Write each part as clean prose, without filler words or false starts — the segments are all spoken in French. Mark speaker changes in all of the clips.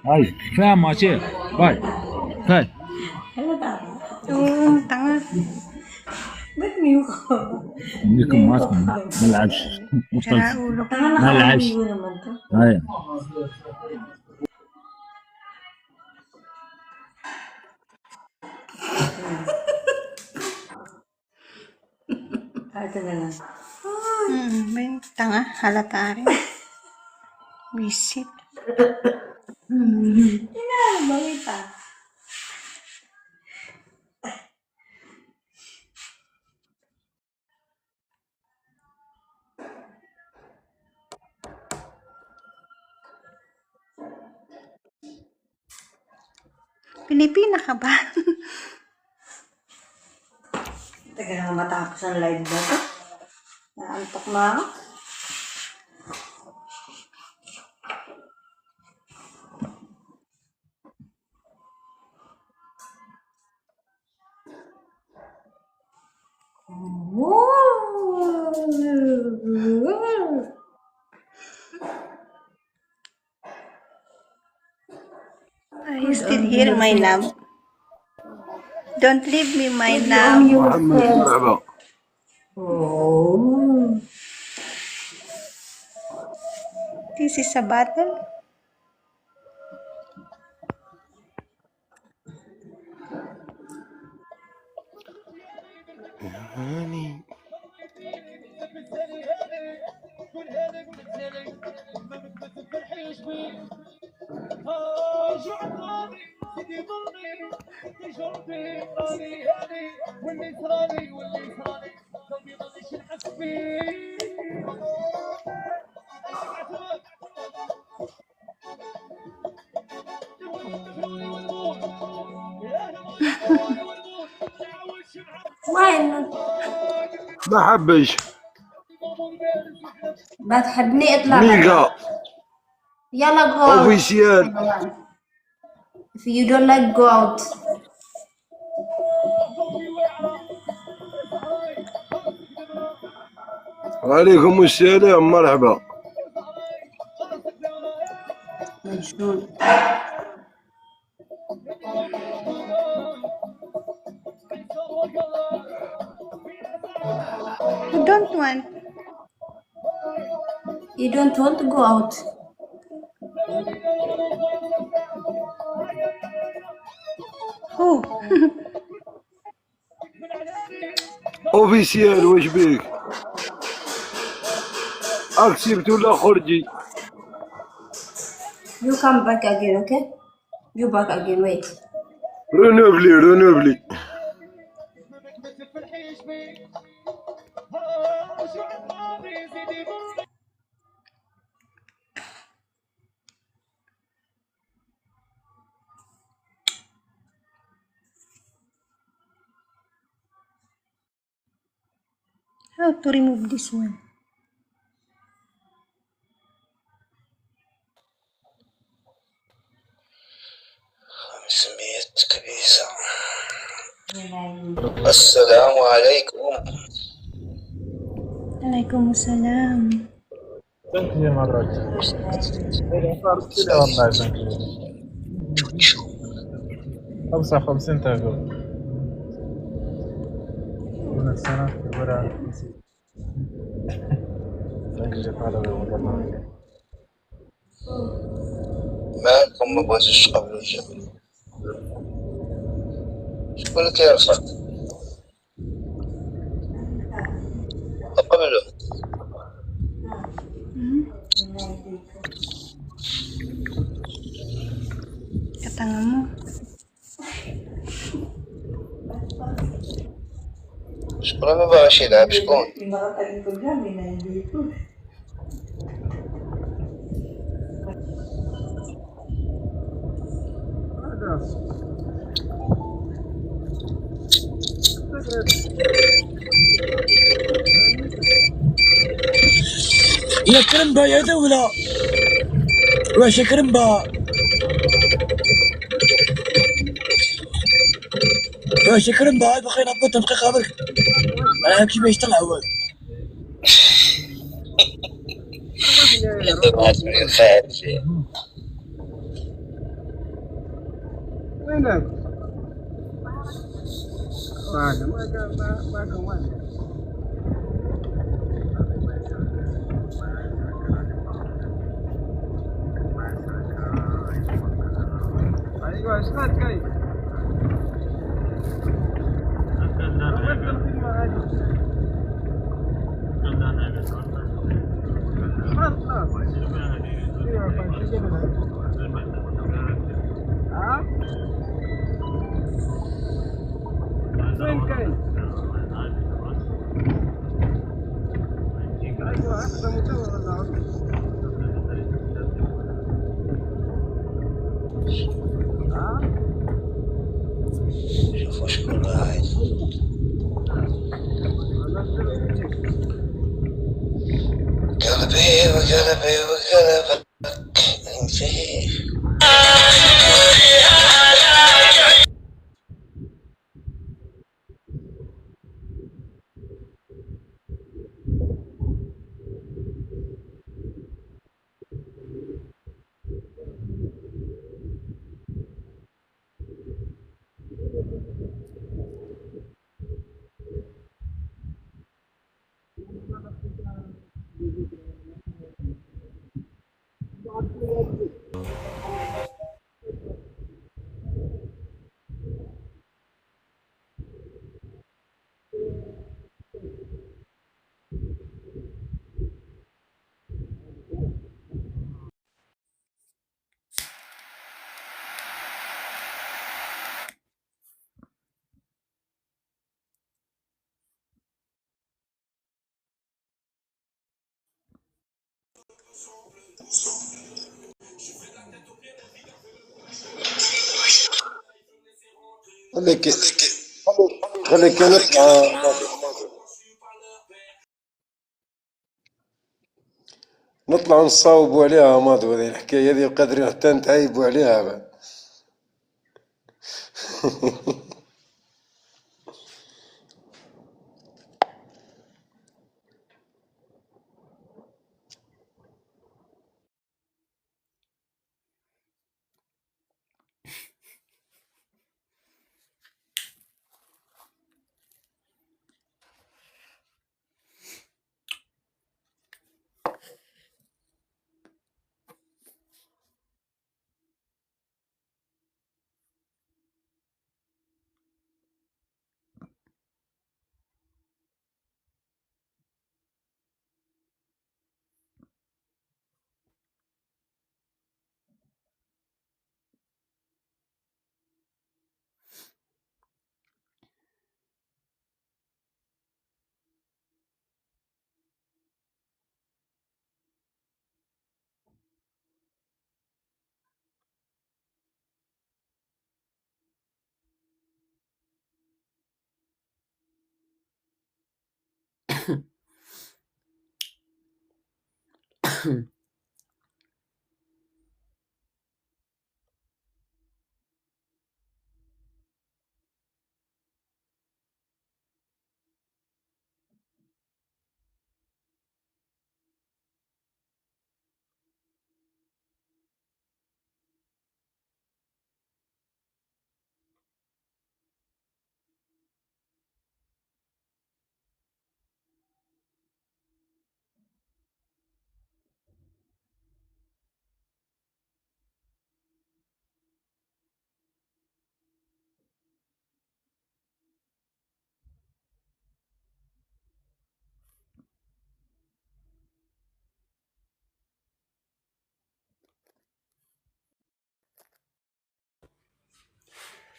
Speaker 1: Ay, fais moitié. Vai, fais.
Speaker 2: Tanga.
Speaker 3: Ba't mute ka?
Speaker 1: Hindi ka mas malabs.
Speaker 2: Sira ulo ko.
Speaker 3: Tanga
Speaker 1: Malabs.
Speaker 3: nakakaligo naman to.
Speaker 1: Ay.
Speaker 3: Ito na lang.
Speaker 2: Tanga. Halata rin. Visit.
Speaker 3: Bakit pa?
Speaker 2: Pilipina ka ba?
Speaker 3: Taga na matapos ang live na to. Naantok na ako.
Speaker 2: Are you still here, my love? Don't leave me, my love.
Speaker 4: محمد مرحبا.
Speaker 2: This is a battle.
Speaker 3: وين؟
Speaker 4: ما حبش
Speaker 3: ما تحبني اطلع
Speaker 4: ميجا
Speaker 3: يلا go out.
Speaker 4: اوفيسيال.
Speaker 3: If you don't like, go out.
Speaker 4: وعليكم السلام مرحبا.
Speaker 3: مجنون.
Speaker 2: You don't want.
Speaker 3: You don't want to go out.
Speaker 2: Who?
Speaker 4: اوفيسيال واش بيك؟ اكسبت ولا خرجي؟
Speaker 3: You come back again, okay? You back again, wait.
Speaker 4: رونوبلي رونوبلي.
Speaker 2: How to remove this one?
Speaker 5: سميت كبيسة. السلام عليكم.
Speaker 2: عليكم السلام.
Speaker 1: Thank you مرات. صار كذا والله.
Speaker 5: شو
Speaker 1: 55 تاكل من السنة يقول نسيت سجل طلبة وقال
Speaker 5: مالكم ما بغيتوش تقبلوا الجميع؟ شكون اللي كيرفض؟ قبلوا.
Speaker 2: Katanga mo.
Speaker 5: شكون ما باغيش يلعب؟ شكون؟
Speaker 3: Yung nakataling ko dyan, may nandito.
Speaker 6: يا كرمبا يا دولة واش يا كرمبا واش يا كرمبا هاي بقينا نبطل دقيقة برك أنا هاكشي باش تلعب
Speaker 5: بعث من الخارج. شوفوا شكون راعي. قلبي وقلبي وقلبك انتي.
Speaker 4: خليك خليك نطلع نطلع نصاوبوا عليها ماضي هذه الحكاية هذه قادرين حتى نتعايبوا عليها بعد.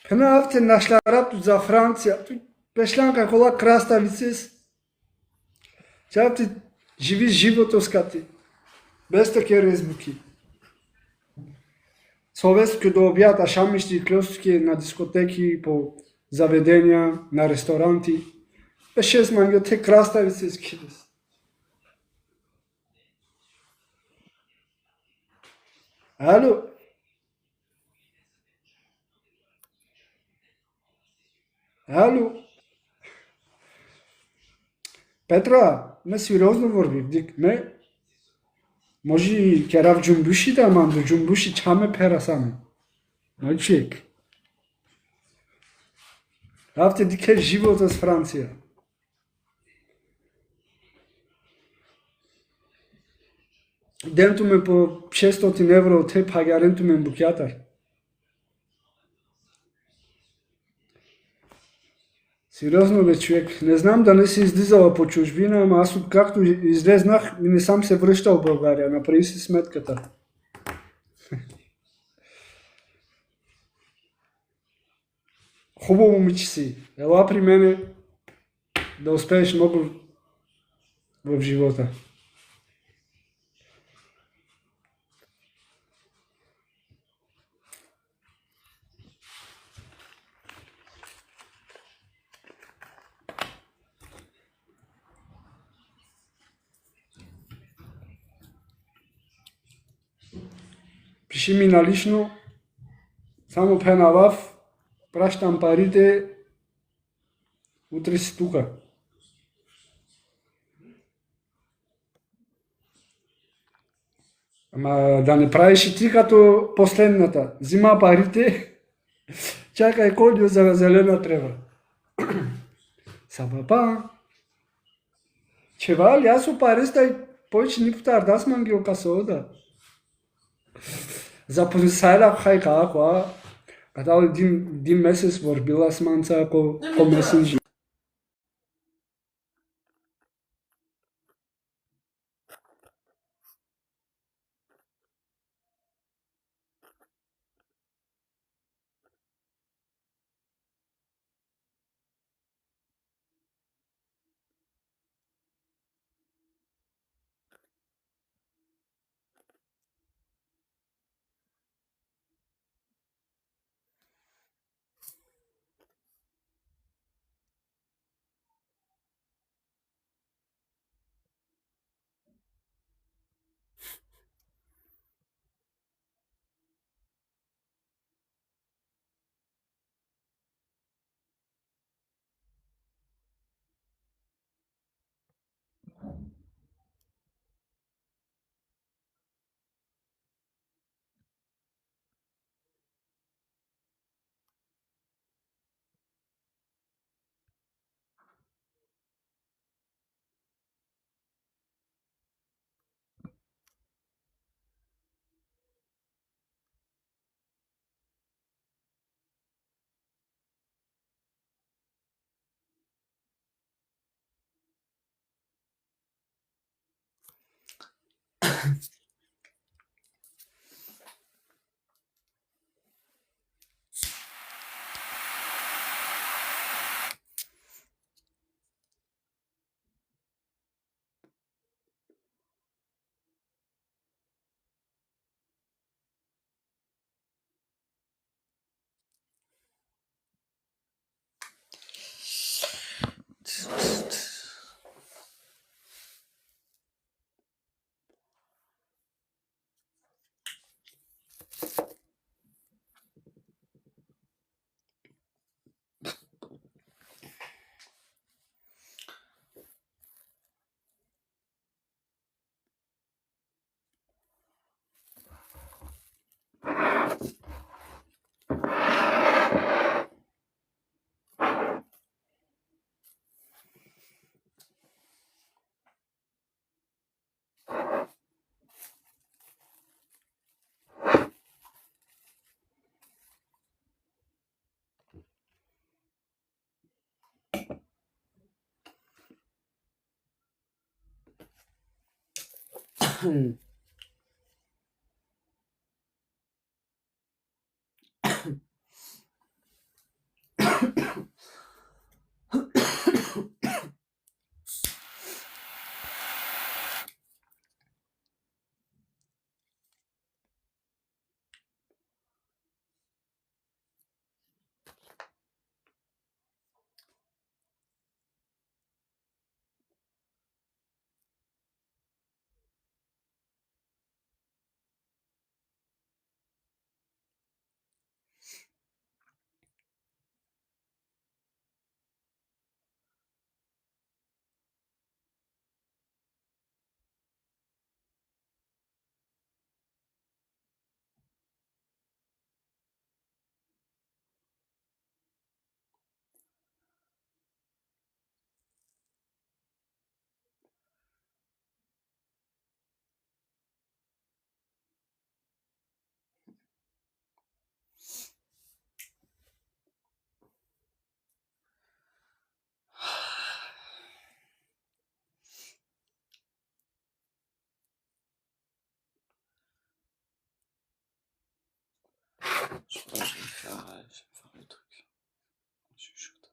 Speaker 7: Până alte nașlarat za Francija, tu pešljanka kola krastavices, ćao ti živi životoskati, bez take rezbuki. Soветски до обяд, а шамишти клёстки на дискотеки, по заведения, на ресторанти. Беше смангио те краставици скидес. Alo. Alo. Петра, ме сериозно върви, вдик, ме. Може керав джумбуши да мам, до джумбуши чаме пера сами. Мальчик. Авте дике живота с Франция. Денту ме по 600 евро от те пагаренту ме букятар. Сериозно бе, човек. Не знам да не си излизала по чужбина, ама аз откакто излезнах, не сам се връщал в България. Направи си сметката. Хубаво момиче си. Ела при мене да успееш много в живота. Пиши ми налично, само пенавав, пращам парите, утре си тука. Ама да не правиш и ти като последната. Взима парите, чакай Кодио за зелена трева. Сабапа. Чевал, аз опаристай, повече ни потардас мангио касода. Запозисайлах хайка аква, катал един месец върбила с манца по месенджер.
Speaker 6: faire le truc. Je chuchote.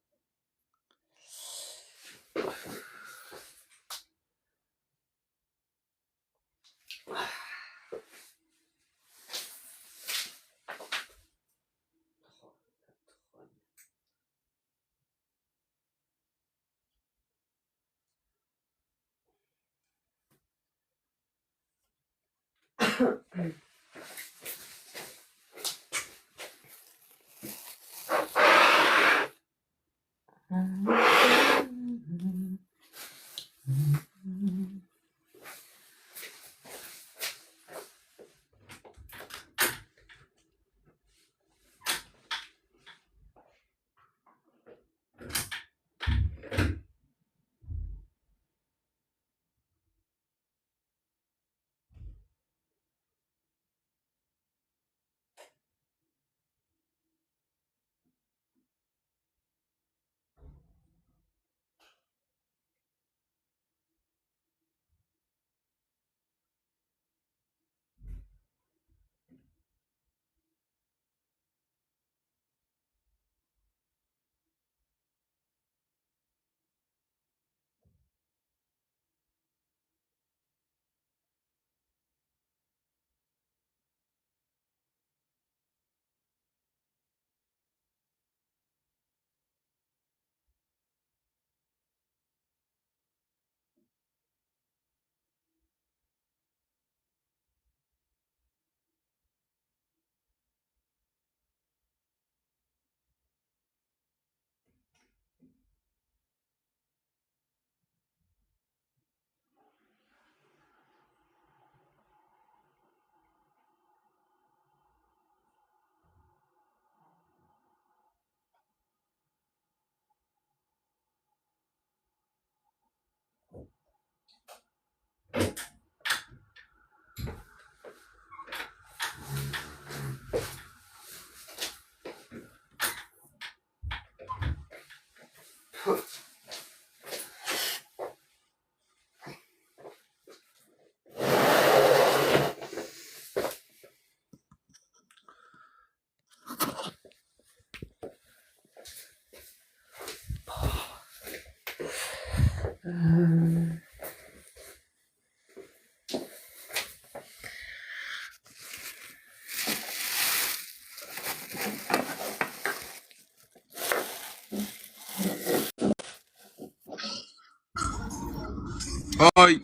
Speaker 6: هاي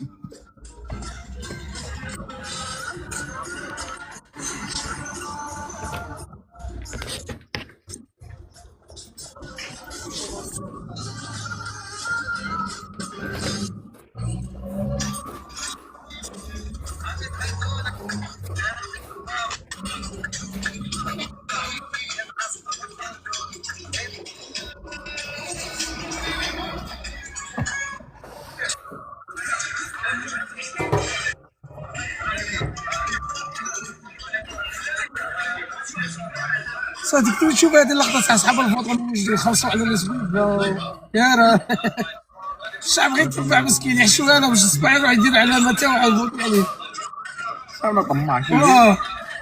Speaker 6: صدق تشوف هذه اللقطة تاع أصحاب الفوطو اللي يخلصوا على الأسبوع يا راه الشعب غير يتبع مسكين يحشوا انا باش الصباح يروح يدير علامة تاعو يفوت عليه. انا طماع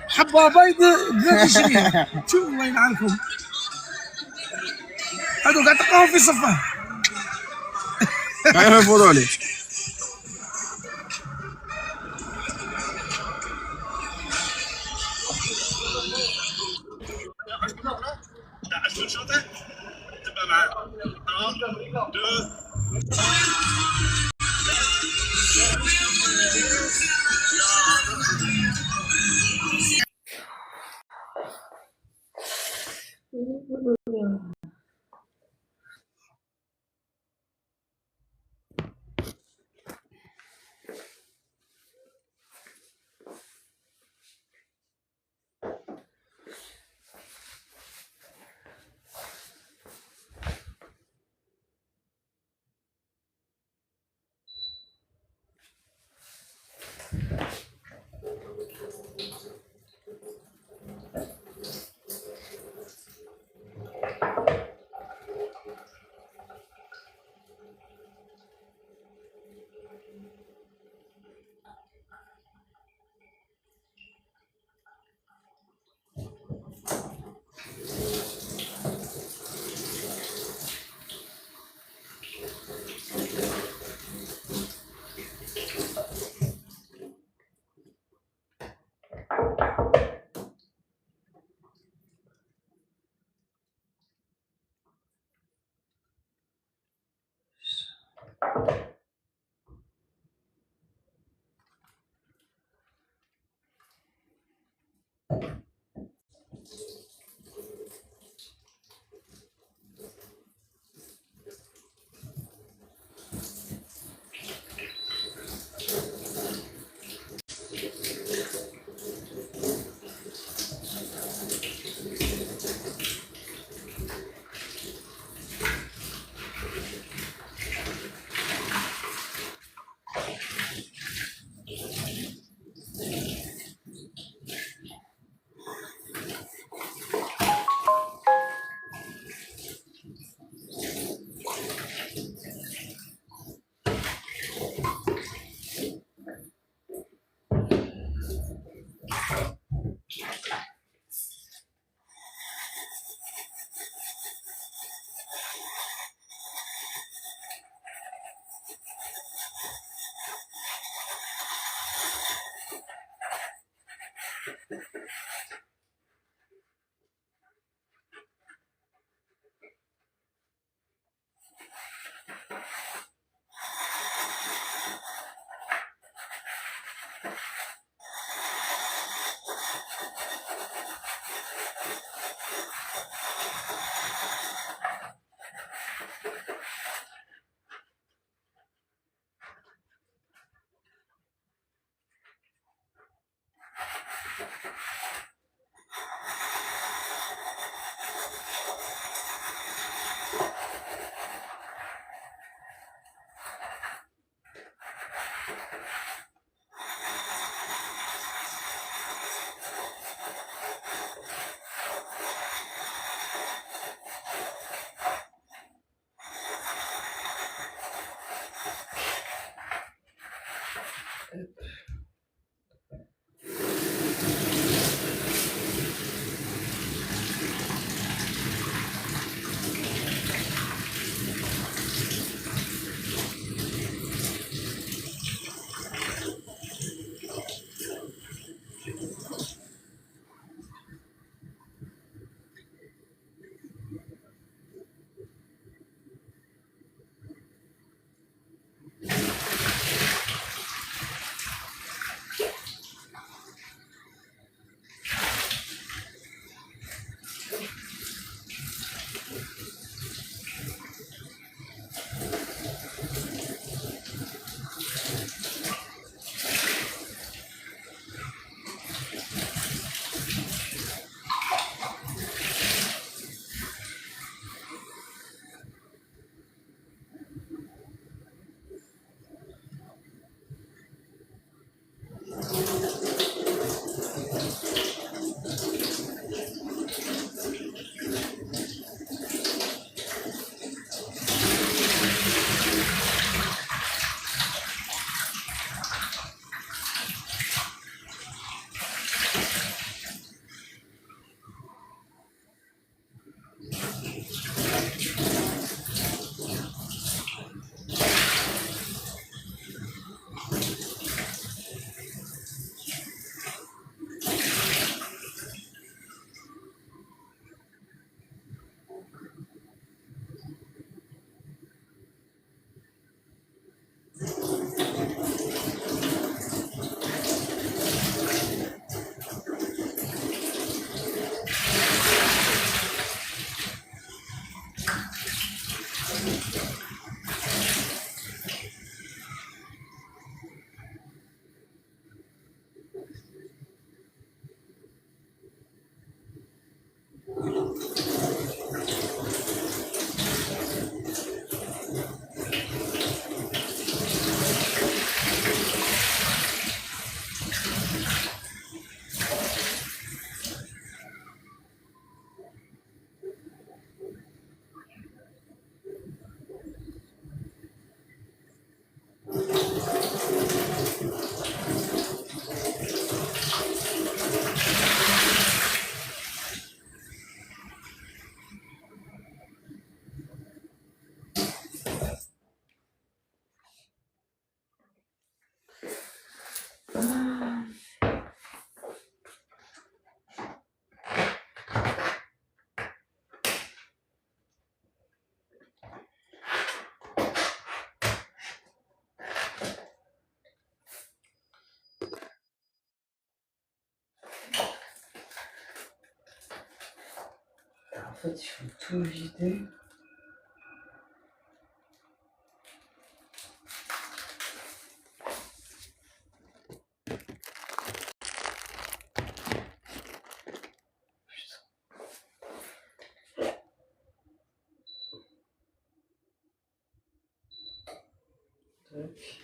Speaker 6: حبة بيض ب 20 شوف الله يلعنكم هذوك قاعد تلقاهم في صفه غير يفوضوا عليه.
Speaker 8: En fait, il faut tout vider. Tac.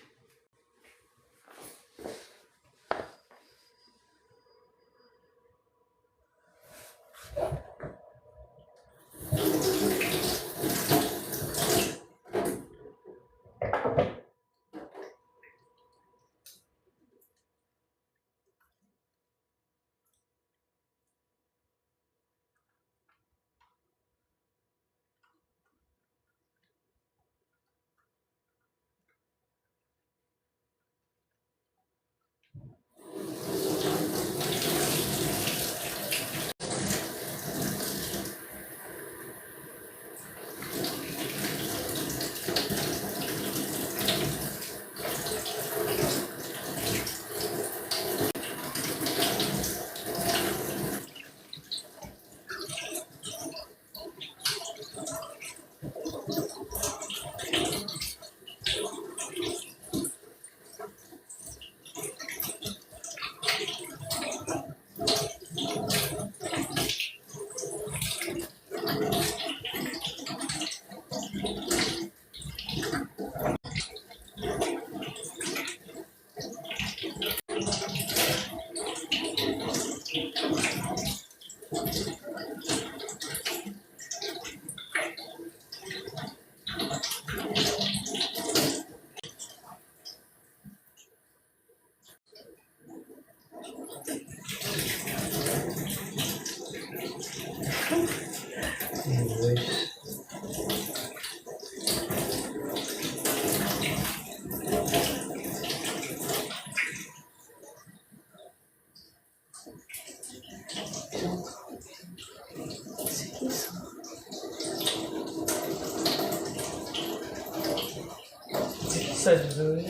Speaker 8: Ça, désolé.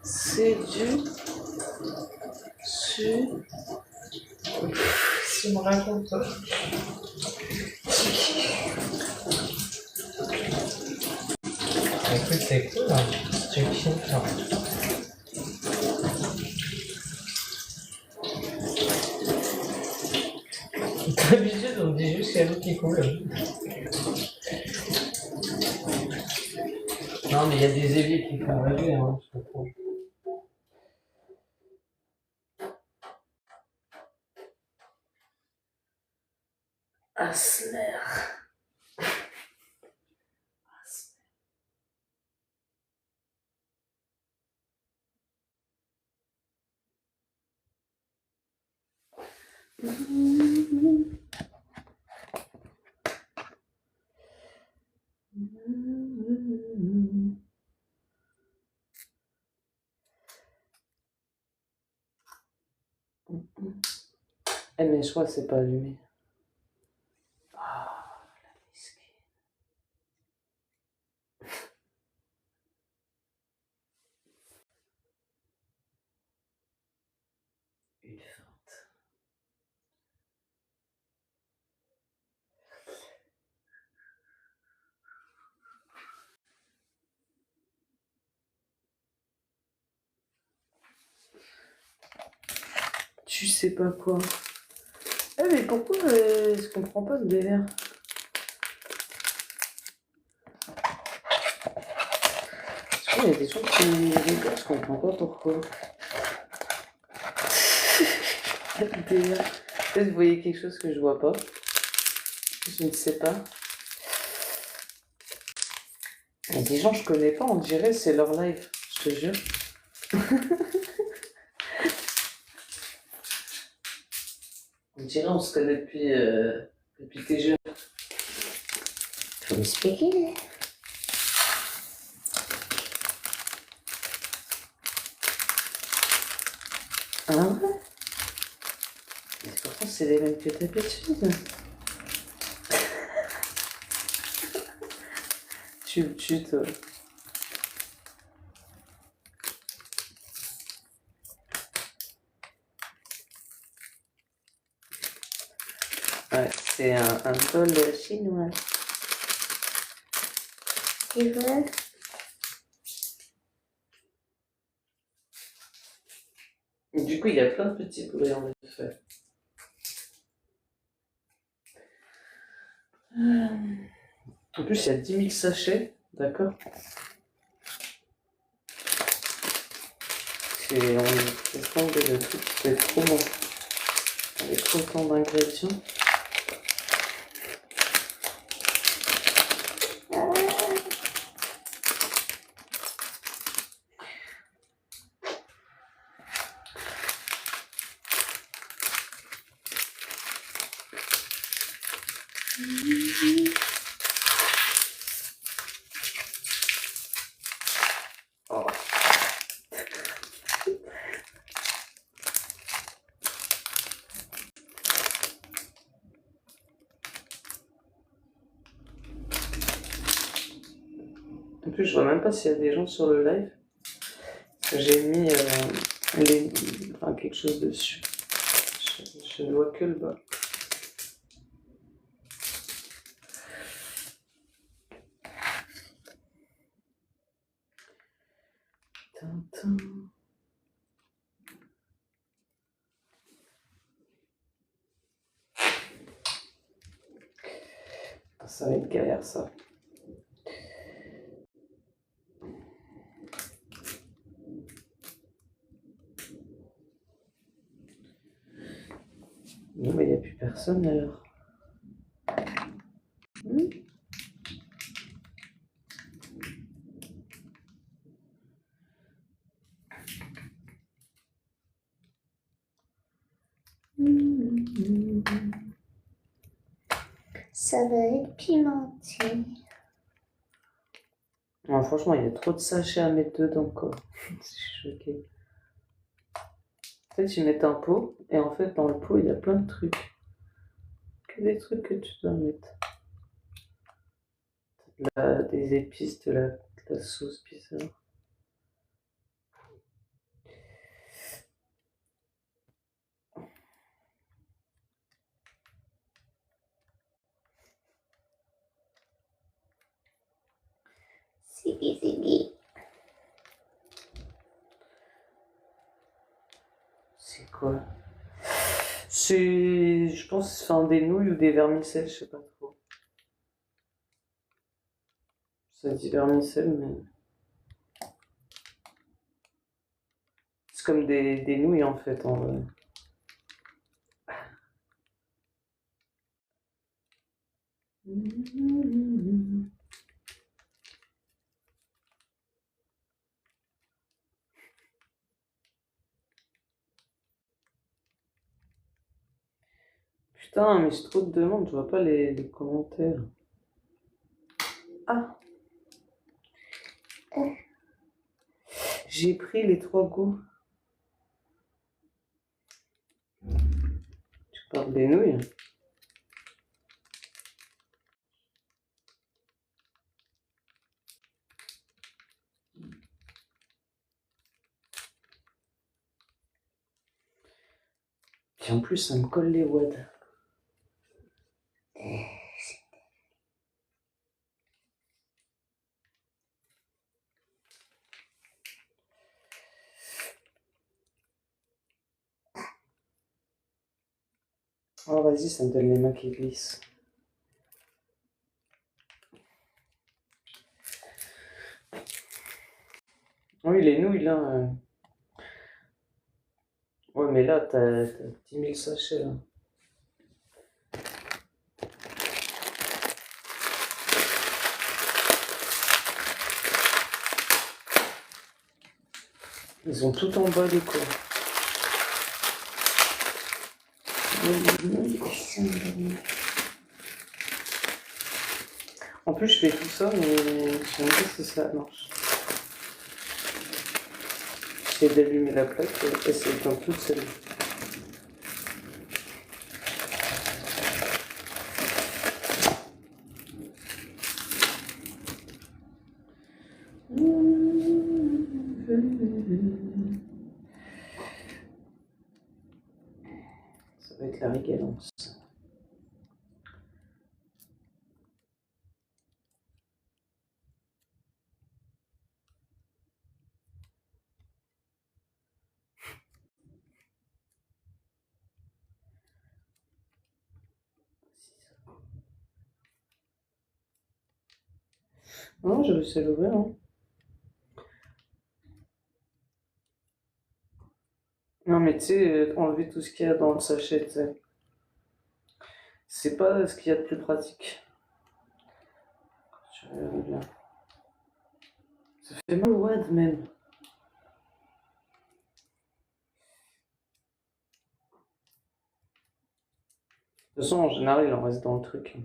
Speaker 8: C'est du... Si me raconte pas. Écoute, c'est cool, hein. Tu kiffes, hein. D'habitude, on dit juste qu'il y a l'eau qui coule. Non, mais il y a des éviers qui font rêver, hein, je comprends. Asler. Eh mais je crois que c'est pas allumé. Ah,
Speaker 9: Tu sais pas quoi. Ah mais pourquoi je comprends pas ce délire. Il y a des gens qui rigolent, je comprends pas pourquoi. Le délire. Peut-être que vous voyez quelque chose que je vois pas. Je ne sais pas. Il y a des gens que je connais pas, on dirait c'est leur live, je te jure. On dirait on se connaît depuis tes jeux. Faut m'expliquer. Ah ouais? Mais pourtant c'est les mêmes que d'habitude. Tu me tues toi. Ouais, c'est un bol chinois. Tu veux? Et du coup, il y a plein de petits boulets en effet. En plus, il y a 10 000 sachets, d'accord? On est que le truc peut être trop bon. Avec autant d'ingrédients. Oh. En plus, je vois même pas s'il y a des gens sur le live. Parce que j'ai mis quelque chose dessus. Je ne vois que le bas. Tintin. Ça va être galère ça. Non mais il n'y a plus personne alors.
Speaker 2: Ça va être pimenté.
Speaker 9: Non, franchement, il y a trop de sachets à mettre dedans quoi. Je suis choquée. En fait, tu mets un pot et en fait dans le pot il y a plein de trucs. Que des trucs que tu dois mettre. Des épices, de la sauce bizarre.
Speaker 2: Ziggy.
Speaker 9: C'est quoi? Je pense, enfin, des nouilles ou des vermicelles, je sais pas trop. Ça dit vermicelle, mais... C'est comme des nouilles, en fait, en vrai. Putain, mais j'ai trop de demandes, je vois pas les commentaires. Ah! J'ai pris les 3 goûts. Tu parles des nouilles? Puis en plus, ça me colle les wads. Oh, vas-y, ça me donne les mains qui glissent. Oui, les nouilles, là. Ouais, mais là, t'as 10 000 sachets, là. Ils ont tout emballé, quoi. En plus, je fais tout ça, mais je sais même pas si ça marche. J'essaie d'allumer la plaque et c'est éteint toute seule. Ça va être la régalance. Non, je sais l'ouvrir, hein. Non, mais tu sais, enlever tout ce qu'il y a dans le sachet, tu sais. C'est pas ce qu'il y a de plus pratique. Je regarde bien. Ça fait mal au wad même. De toute façon, en général, il en reste dans le truc.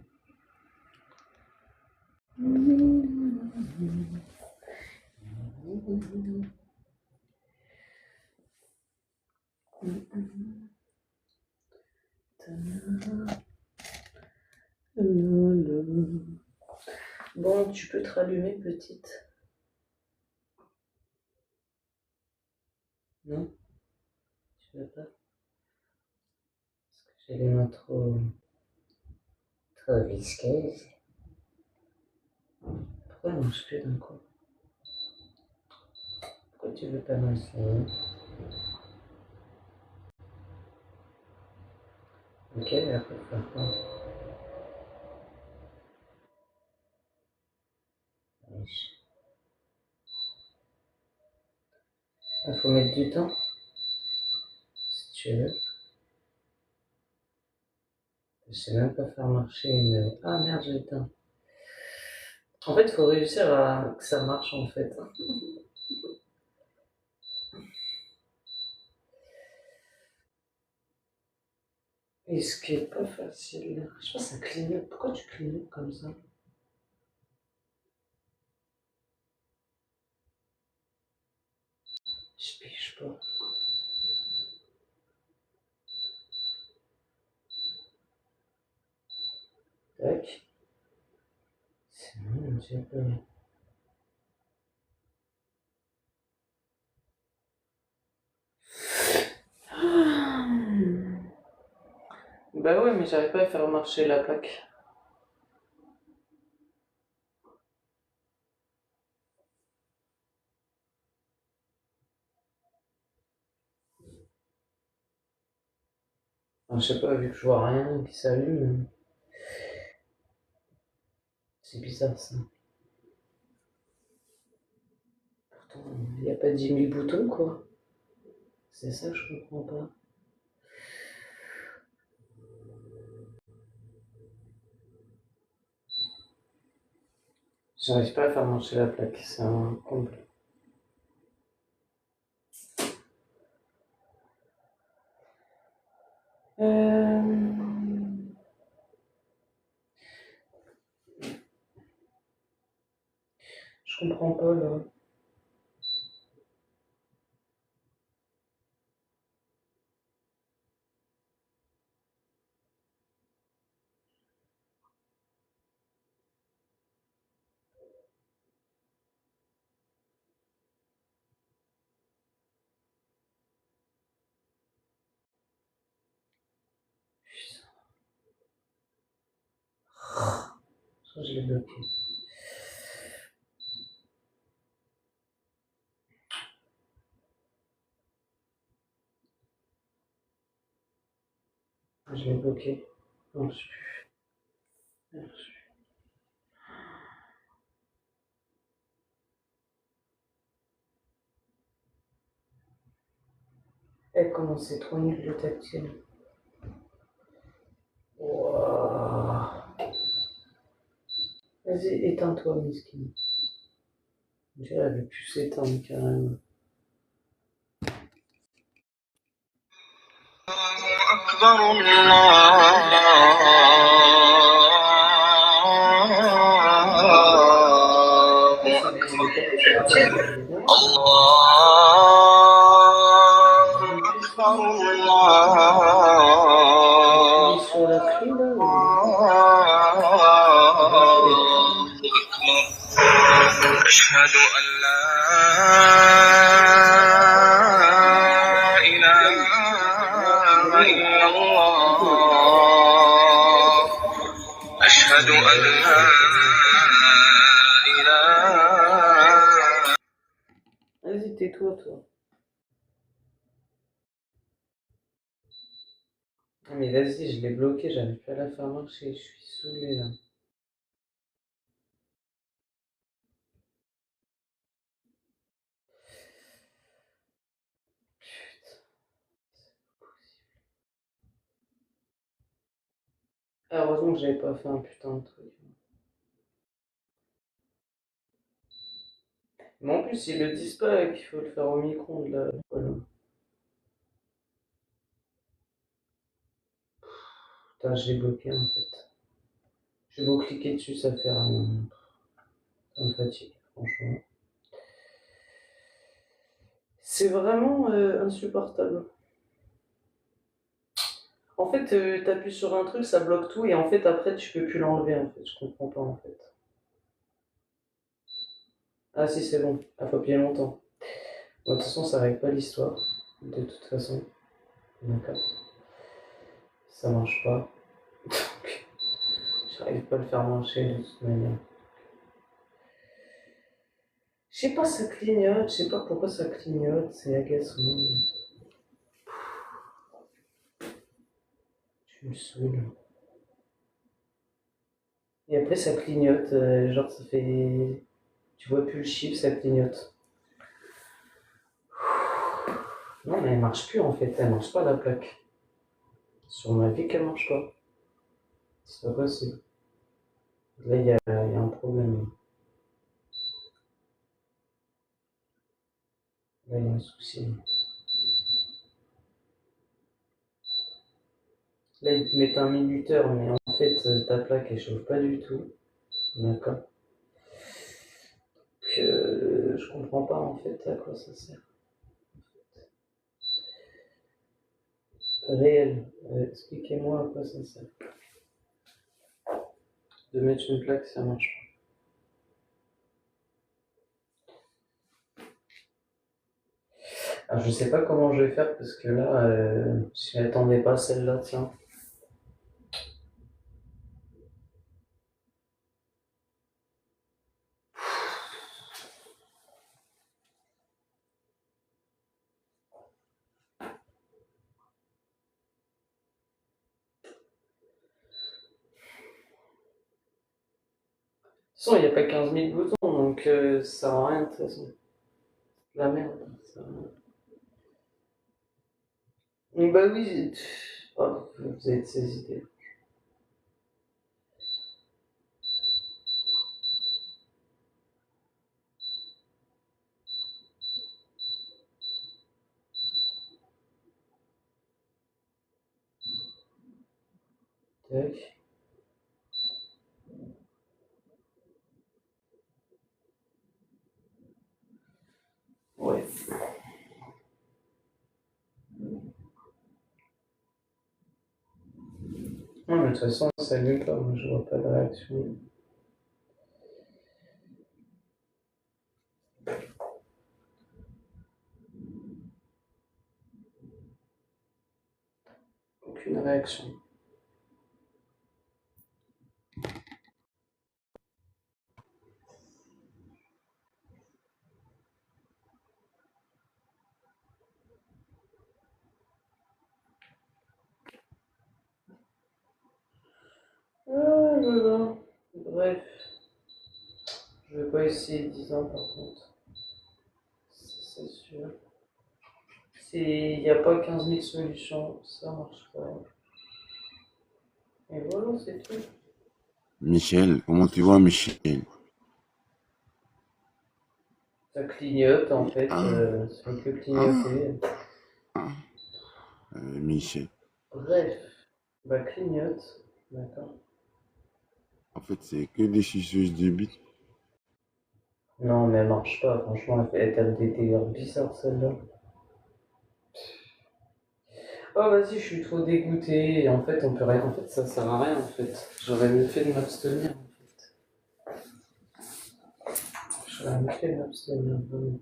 Speaker 9: Bon, tu peux te rallumer, petite. Non? Tu veux pas? Parce que j'ai les mains trop visqueuses. Pourquoi elle mange plus d'un coup? Pourquoi tu veux pas manger? Ok, elle peut faire quoi? Il faut mettre du temps, si tu veux. Je sais même pas faire marcher une... Ah merde, j'ai éteint. En fait, il faut réussir à que ça marche, en fait. Et ce qui est pas facile... Je sais pas, ça clignote. Pourquoi tu clignotes comme ça? Je pige pas. Tac. Sinon, j'ai pas... Bah ouais, mais j'arrive pas à faire marcher la plaque. Enfin, je sais pas, vu que je vois rien qui s'allume. C'est bizarre ça. Pourtant, il n'y a pas 10 000 boutons quoi. C'est ça que je comprends pas. J'arrive pas à faire marcher la plaque, c'est un comble. Je comprends pas là. Je l'ai bloqué. Je l'ai bloqué. Non, je sais plus. Merde, je sais plus. Eh, comment c'est trop nul le tactile. Wouah. Vas-y, éteins-toi, Miskin. Je dirais, elle veut plus s'éteindre carrément.
Speaker 5: أكبر الله أكبر الله أكبر الله
Speaker 9: Sur la clé là.
Speaker 5: أشهد أن لا إله إلا الله أشهد أن لا إله.
Speaker 9: Vas-y, tais-toi, toi. Ah, mais vas-y, je l'ai bloqué, j'arrive pas à la faire marcher, je suis saoulé là. Ah, heureusement que j'avais pas fait un putain de truc. Mais en plus, ils le disent pas qu'il faut le faire au micro-ondes là. Voilà. Putain, je l'ai bloqué en fait. J'ai beau cliquer dessus, ça fait rien. Ça me fatigue, franchement. C'est vraiment insupportable. En fait, t'appuies sur un truc, ça bloque tout, et en fait, après, tu peux plus l'enlever, en fait. Je comprends pas, en fait. Ah si, c'est bon. Ah, faut appuyer longtemps. Bon, de toute façon, ça règle pas l'histoire. De toute façon. D'accord. Ça marche pas. Donc, j'arrive pas à le faire marcher de toute manière. Je sais pas, ça clignote. Je sais pas pourquoi ça clignote. C'est agaçant. Tu me saoules. Et après, ça clignote. Genre, ça fait... Tu vois plus le chiffre, ça clignote. Non, mais elle marche plus, en fait. Elle marche pas, la plaque. Sur ma vie qu'elle marche pas. C'est pas possible. Là, il y a un problème. Là, il y a un souci. Là, ils te mettent un minuteur, mais en fait, ta plaque, elle chauffe pas du tout. D'accord. Je comprends pas, en fait, à quoi ça sert. Réel. Expliquez-moi à quoi ça sert. De mettre une plaque, ça marche pas. Alors, je sais pas comment je vais faire, parce que là, je m'y attendais pas, celle-là, tiens. De toute façon, il n'y a pas 15 000 boutons, donc ça sert à rien de toute façon. La merde. Ça... Bah oui, oh, vous avez de ces idées. Tac. Ouais. Non, mais de toute façon, ça s'allume pas, moi je vois pas de réaction. Aucune réaction. là. Bref. Je vais pas essayer 10 ans par contre. C'est sûr. Il n'y a pas 15 000 solutions, ça marche pas. Et voilà, c'est tout.
Speaker 10: Michel, comment tu vas, Michel?
Speaker 9: Ça clignote en fait,
Speaker 10: Ah.
Speaker 9: ça fait que clignoter.
Speaker 10: Michel.
Speaker 9: Bref, bah clignote, d'accord.
Speaker 10: En fait, c'est que des suceuses de bite.
Speaker 9: Non, mais elle marche pas, franchement, elle a des délires bizarres celle-là. Oh vas-y, je suis trop dégoûté. En fait, on peut rien. En fait, ça sert à rien en fait. J'aurais mieux fait de m'abstenir en fait. J'aurais mieux fait de m'abstenir. Vraiment.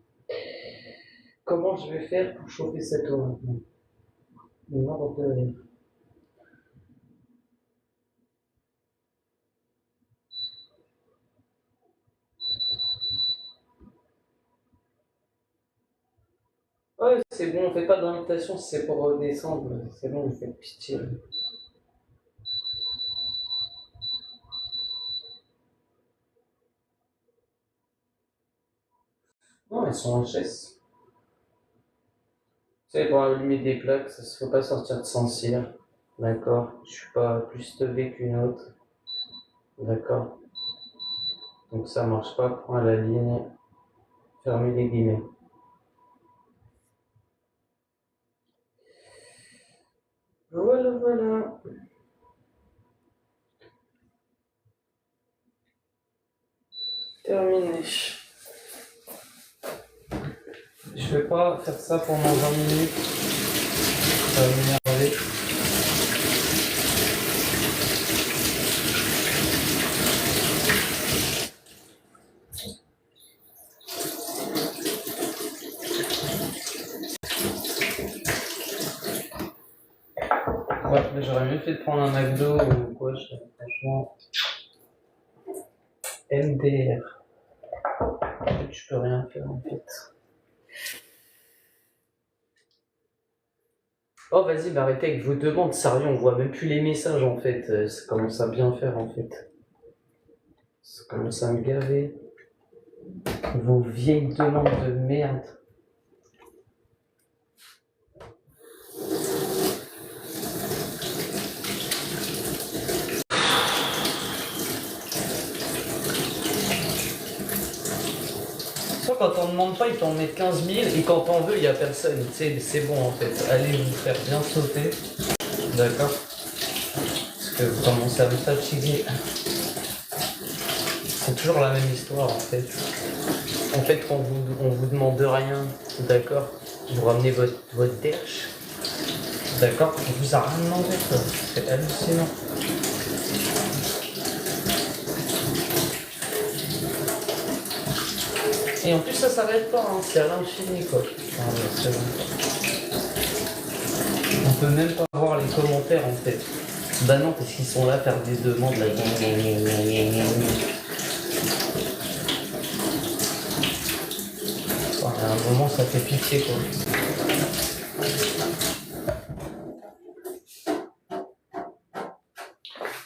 Speaker 9: Comment je vais faire pour chauffer cette eau maintenant? Mort de rire. Oh, c'est bon, on fait pas d'invitation si c'est pour redescendre. C'est bon, vous faites pitié. Non, elles sont en chaise. Tu sais, pour allumer des plaques, ça se faut pas sortir de Saint-Cyr. D'accord? Je suis pas plus teubé qu'une autre. D'accord? Donc ça marche pas, prends la ligne. Fermez les guillemets. Voilà, voilà. Terminé. Je vais pas faire ça pendant 20 minutes. Ça va m'énerver. Ouais, mais j'aurais mieux fait de prendre un McDo ou quoi, franchement. MDR. En fait, je peux rien faire en fait. Oh vas-y, mais arrêtez avec vos demandes, sérieux, on voit même plus les messages en fait. Ça commence à bien faire en fait. Ça commence à me gaver. Vos vieilles demandes de merde. Toi, quand on demande pas, ils t'en mettent 15 000 et quand t'en veux, il y a personne. Tu sais, c'est bon en fait. Allez vous faire bien sauter. D'accord? Parce que vous commencez à me fatiguer. C'est toujours la même histoire en fait. En fait, quand on vous demande rien, d'accord? Vous ramenez votre derche. D'accord? On vous a rien demandé quoi. C'est hallucinant. Et en plus ça s'arrête pas, hein. C'est à l'infini quoi. Ah ouais, c'est bon. On peut même pas voir les commentaires en fait. Bah non, parce qu'ils sont là à faire des demandes là. Ouais, à un moment ça fait pitié quoi.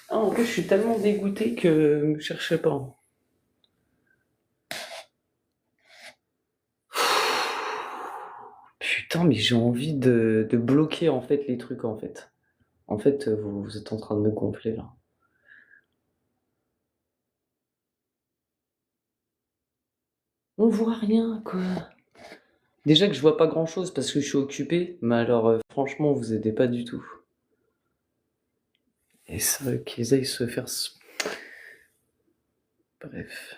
Speaker 9: Ah, en plus je suis tellement dégoûté que me cherchez pas. Putain, mais j'ai envie de bloquer en fait les trucs en fait. En fait, vous êtes en train de me gonfler là. On voit rien quoi. Déjà que je vois pas grand chose parce que je suis occupé, mais alors franchement vous aidez pas du tout. Et ça, qu'ils aillent se faire... Bref.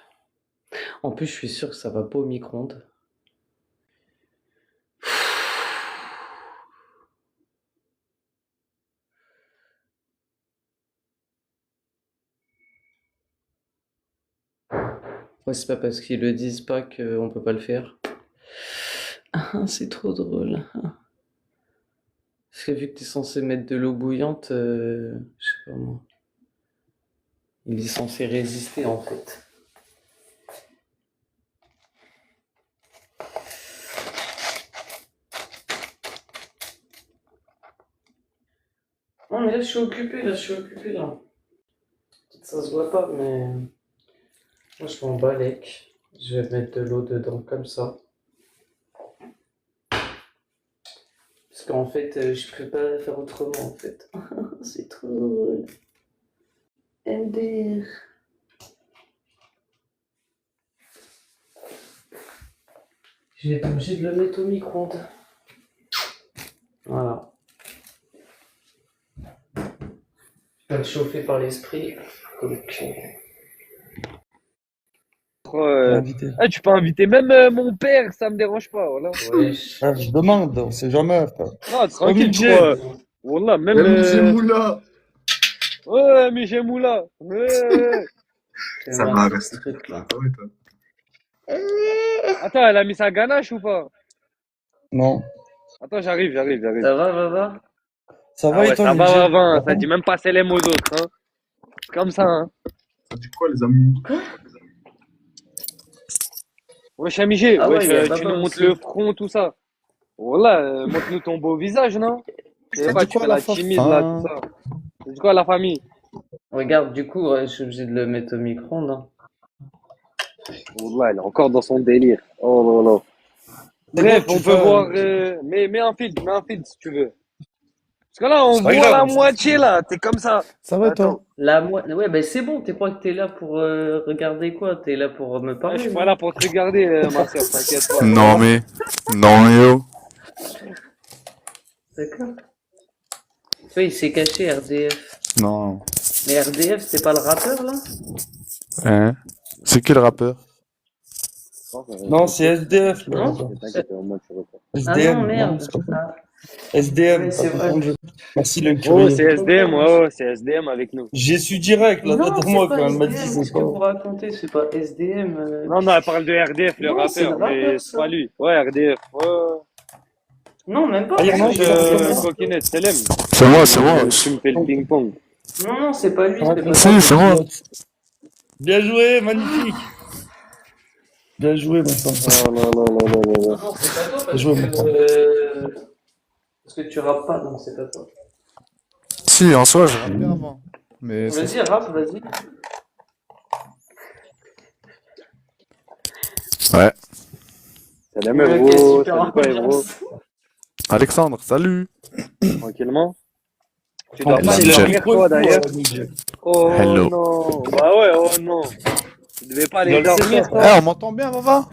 Speaker 9: En plus je suis sûr que ça va pas au micro-ondes. Ouais, c'est pas parce qu'ils le disent pas qu'on peut pas le faire. Ah, c'est trop drôle. Parce que vu que t'es censé mettre de l'eau bouillante, je sais pas moi. Il est censé résister en fait. Non mais là je suis occupé là. Ça se voit pas, mais moi je m'en balèque. Je vais mettre de l'eau dedans comme ça. Parce qu'en fait, je peux pas faire autrement en fait. C'est trop drôle. MDR. Je vais être obligé de le mettre au micro-ondes. Voilà. Je vais le chauffer par l'esprit. Donc,
Speaker 11: Ah, tu peux inviter même mon père, ça me dérange pas, voilà.
Speaker 9: ouais.
Speaker 1: Ah, je demande, on sait jamais, frère.
Speaker 11: Non, tranquille, tu
Speaker 1: obligé.
Speaker 11: vois. Wallah, même.
Speaker 10: Moula.
Speaker 11: Ouais, mais j'ai Moula. Ouais.
Speaker 9: Ça va rester là.
Speaker 11: Attends, elle a mis sa ganache ou pas?
Speaker 1: Non.
Speaker 11: Attends, j'arrive.
Speaker 9: Ça va?
Speaker 1: Ça
Speaker 11: Ah
Speaker 1: va
Speaker 11: ouais,
Speaker 1: et toi,
Speaker 11: ça va,
Speaker 1: Miguel?
Speaker 11: avant, ça dit même pas salam aux autres, hein. C'est comme ça, hein.
Speaker 10: Ça dit quoi, les amis?
Speaker 11: Wesh, Amigé,
Speaker 9: Ah ouais,
Speaker 11: wesh,
Speaker 9: y a
Speaker 11: tu
Speaker 9: Baba
Speaker 11: nous montres
Speaker 9: aussi.
Speaker 11: le front, tout ça. Voilà, montre-nous ton beau visage, non? Je sais
Speaker 1: Ça
Speaker 11: pas,
Speaker 1: dit
Speaker 11: tu
Speaker 1: quoi,
Speaker 11: fais
Speaker 1: la
Speaker 11: la
Speaker 1: faf?
Speaker 11: timide, là, tout ça. C'est quoi, la famille?
Speaker 9: Regarde, du coup, ouais, je suis obligé de le mettre au micro-ondes. Hein.
Speaker 11: Wallah, elle est encore dans son délire. Oh là là. Bref,
Speaker 1: bon, tu
Speaker 11: on peut
Speaker 1: fais,
Speaker 11: voir. Mets un filtre, si tu veux. Parce que là, on
Speaker 1: C'est pas
Speaker 11: voit
Speaker 1: grave.
Speaker 11: la moitié, là. T'es comme ça.
Speaker 1: Ça va et toi?
Speaker 11: Attends.
Speaker 9: Ouais, ben c'est bon, t'es quoi que t'es là pour regarder quoi? T'es là pour me
Speaker 11: Ouais, je
Speaker 9: parler,
Speaker 11: suis
Speaker 9: non?
Speaker 11: pas là pour te regarder, ma soeur, t'inquiète pas.
Speaker 10: Non, mais. Non, yo.
Speaker 9: D'accord. Tu vois, il s'est caché RDF.
Speaker 10: Non.
Speaker 9: Mais RDF, c'est pas le rappeur là?
Speaker 10: Hein? C'est qui le rappeur?
Speaker 1: Non, c'est SDF, le
Speaker 9: Non?
Speaker 1: rappeur.
Speaker 11: T'inquiète, au moins tu repars.
Speaker 9: Ah
Speaker 1: SDM,
Speaker 9: non, merde.
Speaker 1: c'est pas ça.
Speaker 9: Ah,
Speaker 1: SDM,
Speaker 9: ouais,
Speaker 1: t'as
Speaker 9: c'est vrai.
Speaker 1: confondu. Merci le
Speaker 11: Oh,
Speaker 1: curieux.
Speaker 11: c'est SDM, ouais, c'est SDM avec nous.
Speaker 1: J'ai su direct, là,
Speaker 9: Non,
Speaker 1: tête
Speaker 9: c'est
Speaker 1: moi,
Speaker 9: pas
Speaker 1: quand elle m'a dit
Speaker 9: SDM,
Speaker 1: c'est
Speaker 9: ce que
Speaker 1: pas.
Speaker 9: vous racontez, c'est pas SDM.
Speaker 11: Non, elle parle de RDF, le
Speaker 9: Non, c'est le
Speaker 11: rappeur, mais
Speaker 9: rappeur,
Speaker 11: c'est
Speaker 9: ça.
Speaker 11: pas lui. Ouais, RDF. Ouais.
Speaker 9: Non, même pas.
Speaker 1: Ah, il y en a un qui s'appelle comment?
Speaker 11: Coquinette, Selem.
Speaker 10: C'est moi, c'est moi.
Speaker 11: Tu me fais le ping-pong.
Speaker 9: Non, c'est pas lui, c'est
Speaker 1: Raconte
Speaker 9: pas
Speaker 10: Si,
Speaker 1: pas,
Speaker 10: c'est moi.
Speaker 1: pilote. Bien joué, magnifique. Bien joué, mon sang.
Speaker 11: Oh là là là là là là.
Speaker 9: Non, c'est pas toi
Speaker 1: Bien joué, mon sang.
Speaker 9: parce que tu rappes pas, donc c'est pas toi.
Speaker 10: Si, en soi, je rappelle bien avant. Mais c'est
Speaker 9: Vas-y, rappe, vas-y.
Speaker 10: Ouais.
Speaker 11: Salam,
Speaker 9: Ok,
Speaker 11: gros.
Speaker 9: super
Speaker 11: Salut, quoi, gros.
Speaker 9: ambiance.
Speaker 10: Alexandre, salut.
Speaker 11: Tranquillement. Tu dois pas
Speaker 10: Tranquille.
Speaker 11: aller dormir, toi, d'ailleurs. Oh
Speaker 10: Hello.
Speaker 11: non. Bah ouais, oh non. Tu devais pas aller
Speaker 1: Je le sais
Speaker 11: dormir,
Speaker 1: pas.
Speaker 10: Eh,
Speaker 11: toi.
Speaker 10: on m'entend bien, Baba?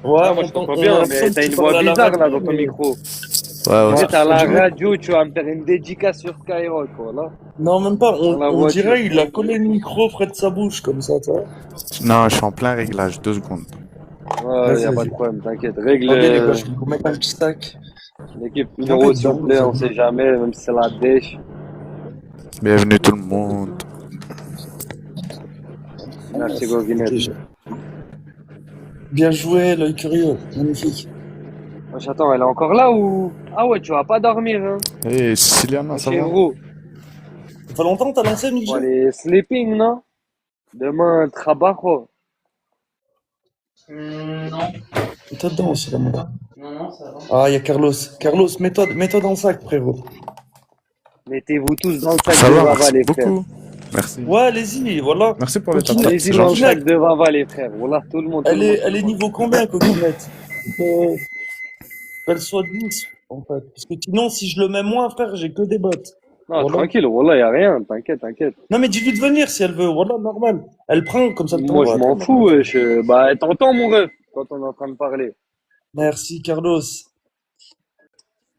Speaker 1: Ouais,
Speaker 11: Moi, je t'entends bien, mais t'as une voix bizarre, là, dans ton micro.
Speaker 10: Ouais,
Speaker 11: Tu sais, t'as la
Speaker 1: je vais-
Speaker 11: radio, tu vas me faire une dédicace sur Skyrock, voilà.
Speaker 1: Non, même pas.
Speaker 11: Dans la
Speaker 1: On
Speaker 11: voiture.
Speaker 1: dirait il a collé le micro près de sa bouche, comme ça, tu vois.
Speaker 10: Non, je suis en plein réglage, 2 secondes.
Speaker 11: Ouais,
Speaker 1: Vas-y,
Speaker 11: y a pas
Speaker 1: vas-y.
Speaker 11: de problème, t'inquiète. Règle
Speaker 1: Attendez, les gars, je vais vous mettre un petit sac.
Speaker 11: l'équipe
Speaker 1: En
Speaker 11: numéro,
Speaker 1: fait,
Speaker 11: s'il vous plaît, on sait jamais, même si c'est la dèche.
Speaker 10: Bienvenue tout le monde.
Speaker 11: Merci, Goguinette.
Speaker 1: Bien joué, l'œil curieux. Magnifique.
Speaker 11: Wesh, attends, elle est encore là ou... Ah ouais, tu vas pas dormir, hein.
Speaker 10: Eh, Siciliana, ça
Speaker 11: Ok,
Speaker 10: va?
Speaker 11: gros.
Speaker 1: Ça fait longtemps que t'as lancé,
Speaker 11: Faut
Speaker 1: Michel?
Speaker 11: aller sleeping, non? Demain, trabajo.
Speaker 9: Non.
Speaker 1: T'es dedans aussi, là, mon gars.
Speaker 9: Non, ça va.
Speaker 1: Ah, il y a Carlos. Carlos, mets-toi dans le sac, frérot.
Speaker 11: Mettez-vous tous dans le sac
Speaker 10: Ça
Speaker 11: de
Speaker 10: va,
Speaker 11: Vava,
Speaker 10: merci
Speaker 11: les frères.
Speaker 10: beaucoup. Merci.
Speaker 1: Ouais, allez-y, voilà.
Speaker 10: Merci pour les
Speaker 1: Coquinette.
Speaker 10: tapas.
Speaker 11: Allez-y
Speaker 10: C'est
Speaker 11: dans le
Speaker 10: gentil.
Speaker 11: sac de Vava, les frères. Voilà, tout le monde.
Speaker 1: Elle est niveau combien, Coquinette? Qu'elle soit 10, en fait. Parce que sinon, si je le mets moins, frère, j'ai que des bottes.
Speaker 11: Non,
Speaker 1: Voilà.
Speaker 11: tranquille, voilà, y a rien, t'inquiète.
Speaker 1: Non, mais dis-lui de venir si elle veut. Voilà, normal. Elle prend comme ça.
Speaker 11: Moi, je m'en fous, bah, t'entends, mon ref, quand on est en train de parler.
Speaker 1: Merci, Carlos.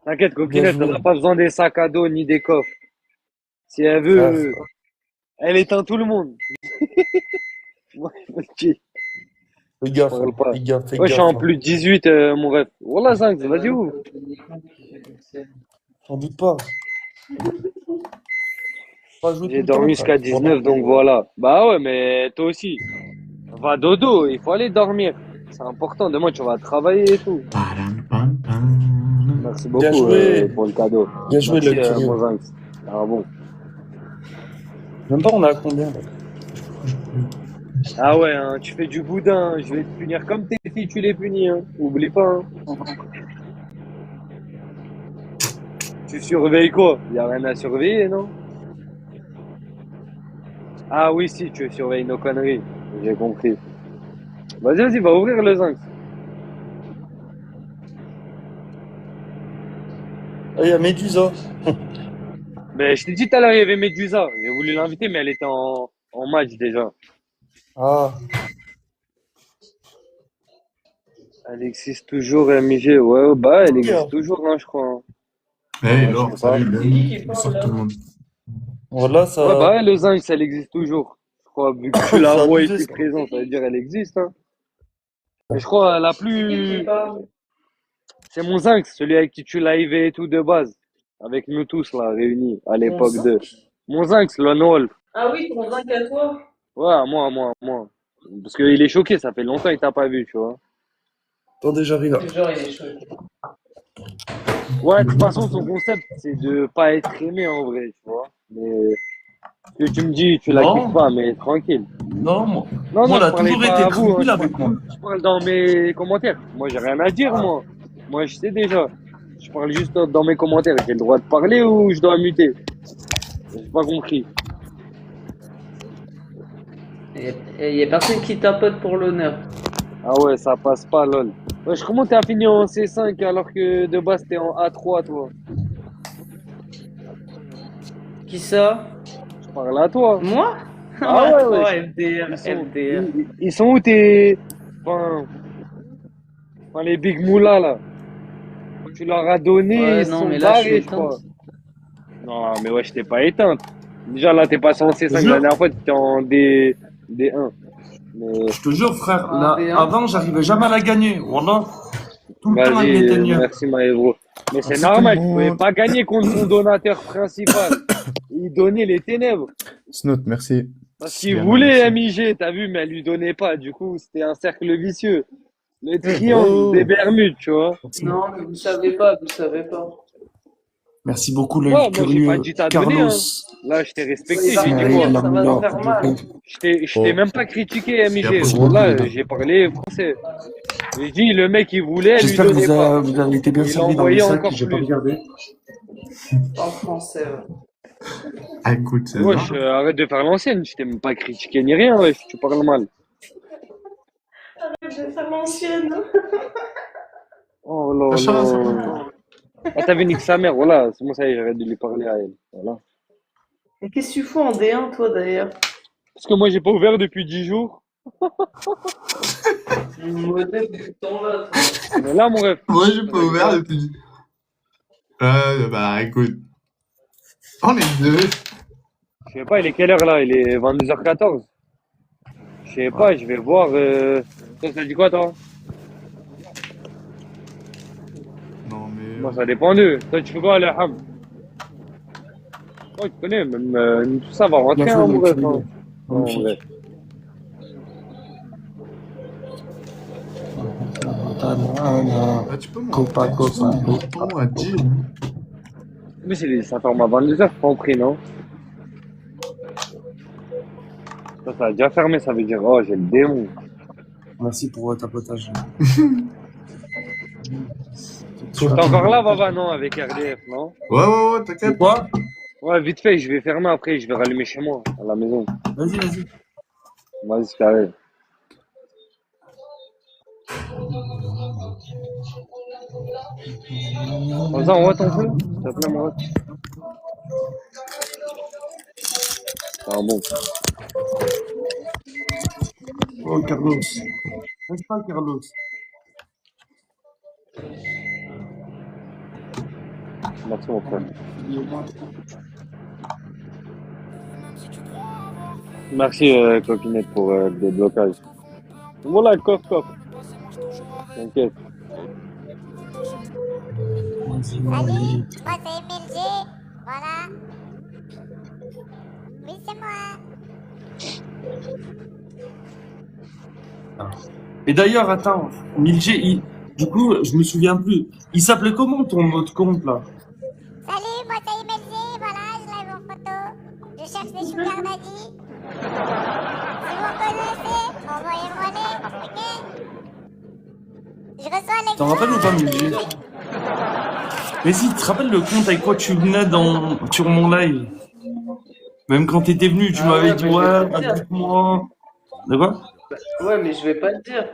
Speaker 11: T'inquiète, Coquinette,
Speaker 1: Bien joué.
Speaker 11: on n'a pas besoin des sacs à dos ni des coffres. Si elle veut, elle éteint tout le monde. Ouais, ok.
Speaker 1: Fais gaffe,
Speaker 11: Parle pas.
Speaker 1: fais gaffe, fais
Speaker 11: Ouais, je suis en
Speaker 1: gaffe.
Speaker 11: plus de 18, mon ref. Wallah, Zinc, vas-y où?
Speaker 1: J'en doute pas. Pas jouer tout
Speaker 11: J'ai
Speaker 1: le temps,
Speaker 11: dormi
Speaker 1: frère.
Speaker 11: jusqu'à 19, donc voilà. Bah ouais, mais toi aussi. Va dodo, il faut aller dormir. C'est important, demain tu vas travailler et tout. Merci beaucoup
Speaker 1: Bien joué.
Speaker 11: pour le cadeau.
Speaker 1: Bien joué,
Speaker 11: Merci,
Speaker 1: le curieux.
Speaker 11: mon Zinc. Ah bon.
Speaker 1: Même pas, on est à combien là?
Speaker 11: Ah ouais, hein, tu fais du boudin, je vais te punir comme tes filles, tu les punis, hein. Oublie pas, hein. Tu surveilles quoi? Y a rien à surveiller, non? Ah oui, si, tu surveilles nos conneries. J'ai compris. Vas-y, va ouvrir le zinc.
Speaker 1: Ah, il y a Médusa.
Speaker 11: Mais je t'ai dit tout à l'heure, il y avait Medusa. J'ai voulu l'inviter, mais elle était en match déjà.
Speaker 1: Ah,
Speaker 11: Elle existe toujours, MG. Ouais, bah, elle
Speaker 1: bien.
Speaker 11: existe toujours, hein, je crois. Hein.
Speaker 12: Hey,
Speaker 11: Ouais, je
Speaker 12: Laure,
Speaker 11: sais pas.
Speaker 12: salut,
Speaker 9: C'est qui
Speaker 12: bienvenue.
Speaker 9: qui parle
Speaker 12: Bonsoir tout le
Speaker 9: là?
Speaker 12: monde.
Speaker 1: Voilà,
Speaker 11: Ouais,
Speaker 1: ça.
Speaker 11: bah, ouais, le zinc, elle existe toujours. Je crois, vu que tu
Speaker 1: C'est
Speaker 11: la vois
Speaker 1: abusé,
Speaker 11: ici
Speaker 1: ça.
Speaker 11: présent, ça veut dire elle existe, hein. Et je crois, la
Speaker 9: C'est qui
Speaker 11: plus.
Speaker 9: parle?
Speaker 11: C'est mon zinc, celui avec qui tu live et tout de base. Avec nous tous, là, réunis, à
Speaker 9: Ton
Speaker 11: l'époque de.
Speaker 9: zinc?
Speaker 11: Mon zinc, c'est le Wolf.
Speaker 9: Ah oui, ton zinc à toi?
Speaker 11: Ouais, à moi. Parce qu'il est choqué, ça fait longtemps qu'il t'a pas vu, tu vois.
Speaker 1: Attendez, j'arrive là.
Speaker 9: C'est genre, il est chaud.
Speaker 11: Ouais, de toute façon, son concept, c'est de pas être aimé en vrai, tu vois. Mais ce que tu me dis, tu la kiffes
Speaker 1: Non,
Speaker 11: pas, mais tranquille.
Speaker 1: non, moi.
Speaker 11: Non,
Speaker 1: Moi,
Speaker 11: non,
Speaker 1: elle
Speaker 11: je
Speaker 1: a
Speaker 11: parlais
Speaker 1: toujours
Speaker 11: pas
Speaker 1: été
Speaker 11: à vous, hein,
Speaker 1: tranquille avec moi.
Speaker 11: je parle dans mes commentaires. Moi, j'ai rien à dire, moi. Moi, je sais déjà. Je parle juste dans mes commentaires. J'ai le droit de parler ou je dois muter? J'ai pas compris.
Speaker 9: Il y a personne qui tapote pour l'honneur.
Speaker 11: Ah ouais, ça passe pas, lol. Wesh, comment t'as fini en C5 alors que de base t'es en A3, toi?
Speaker 9: Qui ça?
Speaker 11: Je parle à toi.
Speaker 9: Moi?
Speaker 11: Ah ouais,
Speaker 9: Oh,
Speaker 11: wesh.
Speaker 9: FDR, FDR.
Speaker 11: Ils sont où tes. Enfin, les big moulas là? Tu leur as donné,
Speaker 9: Ouais,
Speaker 11: ils
Speaker 9: non,
Speaker 11: sont
Speaker 9: mais là, je suis
Speaker 11: barrés, je crois.
Speaker 9: éteinte.
Speaker 11: Non, mais ouais, je t'ai pas éteinte. Déjà là, t'es passé en
Speaker 1: Je te
Speaker 11: C5, la
Speaker 1: jure,
Speaker 11: dernière fois t'étais en D1. Mais
Speaker 1: je te jure, frère,
Speaker 9: En
Speaker 1: là,
Speaker 9: D1?
Speaker 1: avant, j'arrivais jamais à la gagner. Voilà. Tout le temps, elle
Speaker 11: vas-y,
Speaker 1: m'éteignait.
Speaker 11: merci Maëvo. Mais c'est
Speaker 1: Merci tout le
Speaker 11: normal, tu pouvais
Speaker 1: monde.
Speaker 11: pas gagner contre ton donateur principal. Il donnait les ténèbres.
Speaker 12: Snoot, merci.
Speaker 11: Parce qu'il
Speaker 12: Bien,
Speaker 11: voulait
Speaker 12: merci.
Speaker 11: MIG, t'as vu, mais elle lui donnait pas. Du coup, c'était un cercle vicieux. Le
Speaker 1: Eh
Speaker 11: triangle des
Speaker 1: oh,
Speaker 11: Bermudes, tu vois.
Speaker 1: merci
Speaker 9: Non,
Speaker 1: beaucoup.
Speaker 9: mais vous savez pas, vous savez pas.
Speaker 1: Merci beaucoup, l'œil
Speaker 11: Ouais, moi j'ai pas
Speaker 1: curieux.
Speaker 11: dit t'as donné,
Speaker 1: Carlos,
Speaker 11: hein. Là, je t'ai
Speaker 9: Il
Speaker 11: respecté,
Speaker 9: va
Speaker 11: j'ai dit
Speaker 1: Ismaël,
Speaker 11: quoi?
Speaker 9: revenir, ça va se
Speaker 1: Lamina,
Speaker 9: faire mal.
Speaker 11: Je t'ai
Speaker 12: Oh,
Speaker 11: même pas critiqué MIG.
Speaker 1: merci beaucoup,
Speaker 11: Voilà,
Speaker 1: Lina.
Speaker 11: j'ai parlé français. J'ai dit le mec il voulait, elle lui
Speaker 1: J'espère que
Speaker 11: donnait pas.
Speaker 1: vous avez été bien
Speaker 11: Il
Speaker 1: servi dans les
Speaker 11: envoyait
Speaker 1: sacs.
Speaker 11: encore
Speaker 1: J'ai pas
Speaker 11: plus.
Speaker 1: regardé.
Speaker 9: En français, ouais.
Speaker 12: ah, écoute, c'est
Speaker 11: Wesh,
Speaker 12: ça.
Speaker 11: arrête de faire l'ancienne, je t'ai même pas critiqué ni rien, wesh, tu parles mal.
Speaker 9: Je vais faire l'ancienne.
Speaker 11: Oh là
Speaker 12: Sacha, ça
Speaker 11: là.
Speaker 12: va?
Speaker 11: Ah, t'avais niqué sa mère, voilà, c'est bon, ça y est, j'arrête de lui parler à elle. Voilà.
Speaker 9: Et qu'est-ce que tu fous en D1, toi, d'ailleurs?
Speaker 11: Parce que moi j'ai pas ouvert depuis 10 jours.
Speaker 9: Une modèle de temps là, toi.
Speaker 11: Mais là, mon ref,
Speaker 12: Moi, j'ai pas
Speaker 11: avec
Speaker 12: ouvert
Speaker 11: toi.
Speaker 12: depuis. Bah, écoute, on est deux.
Speaker 11: Je sais pas, il est quelle heure là? Il est 22h14. Je sais pas, je vais voir. Toi, ça dit quoi, toi?
Speaker 12: Non, mais.
Speaker 11: Moi, ça dépend d'eux. Toi, tu fais quoi, le ham? Oh, tu connais, même tout ça va
Speaker 1: Bien
Speaker 11: rentrer,
Speaker 1: fait,
Speaker 11: hein, mon
Speaker 1: l'œil
Speaker 11: ref. Hein.
Speaker 1: curieux.
Speaker 11: Non, en
Speaker 1: Magnifique.
Speaker 11: vrai.
Speaker 12: Ah, tu peux
Speaker 1: Copa,
Speaker 12: monter. Tu
Speaker 1: copa,
Speaker 12: peux monter ton nom à 10.
Speaker 11: Mais ça ferme à 22h, pas compris, non? Ça a déjà fermé, ça veut dire, oh, j'ai le démon.
Speaker 1: Merci pour votre tapotage.
Speaker 11: T'es encore là, Vava, non, avec RDF, non?
Speaker 12: Ouais,
Speaker 1: C'est
Speaker 12: t'inquiète.
Speaker 1: quoi?
Speaker 11: Ouais, vite fait, je vais fermer après, je vais rallumer chez moi, à la maison.
Speaker 1: Vas-y, vas-y.
Speaker 11: Vas-y, c'est carré. Comme ça, on voit ton feu? S'il te plaît, mon ref. Ah bon.
Speaker 1: Oh, Carlos. Reste pas, Carlos.
Speaker 11: Merci, mon frère. Merci, Copinette, pour le déblocage. Voilà, coffre. T'inquiète.
Speaker 1: Vas-y,
Speaker 13: Salut,
Speaker 1: vas-y.
Speaker 13: moi c'est MLG, voilà. Oui, c'est moi.
Speaker 1: Et d'ailleurs, attends, 1000G, du coup, je me souviens plus. Il s'appelait comment ton autre compte là?
Speaker 13: Salut, moi c'est MLG, voilà, je live en photo. Je cherche des sugar daddy. Si vous connaissez, envoyez-moi les, ok? Je reçois les.
Speaker 1: T'en rappelles ou pas, 1000G? Vas-y, tu te rappelles le compte avec quoi tu venais sur mon live? Même quand t'étais venu, tu
Speaker 9: Ah
Speaker 1: m'avais
Speaker 9: ouais,
Speaker 1: dit,
Speaker 9: mais je vais pas
Speaker 1: ouais,
Speaker 9: le dire.
Speaker 1: invite-moi. De quoi?
Speaker 9: Ouais, mais je vais pas le dire.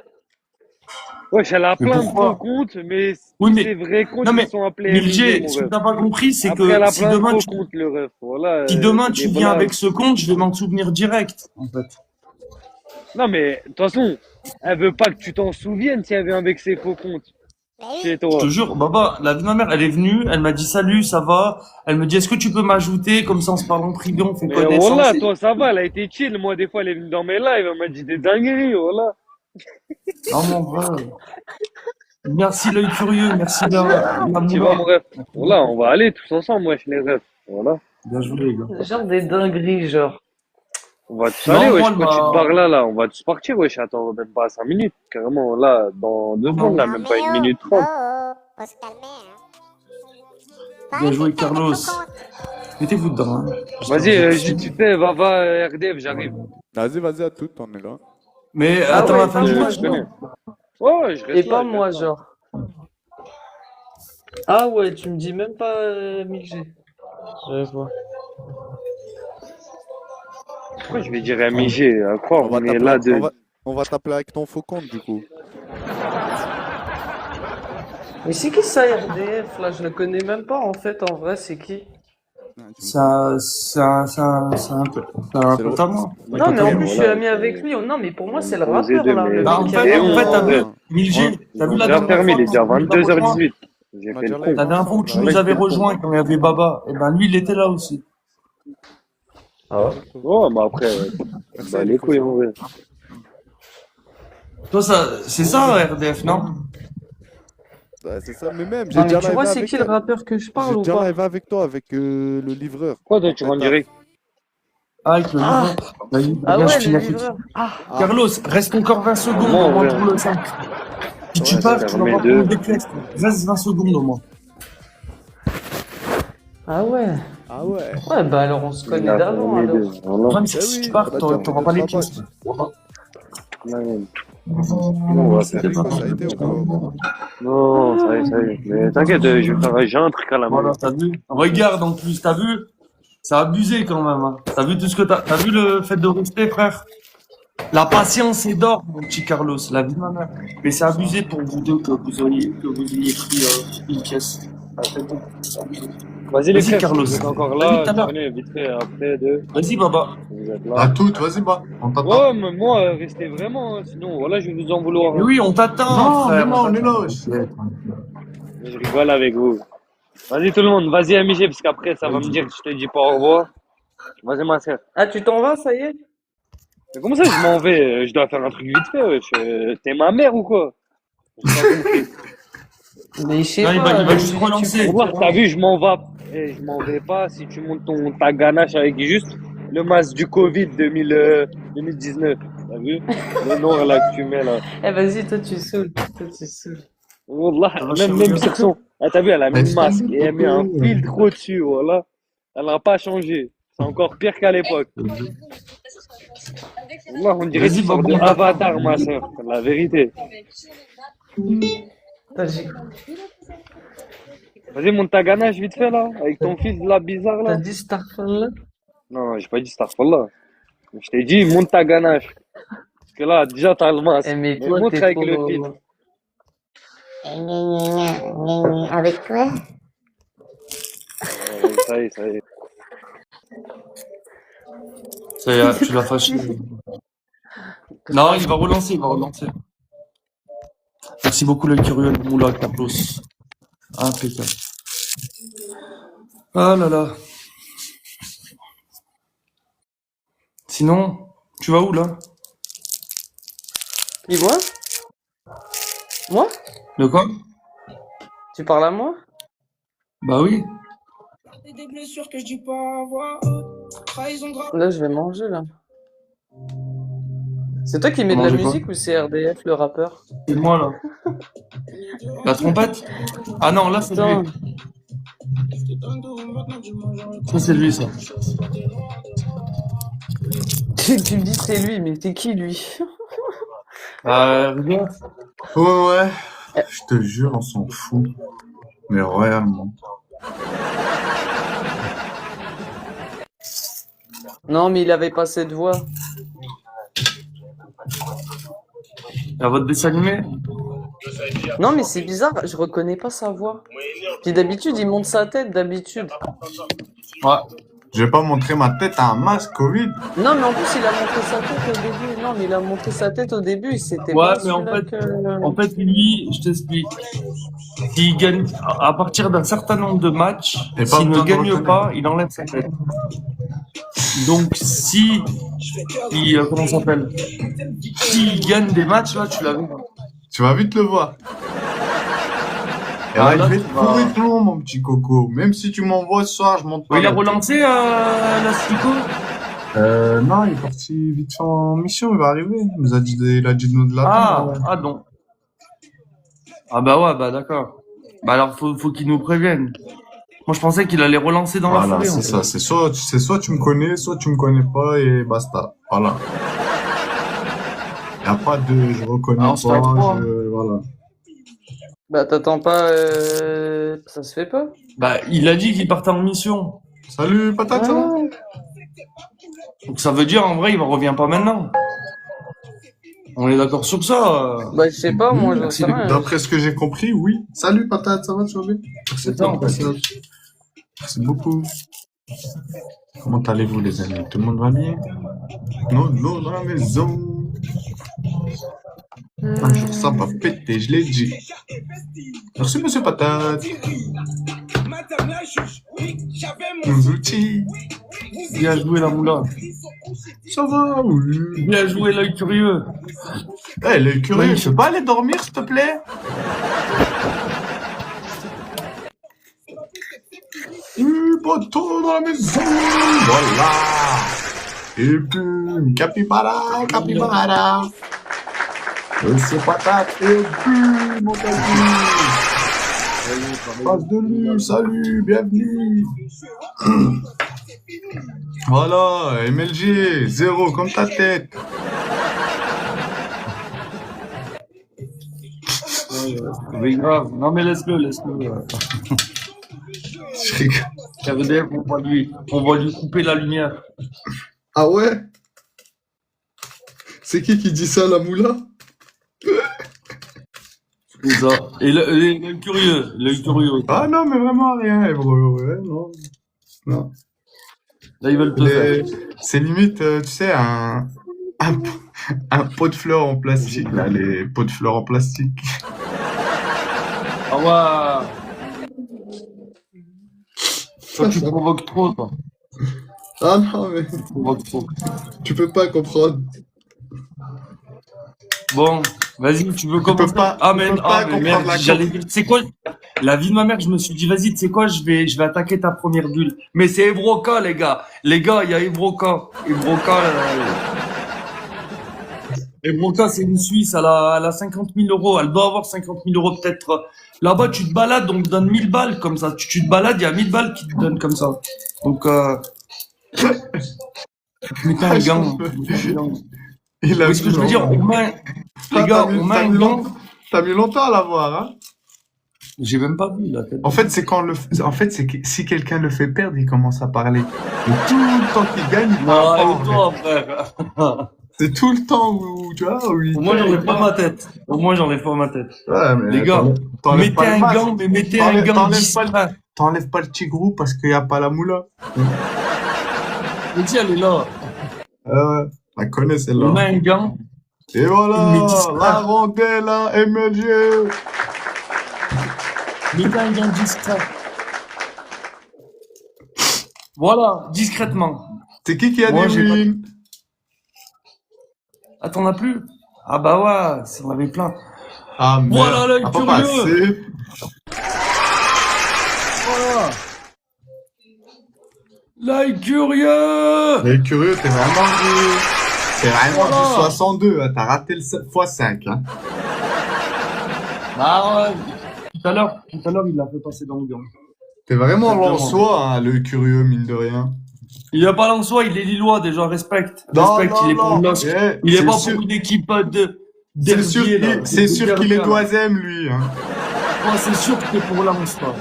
Speaker 11: Wesh, elle a
Speaker 1: Mais
Speaker 11: plein de
Speaker 1: pourquoi?
Speaker 11: faux comptes, mais
Speaker 1: Oui,
Speaker 11: tous
Speaker 1: mais,
Speaker 11: ses vrais comptes,
Speaker 1: non,
Speaker 11: ils
Speaker 1: mais,
Speaker 11: sont appelés MIG,
Speaker 1: Milger,
Speaker 11: mon
Speaker 1: ce que
Speaker 11: ref.
Speaker 1: t'as pas compris, c'est
Speaker 11: Après, elle
Speaker 1: que
Speaker 11: a plein de faux comptes, le ref. Voilà,
Speaker 1: si demain
Speaker 11: c'est
Speaker 1: tu
Speaker 11: des
Speaker 1: viens
Speaker 11: blagues.
Speaker 1: avec ce compte, je vais m'en souvenir direct, en fait.
Speaker 11: Non, mais de toute façon, elle veut pas que tu t'en souviennes si elle vient avec ses faux comptes chez
Speaker 1: Je te
Speaker 11: toi.
Speaker 1: jure, Baba, la vie de ma mère, elle est venue, elle m'a dit salut, ça va. Elle me dit, est-ce que tu peux m'ajouter? Comme ça, on se parle en privé, on fait
Speaker 11: Mais
Speaker 1: connaissance.
Speaker 11: voilà,
Speaker 1: Et...
Speaker 11: toi, ça va, elle a été chill. Moi, des fois, elle est venue dans mes lives, elle m'a dit des dingueries, voilà.
Speaker 1: Non, mon vrai. Merci l'œil curieux, merci
Speaker 11: Tu vas, mon
Speaker 1: moula.
Speaker 11: ref. Voilà, on va aller tous ensemble, wesh, les refs. Voilà.
Speaker 1: Bien joué, les gars.
Speaker 9: Genre des dingueries, genre.
Speaker 11: On va tous
Speaker 1: Non,
Speaker 11: aller,
Speaker 1: moi,
Speaker 11: wesh,
Speaker 1: elle
Speaker 11: quand tu te barres
Speaker 1: m'a...
Speaker 11: là, on va tous partir, wesh. Attends, même pas 5 minutes. Carrément, là, dans 2 secondes, là,
Speaker 13: Non,
Speaker 11: même
Speaker 13: mais
Speaker 11: pas 1
Speaker 13: oh,
Speaker 11: minute
Speaker 13: oh,
Speaker 11: 30.
Speaker 13: oh, faut se calmer, hein. Faut
Speaker 1: Bien
Speaker 13: arrêter
Speaker 1: joué,
Speaker 13: de faire des
Speaker 1: Carlos.
Speaker 13: faux comptes.
Speaker 1: Mettez-vous dedans, hein.
Speaker 11: Vas-y, juste tu fais, va, RDF, j'arrive.
Speaker 12: Vas-y, à toute, on est là.
Speaker 1: Mais
Speaker 9: Ah
Speaker 1: attends
Speaker 9: ouais,
Speaker 1: la fin
Speaker 9: pas
Speaker 1: du
Speaker 9: moi,
Speaker 1: match,
Speaker 11: Je connais.
Speaker 1: non?
Speaker 11: Ouais, je
Speaker 9: Et
Speaker 11: reste là,
Speaker 9: pas
Speaker 11: je
Speaker 9: moi,
Speaker 11: reste là.
Speaker 9: genre. Ah ouais, tu me dis même pas Milger. Je vois.
Speaker 11: Pourquoi je vais dire MIG? À croire, on est là de...
Speaker 12: On va t'appeler avec ton faux compte, du coup.
Speaker 9: Mais c'est qui ça, RDF, là? Je le connais même pas, en fait, en vrai, c'est qui?
Speaker 1: C'est un pote à moi.
Speaker 9: Non, mais en plus, je suis
Speaker 11: voilà,
Speaker 9: ami avec lui. Non, mais pour moi, c'est le
Speaker 11: Posé
Speaker 9: rappeur,
Speaker 11: de
Speaker 9: là,
Speaker 11: mes-
Speaker 9: le
Speaker 1: Bah,
Speaker 9: mec
Speaker 1: en
Speaker 9: qui
Speaker 1: fait,
Speaker 9: avait...
Speaker 1: t'as vu,
Speaker 11: Ouais.
Speaker 1: Milger, t'as vu la
Speaker 11: Déjà
Speaker 1: dernière
Speaker 11: fermé, il est déjà
Speaker 1: fois que tu nous as rejoint?
Speaker 11: 22h18. J'ai fait le con.
Speaker 1: La dernière fois où tu nous avais rejoint, quand il y avait Baba, et ben lui, il était là aussi.
Speaker 9: Ah ouais?
Speaker 11: Oh, mais après, bah, les couilles, en vrai.
Speaker 1: Toi, ça, c'est ça, RDF, non?
Speaker 12: Ouais, c'est ça, mais même,
Speaker 9: Non, mais tu vois, c'est qui le rappeur que je parle ou
Speaker 12: déjà
Speaker 9: pas?
Speaker 12: live avec toi, avec le livreur.
Speaker 11: Quoi, toi, tu rentres direct?
Speaker 1: Ah, avec le livreur. Vas-y,
Speaker 9: Ah
Speaker 1: viens, je
Speaker 9: ouais,
Speaker 1: finis
Speaker 9: le
Speaker 1: avec lui.
Speaker 9: livreur. Ah,
Speaker 1: Carlos, reste encore 20 secondes
Speaker 11: Non,
Speaker 1: au moins
Speaker 11: ouais.
Speaker 1: pour le 5. Si tu
Speaker 11: Ouais,
Speaker 1: pars,
Speaker 11: ça
Speaker 1: tu vas
Speaker 11: permet
Speaker 1: avoir
Speaker 11: de-
Speaker 1: des pièces. Reste 20 secondes au moins.
Speaker 9: ah ouais.
Speaker 12: Ah ouais.
Speaker 9: Ouais, bah alors on se connaît
Speaker 11: Là,
Speaker 9: d'avant,
Speaker 11: on est
Speaker 9: alors.
Speaker 11: deux. Voilà.
Speaker 1: Même si tu pars, t'auras pas les pièces.
Speaker 11: Ouais. On va faire.
Speaker 12: Ça a été ou quoi?
Speaker 11: Non, ça y est, ça y est. Mais t'inquiète, j'ai un truc à la main.
Speaker 1: Voilà, t'as vu? Regarde en plus, t'as vu? C'est abusé quand même. Hein. T'as vu tout ce que t'as vu le fait de rester, frère? La patience est d'or, mon petit Carlos, la vie de ma mère. Mais c'est abusé pour vous deux que vous ayez pris une pièce.
Speaker 11: Vas-y, les
Speaker 1: Vas-y,
Speaker 11: frères,
Speaker 1: Carlos.
Speaker 11: vous êtes encore
Speaker 1: Vas-y,
Speaker 11: là.
Speaker 1: tout à l'heure.
Speaker 11: Venez vite fait après deux.
Speaker 1: Vas-y, Baba.
Speaker 11: Vous êtes là.
Speaker 12: À toute, vas-y, on t'attend.
Speaker 11: Ouais, mais moi, restez vraiment, hein, sinon, voilà, je vais vous en vouloir.
Speaker 1: Mais
Speaker 11: hein.
Speaker 1: oui, on t'attend,
Speaker 12: Non,
Speaker 1: frère.
Speaker 12: mais non, on est là.
Speaker 11: Je rigole avec vous. Vas-y, tout le monde, vas-y, MIG, parce qu'après, ça va me dire que je te dis pas au revoir. Vas-y, ma soeur.
Speaker 9: Ah, tu t'en vas, ça y est?
Speaker 11: Mais comment ça, je m'en vais? Je dois faire un truc vite fait, wesh. T'es ma mère ou quoi? J'ai pas compris.
Speaker 9: Mais je sais
Speaker 1: Non,
Speaker 9: pas.
Speaker 1: il va juste relancer.
Speaker 11: Pour voir, t'as vu, je m'en vais. Je m'en vais pas si tu montes ta ganache avec juste le masque du Covid 2019. T'as vu? Le noir là que tu mets là.
Speaker 9: Eh, vas-y, toi, tu saoules. Toi, tu saoules.
Speaker 11: Wallah, même sur son. Ah, t'as vu, elle a mis le masque et elle met un filtre au-dessus, voilà. Elle n'a pas changé. C'est encore pire qu'à l'époque. Wallah, on dirait que
Speaker 1: Vas-y,
Speaker 11: tu sors de
Speaker 1: Baba.
Speaker 11: Avatar, ma soeur. C'est la vérité.
Speaker 9: Vas-y.
Speaker 11: Vas-y, monte ta ganache vite fait là, avec ton fils là bizarre là.
Speaker 9: T'as dit Starfall là?
Speaker 11: Non, j'ai pas dit Starfallah. Je t'ai dit, monte ta ganache. Parce que là, déjà, t'as le masque.
Speaker 9: Eh, mais
Speaker 11: Mais
Speaker 9: toi,
Speaker 11: montre
Speaker 9: t'es
Speaker 11: avec
Speaker 9: trop...
Speaker 11: le filtre.
Speaker 13: Avec quoi?
Speaker 11: Ça y est, ça y est.
Speaker 1: Ça y est, tu l'as fâché. Non, il va relancer, Merci beaucoup, le curieux, le moula, Carlos. Impeccable. Ah là là. Sinon, tu vas où là?
Speaker 9: Et moi? Moi?
Speaker 1: De quoi?
Speaker 9: Tu parles à moi?
Speaker 1: Bah oui.
Speaker 6: Des blessures que je dis pas avoir. Trahison grave.
Speaker 9: Là, je vais manger, là. C'est toi qui mets de la
Speaker 1: Manger quoi?
Speaker 9: musique ou c'est RDF, le rappeur?
Speaker 1: C'est moi là. La trompette? Ah non, là c'est
Speaker 9: Putain.
Speaker 1: lui. Ça c'est lui ça.
Speaker 9: Tu me dis c'est lui, mais t'es qui, lui?
Speaker 1: Regarde.
Speaker 12: Ouais. Je te jure, on s'en fout. Mais royalement.
Speaker 9: Non, mais il avait pas cette voix.
Speaker 1: À votre dessin animé?
Speaker 9: Non, mais c'est bizarre, je reconnais pas sa voix. Puis d'habitude, il monte sa tête, d'habitude.
Speaker 12: Ouais. Je vais pas montrer ma tête à un masque Covid.
Speaker 9: Non, mais en plus, il a montré sa tête au début. Non, mais il a montré sa tête au début, et c'était
Speaker 1: Ouais,
Speaker 9: pas
Speaker 1: mais en
Speaker 9: celui-là
Speaker 1: fait, en fait, lui, je t'explique. S'il gagne, à partir d'un certain nombre de matchs,
Speaker 12: Et pas
Speaker 1: s'il ne
Speaker 12: besoin de
Speaker 1: gagne
Speaker 12: reconnaître.
Speaker 1: pas, il enlève sa tête. Donc, si, comment ça s'appelle? S'il gagne des matchs, là, tu l'as vu.
Speaker 12: Tu vas vite le voir. Et
Speaker 1: Ah,
Speaker 12: là,
Speaker 1: là,
Speaker 12: je vais
Speaker 1: tu
Speaker 12: te
Speaker 1: vas-
Speaker 12: pourrir tout, mon petit coco. Même si tu m'envoies ce soir, je monte pas.
Speaker 1: Il a
Speaker 12: la-
Speaker 1: relancé, l'Astico?
Speaker 12: Non, il est parti vite fait en mission, il va arriver. Il a dit de nous de l'attendre.
Speaker 1: Ah non. Ah bah ouais, bah d'accord. Bah alors, faut qu'il nous prévienne. Moi, je pensais qu'il allait relancer dans la
Speaker 12: Voilà,
Speaker 1: foulée. en
Speaker 12: c'est
Speaker 1: fait.
Speaker 12: ça. C'est soit tu me connais, soit tu me connais pas et basta. Voilà. Y a pas de je reconnais
Speaker 1: Ah, on
Speaker 12: pas,
Speaker 1: se fait trois,
Speaker 12: voilà.
Speaker 9: Bah, t'attends pas... Ça se fait pas.
Speaker 1: Bah, il a dit qu'il partait en mission.
Speaker 12: Salut, patate, ça va?
Speaker 1: Donc ça veut dire, en vrai, il revient pas maintenant. On est d'accord sur ça.
Speaker 9: Bah, je sais pas, moi, j'en
Speaker 12: Merci,
Speaker 9: sais rien.
Speaker 12: d'après ce que j'ai compris, oui. Salut, patate, ça va, tu vas bien? Merci
Speaker 1: C'est
Speaker 12: de
Speaker 1: ça,
Speaker 12: ton
Speaker 1: en fait.
Speaker 12: passage. Merci beaucoup. Comment allez-vous, les amis? Tout le monde va bien? Non, dans la maison. Un jour, ça va péter, je l'ai dit. Merci, monsieur patate. Nos outils.
Speaker 1: Bien joué, la moula.
Speaker 12: Ça va, oui.
Speaker 1: Bien joué, l'œil curieux.
Speaker 12: Eh, l'œil curieux, je peux pas aller dormir, s'il te plaît? Poteau dans la maison, voilà. Et puis, capybara. C'est patate, et puis, mon petit. Passe de lui, salut, bienvenue. Voilà, MLG, 0 comme ta tête.
Speaker 1: Mais grave. Non, mais laisse-le.
Speaker 12: Je rigole.
Speaker 1: KVDF, on va lui couper la lumière.
Speaker 12: Ah ouais? C'est qui dit ça, la moula?
Speaker 1: C'est ça. Et l'œil curieux.
Speaker 12: Ah non, mais vraiment rien, bro. Ouais, non. Non.
Speaker 1: Là, ils veulent te faire.
Speaker 12: C'est limite, tu sais, un pot de fleurs en plastique, là, les pots de fleurs en plastique.
Speaker 1: Ah ouais. Toi, tu provoques trop, toi.
Speaker 12: Ah non, mais
Speaker 1: Tu provoques trop.
Speaker 12: tu peux pas comprendre.
Speaker 1: Bon, vas-y, tu veux commencer?
Speaker 12: pas-
Speaker 1: Ah,
Speaker 12: tu
Speaker 1: mais,
Speaker 12: peux pas
Speaker 1: ah, mais
Speaker 12: comprendre
Speaker 1: merde,
Speaker 12: la
Speaker 1: j'allais dire, tu sais quoi? La vie de ma mère, je me suis dit, vas-y, tu sais quoi, je vais attaquer ta première bulle. Mais c'est Evroca, les gars. Les gars, il y a Evroca. Evroca, c'est une Suisse, elle a 50 000 euros. Elle doit avoir 50 000 euros, peut-être. Là-bas, tu te balades, on te donne 1000 balles, comme ça. Tu te balades, il y a 1000 balles qui te donnent comme ça. Donc, mettez un gant.
Speaker 12: Il a
Speaker 1: Oui, ce que je veux dire, au moins,
Speaker 12: Ah,
Speaker 1: les gars, au moins un gant.
Speaker 12: T'as mis longtemps à l'avoir, hein?
Speaker 1: J'ai même pas vu, la tête.
Speaker 12: En fait, c'est c'est que si quelqu'un le fait perdre, il commence à parler. Mais tout le temps qu'il gagne, il parle pas, en
Speaker 1: et toi, frère.
Speaker 12: C'est tout le temps où, tu vois, où il
Speaker 1: Au moins,
Speaker 12: perd,
Speaker 1: j'enlève
Speaker 12: il
Speaker 1: pas
Speaker 12: parle.
Speaker 1: ma tête. Au moins, j'enlève pas ma tête.
Speaker 12: Ouais, mais
Speaker 1: Les gars,
Speaker 12: t'enlèves
Speaker 1: mettez
Speaker 12: pas le
Speaker 1: un
Speaker 12: masque.
Speaker 1: gant, mais mettez un gant
Speaker 12: T'enlèves pas
Speaker 1: discret.
Speaker 12: T'enlèves pas le tigrou parce qu'il n'y a pas la moula.
Speaker 1: Le dit, elle est là.
Speaker 12: La connais
Speaker 1: On
Speaker 12: celle-là.
Speaker 1: met un gant.
Speaker 12: Et voilà,
Speaker 1: Mais discret.
Speaker 12: la rondelle à MLG.
Speaker 1: Mettez un gant discret. Voilà, discrètement.
Speaker 12: C'est qui a
Speaker 1: Moi,
Speaker 12: dit
Speaker 1: j'ai pas-
Speaker 12: win?
Speaker 1: Ah, t'en as plus? Ah bah ouais, ça en avait plein.
Speaker 12: Ah merde,
Speaker 1: Voilà l'œil
Speaker 12: ah, pas
Speaker 1: curieux.
Speaker 12: passé.
Speaker 1: Voilà. L'œil curieux.
Speaker 12: Mais curieux, t'es vraiment du... T'es vraiment
Speaker 1: Voilà.
Speaker 12: du 62, hein. T'as raté le x5, hein.
Speaker 1: Ah ouais. Tout à l'heure, il l'a fait passer dans le gant.
Speaker 12: T'es vraiment
Speaker 1: Exactement.
Speaker 12: Lensois, hein, le curieux, mine de rien.
Speaker 1: Il est pas Lensois, il est Lillois, déjà, respecte.
Speaker 12: Non,
Speaker 1: Respecte,
Speaker 12: non,
Speaker 1: il est pour
Speaker 12: non.
Speaker 1: le LOSC.
Speaker 12: Eh,
Speaker 1: Il est
Speaker 12: c'est
Speaker 1: pas
Speaker 12: sûr-
Speaker 1: pour une équipe de
Speaker 12: C'est sûr
Speaker 1: d'herbiers, là.
Speaker 12: c'est sûr qu'il est
Speaker 1: d'herbiers, là.
Speaker 12: doisem, lui, hein.
Speaker 1: Ouais, c'est sûr que t'es pour Lens, toi.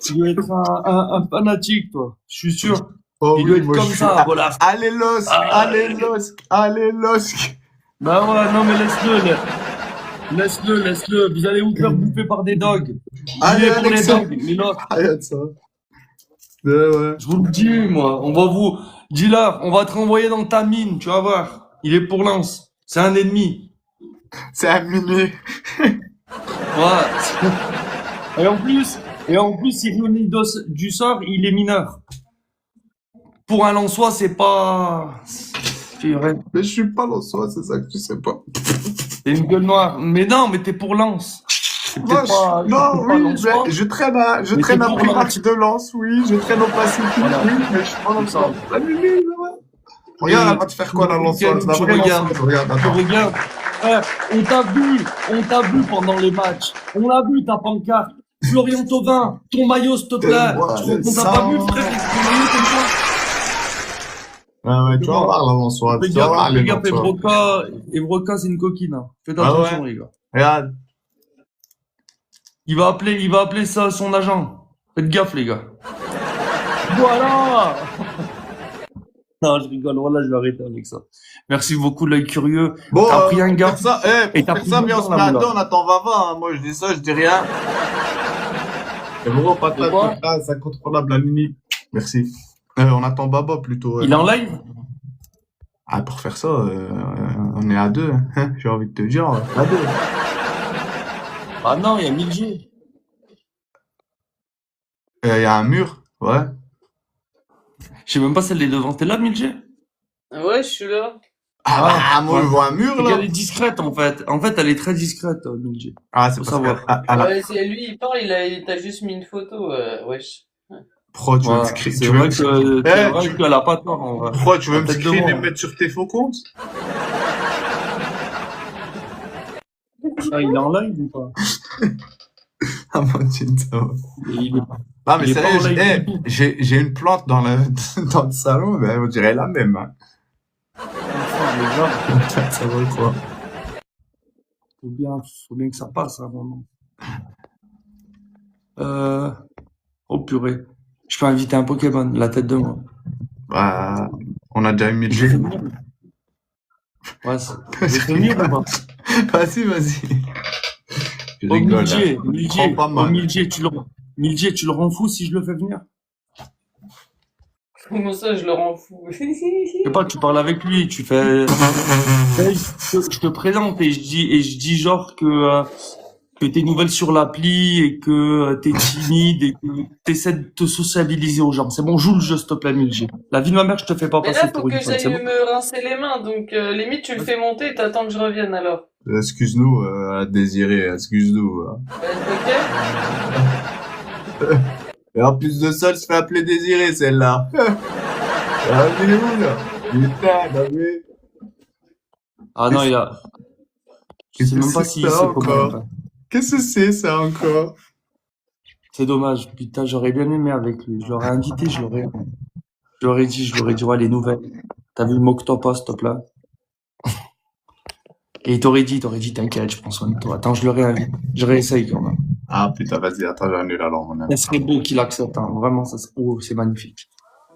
Speaker 1: Tu dois être un fanatique, toi. Je suis sûr.
Speaker 12: Oh
Speaker 1: Il doit
Speaker 12: oui,
Speaker 1: être
Speaker 12: moi
Speaker 1: comme
Speaker 12: je suis.
Speaker 1: ça, voilà.
Speaker 12: Allez, Losk!
Speaker 1: Ah,
Speaker 12: Allez, Losk! Allez, Losk!
Speaker 1: bah ouais, non mais laisse-le. Vous allez vous faire bouffer par des dogs.
Speaker 12: Allez,
Speaker 1: Il est pour les
Speaker 12: Alexa!
Speaker 1: dogs, mais l'autre.
Speaker 12: Arrête ça. Ouais.
Speaker 1: Je vous le dis, moi. On va vous. Dis-leur, on va te renvoyer dans ta mine, tu vas voir. Il est pour Lance. C'est un ennemi.
Speaker 12: C'est un mini.
Speaker 1: Ouais. Et en plus, ironie du sort, il est mineur. Pour un Lensois, c'est pas.
Speaker 12: Mais je suis pas Lensois, c'est ça que tu sais pas.
Speaker 1: C'est une gueule noire. Mais non, mais t'es pour Lens. C'est
Speaker 12: Non,
Speaker 1: peut-être pas.
Speaker 12: non,
Speaker 1: t'es pas
Speaker 12: oui,
Speaker 1: Lensois.
Speaker 12: je traîne à
Speaker 1: Mais t'es pour
Speaker 12: Primax de Lens, oui, je traîne au Pacifique,
Speaker 1: Voilà.
Speaker 12: oui, mais je suis pas
Speaker 1: C'est ça.
Speaker 12: Lensois. La Mimi, ouais. Regarde, elle va te faire quoi, la Lensoise? La
Speaker 1: Tu
Speaker 12: vraie
Speaker 1: regardes.
Speaker 12: Lensoise, regarde,
Speaker 1: Tu
Speaker 12: attends.
Speaker 1: regardes. On t'a vu pendant les matchs. On l'a vu ta pancarte. Florian Thauvin, ton maillot, s'il te plaît.
Speaker 12: Donne-moi le
Speaker 1: On t'a
Speaker 12: sang.
Speaker 1: pas vu, frère, avec ton maillot comme ça.
Speaker 12: Ouais, tu vas voir la Lensoise,
Speaker 1: Fais
Speaker 12: tu vas voir
Speaker 1: gaffe,
Speaker 12: les
Speaker 1: fais gaffe,
Speaker 12: Lensois.
Speaker 1: Evroca, c'est une coquine. Hein. Faites
Speaker 12: Ah
Speaker 1: attention,
Speaker 12: ouais.
Speaker 1: les gars.
Speaker 12: Regarde.
Speaker 1: Il va appeler ça son agent. Faites gaffe, les gars. Voilà. Non, je rigole. Voilà, je vais arrêter avec ça. Merci beaucoup, l'œil curieux.
Speaker 12: Bon,
Speaker 1: T'as pris un
Speaker 12: pour
Speaker 1: gars.
Speaker 12: faire ça,
Speaker 1: Et
Speaker 12: pour
Speaker 1: t'as
Speaker 12: faire
Speaker 1: pris
Speaker 12: ça,
Speaker 1: deux
Speaker 12: viens, on
Speaker 1: dans
Speaker 12: se
Speaker 1: la
Speaker 12: met à
Speaker 1: moula.
Speaker 12: deux, on attend Vava, hein. Moi, je dis ça, je dis rien. Et gros,
Speaker 1: De
Speaker 12: patate,
Speaker 1: quoi?
Speaker 12: patate, c'est incontrôlable, la Mini. Merci. On attend Baba, plutôt.
Speaker 1: Il est en live?
Speaker 12: Ah, pour faire ça, on est à deux, hein. J'ai envie de te dire, à deux.
Speaker 1: Ah non, il y a 1000G.
Speaker 12: Il y a un mur, ouais.
Speaker 1: Je sais même pas celle des devant. T'es là, 1000G?
Speaker 9: Ouais, je suis là.
Speaker 12: Ah, moi,
Speaker 1: ouais.
Speaker 12: je vois un mur,
Speaker 1: C'est
Speaker 12: là.
Speaker 1: qu'elle est discrète, en fait. En fait, elle est très discrète, 1000G.
Speaker 12: Ah, c'est
Speaker 1: Faut
Speaker 12: parce
Speaker 1: savoir.
Speaker 12: que,
Speaker 9: Ouais, c'est lui, il parle, il t'a juste mis une photo, wesh.
Speaker 12: Pro, tu veux me
Speaker 1: Ouais,
Speaker 12: screen,
Speaker 1: c'est
Speaker 12: tu veux
Speaker 1: vrai
Speaker 12: me
Speaker 1: que,
Speaker 12: Eh,
Speaker 1: c'est vrai qu'elle a pas tort, en vrai.
Speaker 12: Pro, tu veux me
Speaker 1: Tête de
Speaker 12: screen et
Speaker 1: mort.
Speaker 12: me mettre sur tes faux comptes?
Speaker 1: Ah, il est en live ou pas?
Speaker 12: Ah, mon Dieu, ça va.
Speaker 1: Il est
Speaker 12: Ah, mais
Speaker 1: il est pas
Speaker 12: sérieux,
Speaker 1: en live du tout.
Speaker 12: j'ai une plante dans dans le salon, mais on dirait la même, hein.
Speaker 1: Enfin, les gars,
Speaker 12: Ça va quoi?
Speaker 1: faut bien que ça passe, à un moment. Oh purée. Je peux inviter un Pokémon, la tête de moi.
Speaker 12: Bah, on a déjà eu 1000
Speaker 1: Je vais
Speaker 12: G.
Speaker 1: venir. Ouais, je vais venir ou pas?
Speaker 12: Vas-y. Je
Speaker 1: Oh,
Speaker 12: rigole,
Speaker 1: 1000G,
Speaker 12: hein.
Speaker 1: 1000G,
Speaker 12: Prends pas mal.
Speaker 1: 1000G, 1000G, tu le rends fou si je le fais venir?
Speaker 9: Comment ça, je le rends fou?
Speaker 1: Je sais pas, tu parles avec lui, tu fais. Je te présente et je dis genre que t'es nouvelle sur l'appli et que t'es timide et que t'essaies de te sociabiliser aux gens. C'est bon, joue le jeu, s'il te plaît, 1000G. La vie de ma mère, je te fais pas
Speaker 9: Mais
Speaker 1: passer
Speaker 9: là, faut
Speaker 1: pour une
Speaker 9: que
Speaker 1: femme, c'est
Speaker 9: j'aille
Speaker 1: bon?
Speaker 9: me rincer les mains, donc limite, tu le fais monter et t'attends que je revienne alors.
Speaker 12: Excuse-nous, Désiré, excuse-nous. Hein.
Speaker 9: Ok?
Speaker 12: Et en plus de ça, elle se fait appeler Désiré, celle-là. Ah, mais où, là? Putain, t'as vu?
Speaker 1: Ah non, il a. Je
Speaker 12: Qu'est-ce
Speaker 1: sais
Speaker 12: que
Speaker 1: même pas
Speaker 12: c'est
Speaker 1: si
Speaker 12: ça
Speaker 1: c'est comment.
Speaker 12: encore? Qu'est-ce que c'est ça encore?
Speaker 1: C'est dommage. Putain, j'aurais bien aimé avec lui. Je l'aurais invité, je l'aurais dit, ouais, les nouvelles. T'as vu, moque-toi pas, s'il te plaît. Et il t'aurait dit, t'inquiète, je prends soin de toi. Attends, je le réinvite. Je réessaye quand même.
Speaker 12: Ah putain, vas-y, attends, j'annule alors, mon ami.
Speaker 1: Ça serait beau qu'il accepte, hein. Vraiment, ça serait... Oh, c'est magnifique.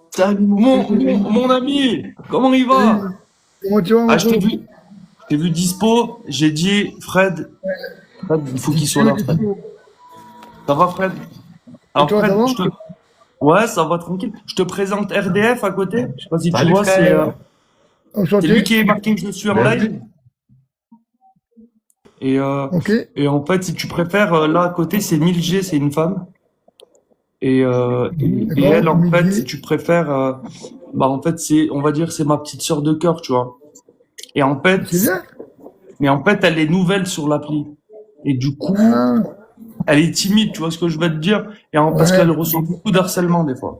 Speaker 1: Salut, mon ami! Comment il va?
Speaker 7: Comment tu vas, mon
Speaker 1: Ah, je
Speaker 7: pote?
Speaker 1: t'ai vu dispo. J'ai dit, Fred, il faut qu'il soit là, Fred. Ça va, Fred? Alors,
Speaker 7: toi,
Speaker 1: Fred,
Speaker 7: ça va?
Speaker 1: Ouais, ça va tranquille. Je te présente RDF à côté. Je sais pas si tu
Speaker 12: Salut,
Speaker 1: vois,
Speaker 12: frère.
Speaker 1: c'est
Speaker 7: Enchanté.
Speaker 1: lui qui est marqué que je suis en live.
Speaker 7: Ok.
Speaker 1: Et en fait, si tu préfères, là à côté, c'est 1000G, c'est une femme. Et elle, en fait, si tu préfères, en fait, on va dire, c'est ma petite sœur de cœur, tu vois. Et en fait, mais en fait, elle est nouvelle sur l'appli. Et du coup, elle est timide, tu vois ce que je veux te dire? Parce qu'elle reçoit beaucoup d'harcèlement, des fois.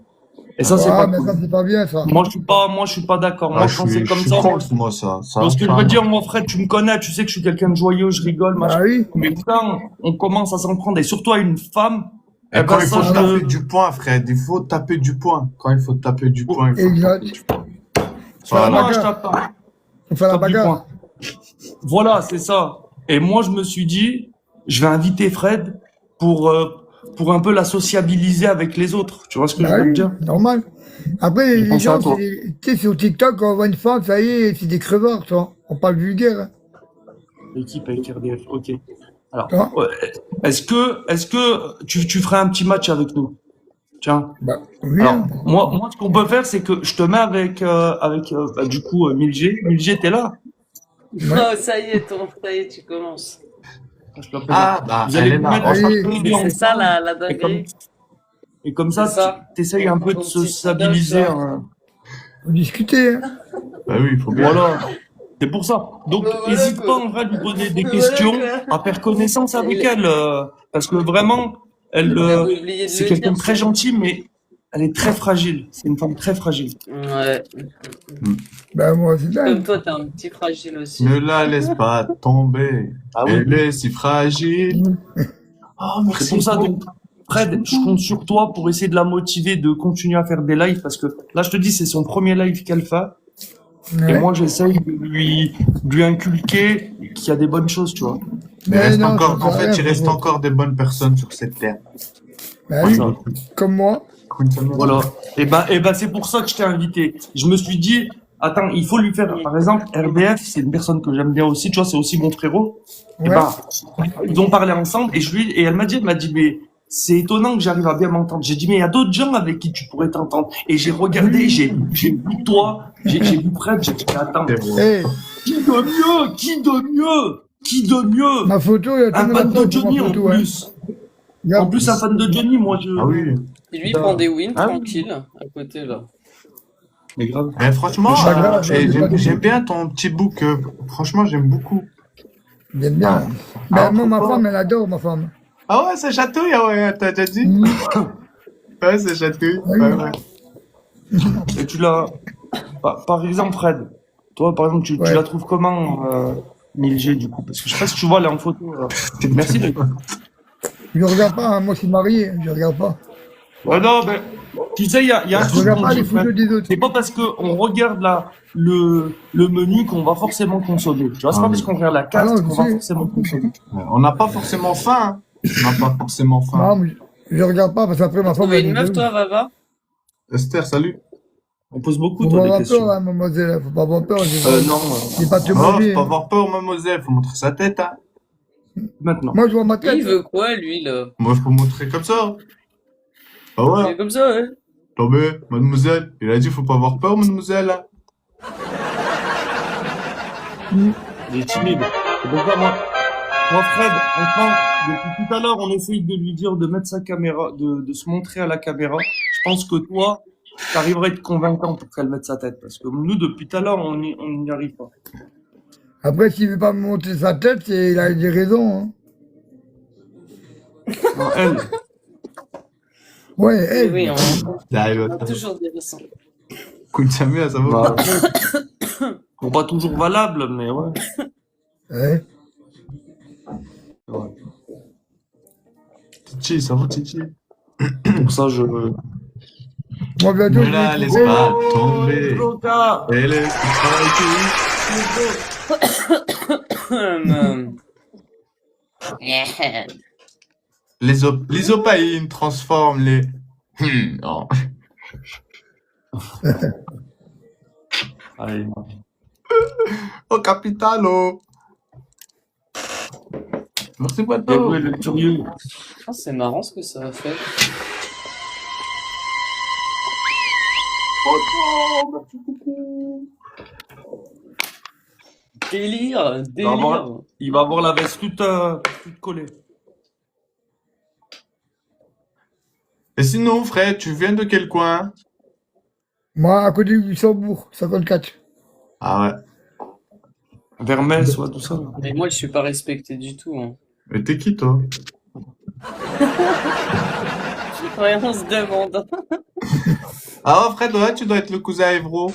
Speaker 1: Et ça, c'est pas
Speaker 7: mais
Speaker 1: cool.
Speaker 7: ça, c'est pas bien, ça.
Speaker 1: Moi, je suis pas d'accord. Moi, quand c'est comme
Speaker 12: je suis
Speaker 1: ça,
Speaker 12: contre, moi, ça.
Speaker 1: parce que je veux dire, mon frère, tu me connais, tu sais que je suis quelqu'un de joyeux, je rigole, machin.
Speaker 7: oui.
Speaker 1: Mais quand on commence à s'en prendre, et surtout à une femme,
Speaker 12: Et quand il faut
Speaker 1: ça,
Speaker 12: taper du poing, Fred, il faut taper du poing. Quand il faut taper du poing, il faut
Speaker 7: Exact.
Speaker 12: taper du poing.
Speaker 1: Voilà.
Speaker 12: Voilà.
Speaker 1: Moi, je tape pas.
Speaker 7: On fait la
Speaker 1: Tape du
Speaker 7: bagarre.
Speaker 1: poing. Voilà, c'est ça. Et moi, je me suis dit, je vais inviter Fred pour un peu la sociabiliser avec les autres. Tu vois ce que je veux te dire?
Speaker 7: Normal. Après,
Speaker 1: J'ai
Speaker 7: les
Speaker 1: pensé à
Speaker 7: gens,
Speaker 1: toi.
Speaker 7: tu sais, sur TikTok, quand on voit une femme, ça y est, c'est des crevards, toi. On parle vulgaire. Hein.
Speaker 1: Équipe avec RDF, ok. Alors,
Speaker 7: Toi
Speaker 1: ouais, est-ce que tu ferais un petit match avec nous? Tiens.
Speaker 7: Bah, oui.
Speaker 1: Alors,
Speaker 7: Hein.
Speaker 1: moi, ce qu'on peut faire, c'est que je te mets avec, bah, du coup, 1000G. 1000G, t'es là?
Speaker 9: Oh, ça y est, tu commences.
Speaker 1: Je t'appelle.
Speaker 12: Ah, bah,
Speaker 1: Vous allez
Speaker 12: elle est
Speaker 1: vous
Speaker 12: là.
Speaker 1: mettre
Speaker 7: Allez.
Speaker 1: ensemble
Speaker 9: C'est ça
Speaker 1: ensemble,
Speaker 9: la
Speaker 1: et comme,
Speaker 9: dinguerie.
Speaker 1: et comme ça,
Speaker 9: C'est ça.
Speaker 1: tu essayes un peu de
Speaker 9: Ton
Speaker 1: se
Speaker 9: petit
Speaker 1: stabiliser.
Speaker 9: sondage,
Speaker 1: Hein.
Speaker 7: Faut discuter. Hein.
Speaker 12: Bah oui, il faut bien.
Speaker 1: Voilà. C'est pour ça. Donc,
Speaker 9: Bah, voilà,
Speaker 1: n'hésite
Speaker 9: quoi.
Speaker 1: pas en vrai à lui poser des
Speaker 9: Voilà,
Speaker 1: questions,
Speaker 9: quoi.
Speaker 1: à faire connaissance avec
Speaker 9: Il-
Speaker 1: elle, parce que vraiment, elle,
Speaker 9: Il a oublié de
Speaker 1: c'est
Speaker 9: le
Speaker 1: quelqu'un
Speaker 9: dire,
Speaker 1: de très
Speaker 9: ça.
Speaker 1: gentil, mais elle est très fragile. C'est une femme très fragile.
Speaker 9: Ouais.
Speaker 7: Bah, moi, c'est
Speaker 9: Comme
Speaker 7: dingue.
Speaker 9: toi, t'es un petit fragile aussi.
Speaker 12: Ne la laisse pas tomber.
Speaker 1: Ah oui.
Speaker 12: Elle est si fragile. Oh, merci.
Speaker 1: C'est pour ça, donc, Fred, je compte sur toi pour essayer de la motiver de continuer à faire des lives, parce que là, je te dis, c'est son premier live qu'elle fait. Et
Speaker 7: Ouais.
Speaker 1: moi, j'essaye de lui inculquer qu'il y a des bonnes choses, tu vois.
Speaker 12: Mais
Speaker 7: Mais
Speaker 12: reste
Speaker 7: non,
Speaker 12: encore,
Speaker 7: ça
Speaker 12: en
Speaker 7: sert à
Speaker 12: fait,
Speaker 7: rien,
Speaker 12: il reste
Speaker 7: faut-
Speaker 12: encore des bonnes personnes sur cette terre.
Speaker 7: Bah oui,
Speaker 1: Ça.
Speaker 7: comme moi.
Speaker 1: Voilà. Et ben, c'est pour ça que je t'ai invité. Je me suis dit, attends, il faut lui faire, par exemple, RDF, c'est une personne que j'aime bien aussi, tu vois, c'est aussi mon frérot. Et
Speaker 7: Ouais.
Speaker 1: ben, ils ont parlé ensemble et elle m'a dit, mais c'est étonnant que j'arrive à bien m'entendre. J'ai dit, mais il y a d'autres gens avec qui tu pourrais t'entendre. Et j'ai regardé, j'ai vu toi, j'ai vu Fred, j'ai dit, mais attends,
Speaker 7: Hey,
Speaker 1: qui de mieux? Qui de mieux? Qui de mieux?
Speaker 7: ma photo, il y a tout
Speaker 1: Un
Speaker 7: le monde
Speaker 1: fan
Speaker 7: d'accord
Speaker 1: de
Speaker 7: pour ma
Speaker 1: Johnny en
Speaker 7: photo. Hein.
Speaker 1: plus.
Speaker 7: Regarde.
Speaker 1: En plus, un fan de Johnny, moi, je...
Speaker 12: Ah oui.
Speaker 9: Et lui, il prend des wins
Speaker 1: Ah oui.
Speaker 9: tranquille, à côté, là.
Speaker 1: Mais grave.
Speaker 12: Mais franchement,
Speaker 7: C'est pas grave,
Speaker 12: et
Speaker 7: c'est pas
Speaker 12: j'aime bien ton petit book. Franchement, j'aime beaucoup.
Speaker 7: J'aime bien.
Speaker 12: Ah.
Speaker 7: Mais
Speaker 12: Ah,
Speaker 7: moi, ma
Speaker 12: trop
Speaker 7: femme,
Speaker 12: fort.
Speaker 7: elle adore ma femme.
Speaker 12: Ah ouais, ça chatouille, ah ouais, t'as déjà dit?
Speaker 7: Mmh.
Speaker 12: Ouais, ça chatouille.
Speaker 7: Oui.
Speaker 12: Ouais, ouais.
Speaker 1: Et tu l'as... Par exemple, Fred, toi, par exemple, tu
Speaker 7: Ouais.
Speaker 1: la trouves comment, 1000G, du coup? Parce que je sais pas si tu vois, là, en photo. Merci de...
Speaker 7: Je regarde pas, hein. Moi, je suis marié, je regarde pas.
Speaker 1: Ouais, non, mais... Tu sais, il y a un
Speaker 7: Je
Speaker 1: truc
Speaker 7: regarde
Speaker 1: qu'on
Speaker 7: pas
Speaker 1: dit,
Speaker 7: les photos
Speaker 1: Fred.
Speaker 7: des autres.
Speaker 1: C'est pas parce qu'on regarde le menu qu'on va forcément consommer. Tu vois, c'est
Speaker 12: Ah
Speaker 1: pas
Speaker 12: oui.
Speaker 1: parce qu'on regarde la
Speaker 7: Ah
Speaker 1: carte
Speaker 7: non, je
Speaker 1: qu'on va
Speaker 7: sais.
Speaker 1: forcément consommer.
Speaker 12: On n'a pas forcément faim. Hein. On n'a pas forcément faim.
Speaker 7: Non, mais je regarde pas parce qu'après ma femme,
Speaker 9: Trouver
Speaker 7: elle
Speaker 9: une
Speaker 7: dit
Speaker 9: meuf,
Speaker 7: que-
Speaker 9: toi, Vava?
Speaker 12: Esther, salut.
Speaker 1: On pose beaucoup,
Speaker 7: Faut
Speaker 1: toi,
Speaker 7: pas
Speaker 1: des
Speaker 7: avoir
Speaker 1: questions.
Speaker 7: peur, hein, mademoiselle. Faut pas avoir peur.
Speaker 1: Non,
Speaker 7: Je vais pas te
Speaker 12: Oh,
Speaker 7: manger.
Speaker 12: faut pas avoir peur, mademoiselle. Faut montrer sa tête, hein.
Speaker 1: maintenant.
Speaker 7: Moi, je vois ma tête.
Speaker 9: Il veut quoi, lui, là?
Speaker 12: Moi, je peux montrer comme ça. Ah
Speaker 9: Il
Speaker 12: ouais.
Speaker 9: est comme ça, ouais.
Speaker 12: Non mais, mademoiselle, il a dit faut pas avoir peur, mademoiselle. Hein.
Speaker 1: Il est timide. C'est pour ça, moi, Fred, enfin, depuis tout à l'heure, on essaye de lui dire de mettre sa caméra, de se montrer à la caméra. Je pense que toi, t'arriverais à être convaincant pour qu'elle mette sa tête. Parce que nous, depuis tout à l'heure, on n'y arrive pas.
Speaker 7: Après, s'il veut pas me montrer sa tête, il a des raisons. Hein.
Speaker 1: Non, elle,
Speaker 7: Ouais,
Speaker 9: Oui,
Speaker 7: elle.
Speaker 9: oui,
Speaker 12: Là, il
Speaker 9: on
Speaker 12: va
Speaker 9: a toujours des raisons.
Speaker 12: Écoute, Samia, ça va
Speaker 1: bah,
Speaker 12: pas.
Speaker 1: bon, pas toujours valable, mais ouais.
Speaker 7: Ouais.
Speaker 1: Ouais.
Speaker 12: Titi, ça va, Titi?
Speaker 1: Pour ça, je...
Speaker 7: Moi, bientôt,
Speaker 12: Ne
Speaker 7: je
Speaker 12: la
Speaker 7: vais
Speaker 12: laisse
Speaker 7: trouver.
Speaker 12: pas tomber.
Speaker 1: Loca.
Speaker 12: Elle est fragile.
Speaker 9: Yeah.
Speaker 12: L'isopaïne transforme les... non.
Speaker 1: Allez.
Speaker 12: Oh, capitalo. Merci,
Speaker 1: Bien
Speaker 12: Boito.
Speaker 1: joué, le curieux.
Speaker 9: Ah, c'est marrant ce que ça a fait. Délire, délire.
Speaker 1: Il va avoir la veste toute collée.
Speaker 12: Et sinon, Fred, tu viens de quel coin?
Speaker 7: Moi, à côté du Luxembourg, 54.
Speaker 12: Ah ouais.
Speaker 1: Vers Metz, ouais, tout ça. là.
Speaker 9: Mais moi, je suis pas respecté du tout. Hein.
Speaker 12: Mais t'es qui, toi?
Speaker 9: Ouais, on se demande.
Speaker 12: Ah ouais, Fred, ouais, tu dois être le cousin Evro.